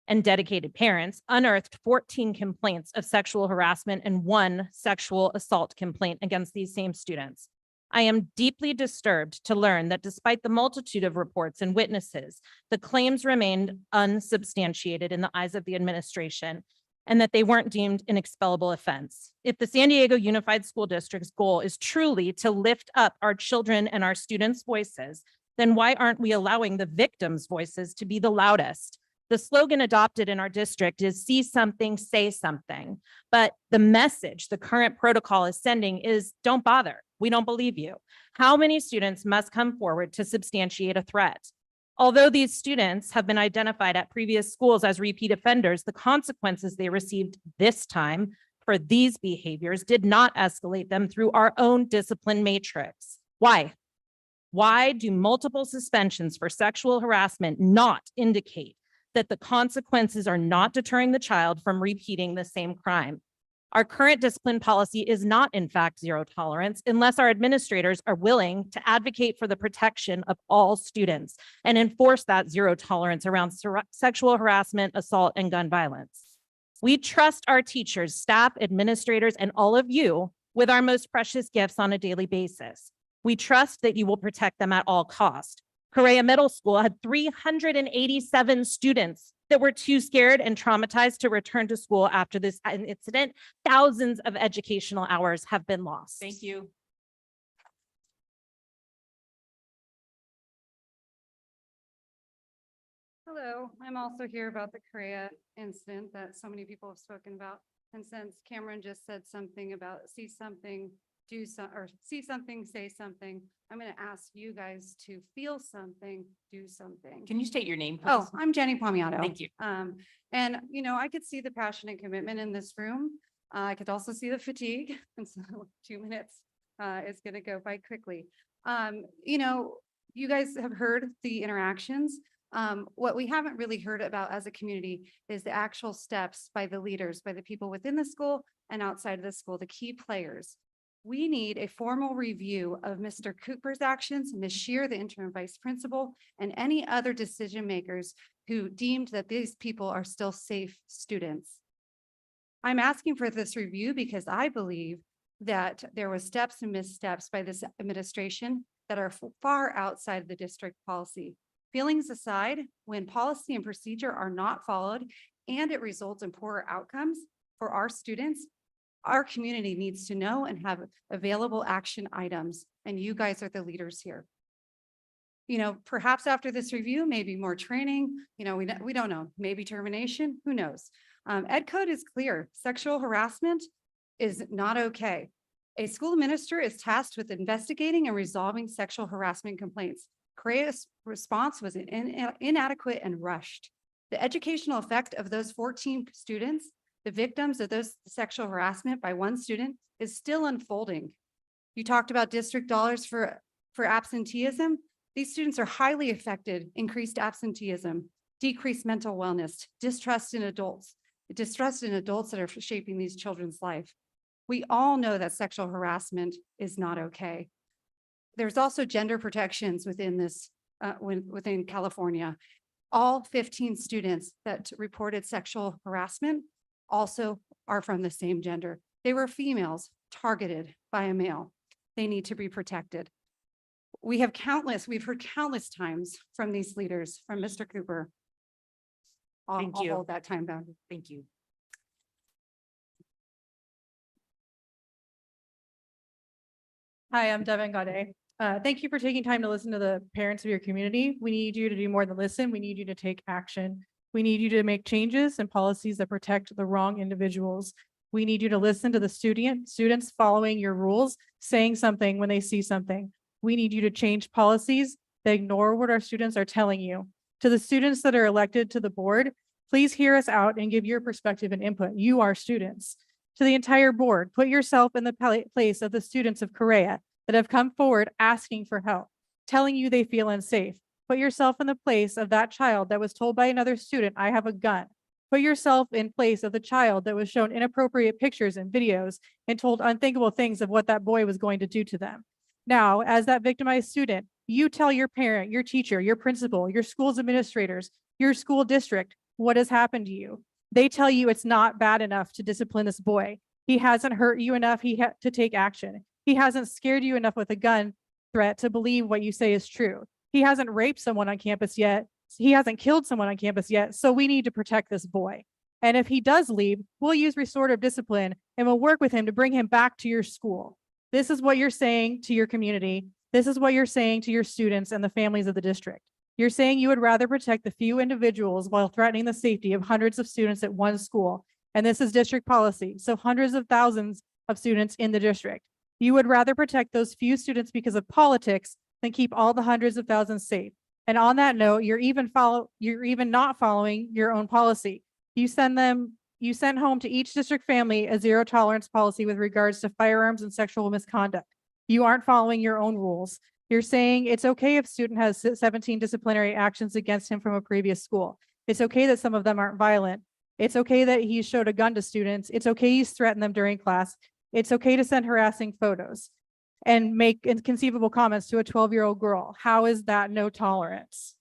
Speaker 1: and dedicated parents unearthed 14 complaints of sexual harassment and 1 sexual assault complaint against these same students. I am deeply disturbed to learn that despite the multitude of reports and witnesses, the claims remained unsubstantiated in the eyes of the administration, and that they weren't deemed an expellable offense. If the San Diego Unified School District's goal is truly to lift up our children and our students' voices, then why aren't we allowing the victims' voices to be the loudest? The slogan adopted in our district is see something, say something. But the message the current protocol is sending is don't bother. We don't believe you. How many students must come forward to substantiate a threat? Although these students have been identified at previous schools as repeat offenders, the consequences they received this time for these behaviors did not escalate them through our own discipline matrix. Why? Why do multiple suspensions for sexual harassment not indicate that the consequences are not deterring the child from repeating the same crime? Our current discipline policy is not, in fact, zero tolerance unless our administrators are willing to advocate for the protection of all students and enforce that zero tolerance around sexual harassment, assault, and gun violence. We trust our teachers, staff, administrators, and all of you with our most precious gifts on a daily basis. We trust that you will protect them at all costs. Correa Middle School had 387 students that were too scared and traumatized to return to school after this incident. Thousands of educational hours have been lost.
Speaker 3: Thank you.
Speaker 15: Hello, I'm also here about the Correa incident that so many people have spoken about. And since Cameron just said something about see something, do some, or see something, say something, I'm going to ask you guys to feel something, do something.
Speaker 3: Can you state your name, please?
Speaker 15: Oh, I'm Jenny Palmiato.
Speaker 3: Thank you.
Speaker 15: And you know, I could see the passion and commitment in this room. I could also see the fatigue. And so 2 minutes is going to go by quickly. You know, you guys have heard the interactions. What we haven't really heard about as a community is the actual steps by the leaders, by the people within the school and outside of the school, the key players. We need a formal review of Mr. Cooper's actions, Ms. Shear, the interim vice principal, and any other decision makers who deemed that these people are still safe students. I'm asking for this review because I believe that there were steps and missteps by this administration that are far outside of the district policy. Feelings aside, when policy and procedure are not followed and it results in poorer outcomes for our students, our community needs to know and have available action items, and you guys are the leaders here. You know, perhaps after this review, maybe more training, you know, we don't know, maybe termination, who knows? Ed code is clear. Sexual harassment is not okay. A school minister is tasked with investigating and resolving sexual harassment complaints. Correa's response was inadequate and rushed. The educational effect of those 14 students, the victims of those sexual harassment by one student, is still unfolding. You talked about district dollars for absenteeism. These students are highly affected, increased absenteeism, decreased mental wellness, distrust in adults that are shaping these children's life. We all know that sexual harassment is not okay. There's also gender protections within this, within California. All 15 students that reported sexual harassment also are from the same gender. They were females targeted by a male. They need to be protected. We've heard countless times from these leaders, from Mr. Cooper. I'll hold that time down.
Speaker 3: Thank you.
Speaker 8: Hi, I'm Devin Gaudet. Thank you for taking time to listen to the parents of your community. We need you to do more than listen. We need you to take action. We need you to make changes and policies that protect the wrong individuals. We need you to listen to the students following your rules, saying something when they see something. We need you to change policies that ignore what our students are telling you. To the students that are elected to the board, please hear us out and give your perspective and input. You are students. To the entire board, put yourself in the place of the students of Correa that have come forward asking for help, telling you they feel unsafe. Put yourself in the place of that child that was told by another student, I have a gun. Put yourself in place of the child that was shown inappropriate pictures and videos and told unthinkable things of what that boy was going to do to them. Now, as that victimized student, you tell your parent, your teacher, your principal, your school's administrators, your school district, what has happened to you. They tell you it's not bad enough to discipline this boy. He hasn't hurt you enough to take action. He hasn't scared you enough with a gun threat to believe what you say is true. He hasn't raped someone on campus yet. He hasn't killed someone on campus yet. So we need to protect this boy. And if he does leave, we'll use restorative discipline and we'll work with him to bring him back to your school. This is what you're saying to your community. This is what you're saying to your students and the families of the district. You're saying you would rather protect the few individuals while threatening the safety of hundreds of students at one school. And this is district policy. So hundreds of thousands of students in the district. You would rather protect those few students because of politics than keep all the hundreds of thousands safe. And on that note, you're even not following your own policy. You send home to each district family a zero tolerance policy with regards to firearms and sexual misconduct. You aren't following your own rules. You're saying it's okay if a student has 17 disciplinary actions against him from a previous school. It's okay that some of them aren't violent. It's okay that he showed a gun to students. It's okay he's threatened them during class. It's okay to send harassing photos and make inconceivable comments to a 12-year-old girl. How is that no tolerance?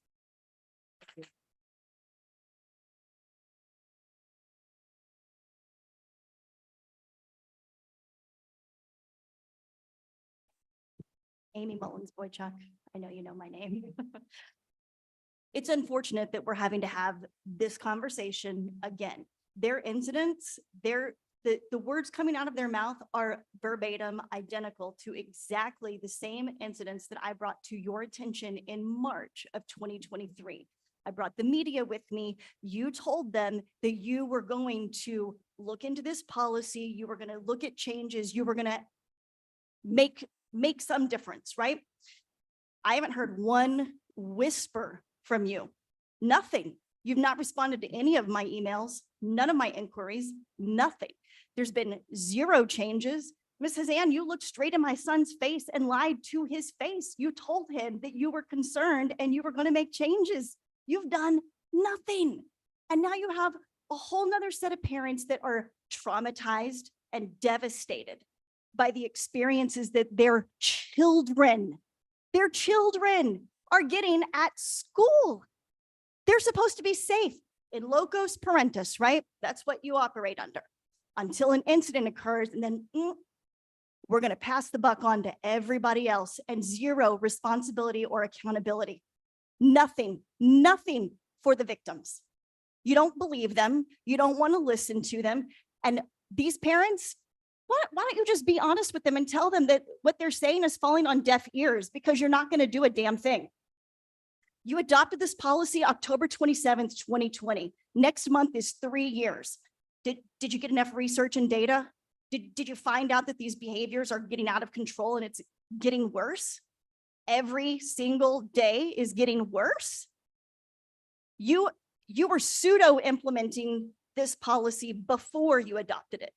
Speaker 10: Amy Mullins-Boychuk. I know you know my name. It's unfortunate that we're having to have this conversation again. Their incidents, the words coming out of their mouth are verbatim identical to exactly the same incidents that I brought to your attention in March of 2023. I brought the media with me. You told them that you were going to look into this policy. You were going to look at changes. You were going to make some difference, right? I haven't heard one whisper from you. Nothing. You've not responded to any of my emails, none of my inquiries, nothing. There's been zero changes. Mrs. Ann, you looked straight in my son's face and lied to his face. You told him that you were concerned and you were going to make changes. You've done nothing. And now you have a whole nother set of parents that are traumatized and devastated. by the experiences that their children are getting at school. They're supposed to be safe in locos parentis, right? That's what you operate under until an incident occurs, and then we're going to pass the buck on to everybody else, and zero responsibility or accountability. Nothing for the victims. You don't believe them. You don't want to listen to them. And these parents, why don't you just be honest with them and tell them that what they're saying is falling on deaf ears, because you're not going to do a damn thing. You adopted this policy October 27th, 2020. Next month is 3 years. Did you get enough research and data? Did you find out that these behaviors are getting out of control and it's getting worse? Every single day is getting worse. You were pseudo implementing this policy before you adopted it.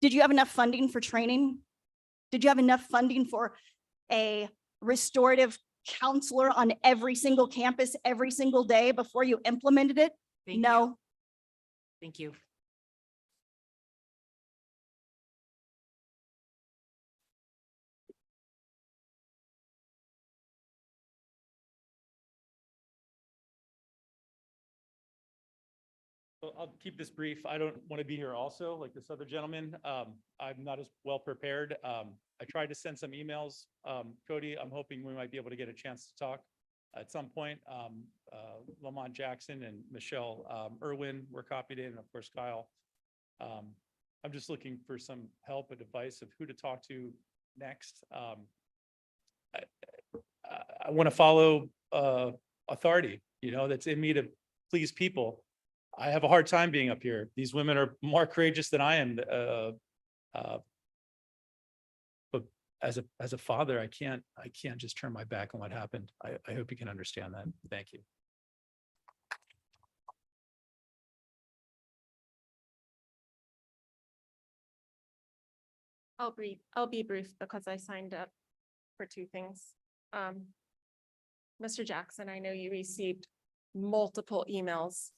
Speaker 10: Did you have enough funding for training? Did you have enough funding for a restorative counselor on every single campus every single day before you implemented it? No.
Speaker 3: Thank you.
Speaker 21: So I'll keep this brief. I don't want to be here also like this other gentleman. I'm not as well prepared. I tried to send some emails. Cody, I'm hoping we might be able to get a chance to talk at some point. Lamont Jackson and Michelle Irwin were copied in, and of course, Kyle. I'm just looking for some help, advice of who to talk to next. I want to follow authority, that's in me to please people. I have a hard time being up here. These women are more courageous than I am. But as a father, I can't just turn my back on what happened. I hope you can understand that. Thank you.
Speaker 22: I'll be brief because I signed up for 2 things. Mr. Jackson, I know you received multiple emails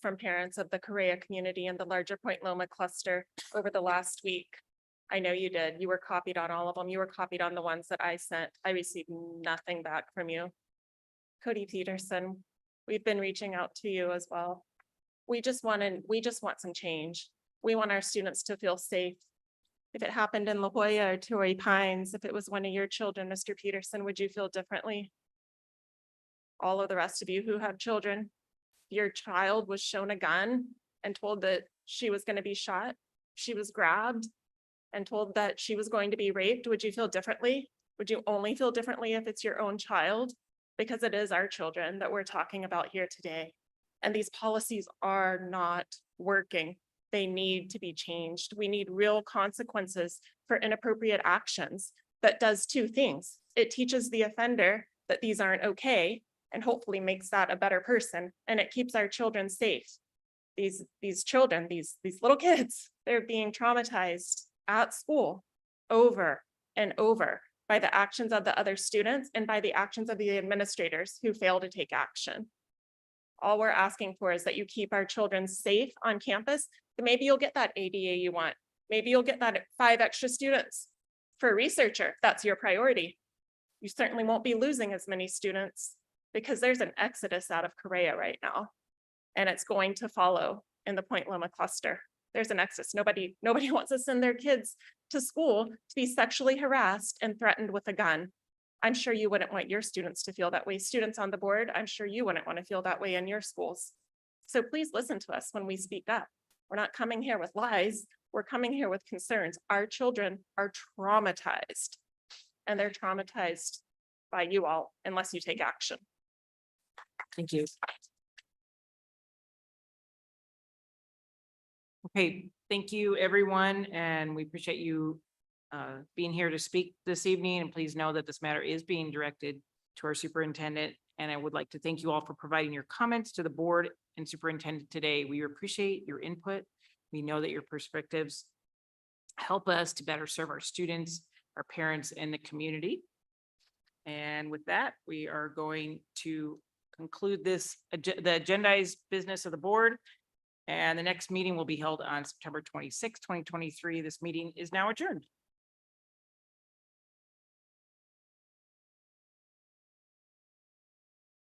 Speaker 22: from parents of the Correa community and the larger Point Loma cluster over the last week. I know you did. You were copied on all of them. You were copied on the ones that I sent. I received nothing back from you. Cody Peterson, we've been reaching out to you as well. We just want some change. We want our students to feel safe. If it happened in La Jolla or Torrey Pines, if it was one of your children, Mr. Peterson, would you feel differently? All of the rest of you who have children, your child was shown a gun and told that she was going to be shot. She was grabbed and told that she was going to be raped. Would you feel differently? Would you only feel differently if it's your own child? Because it is our children that we're talking about here today. And these policies are not working. They need to be changed. We need real consequences for inappropriate actions that does 2 things. It teaches the offender that these aren't okay, and hopefully makes that a better person, and it keeps our children safe. These children, these little kids, they're being traumatized at school over and over by the actions of the other students and by the actions of the administrators who fail to take action. All we're asking for is that you keep our children safe on campus. Maybe you'll get that ADA you want. Maybe you'll get that 5 extra students. For a researcher, that's your priority. You certainly won't be losing as many students, because there's an exodus out of Correa right now, and it's going to follow in the Point Loma cluster. There's an exodus. Nobody wants to send their kids to school to be sexually harassed and threatened with a gun. I'm sure you wouldn't want your students to feel that way. Students on the board, I'm sure you wouldn't want to feel that way in your schools. So please listen to us when we speak up. We're not coming here with lies. We're coming here with concerns. Our children are traumatized, and they're traumatized by you all unless you take action.
Speaker 3: Thank you. Okay, thank you, everyone, and we appreciate you being here to speak this evening. And please know that this matter is being directed to our superintendent. And I would like to thank you all for providing your comments to the board and superintendent today. We appreciate your input. We know that your perspectives help us to better serve our students, our parents, and the community. And with that, we are going to conclude the agendized business of the board. And the next meeting will be held on September 26, 2023. This meeting is now adjourned.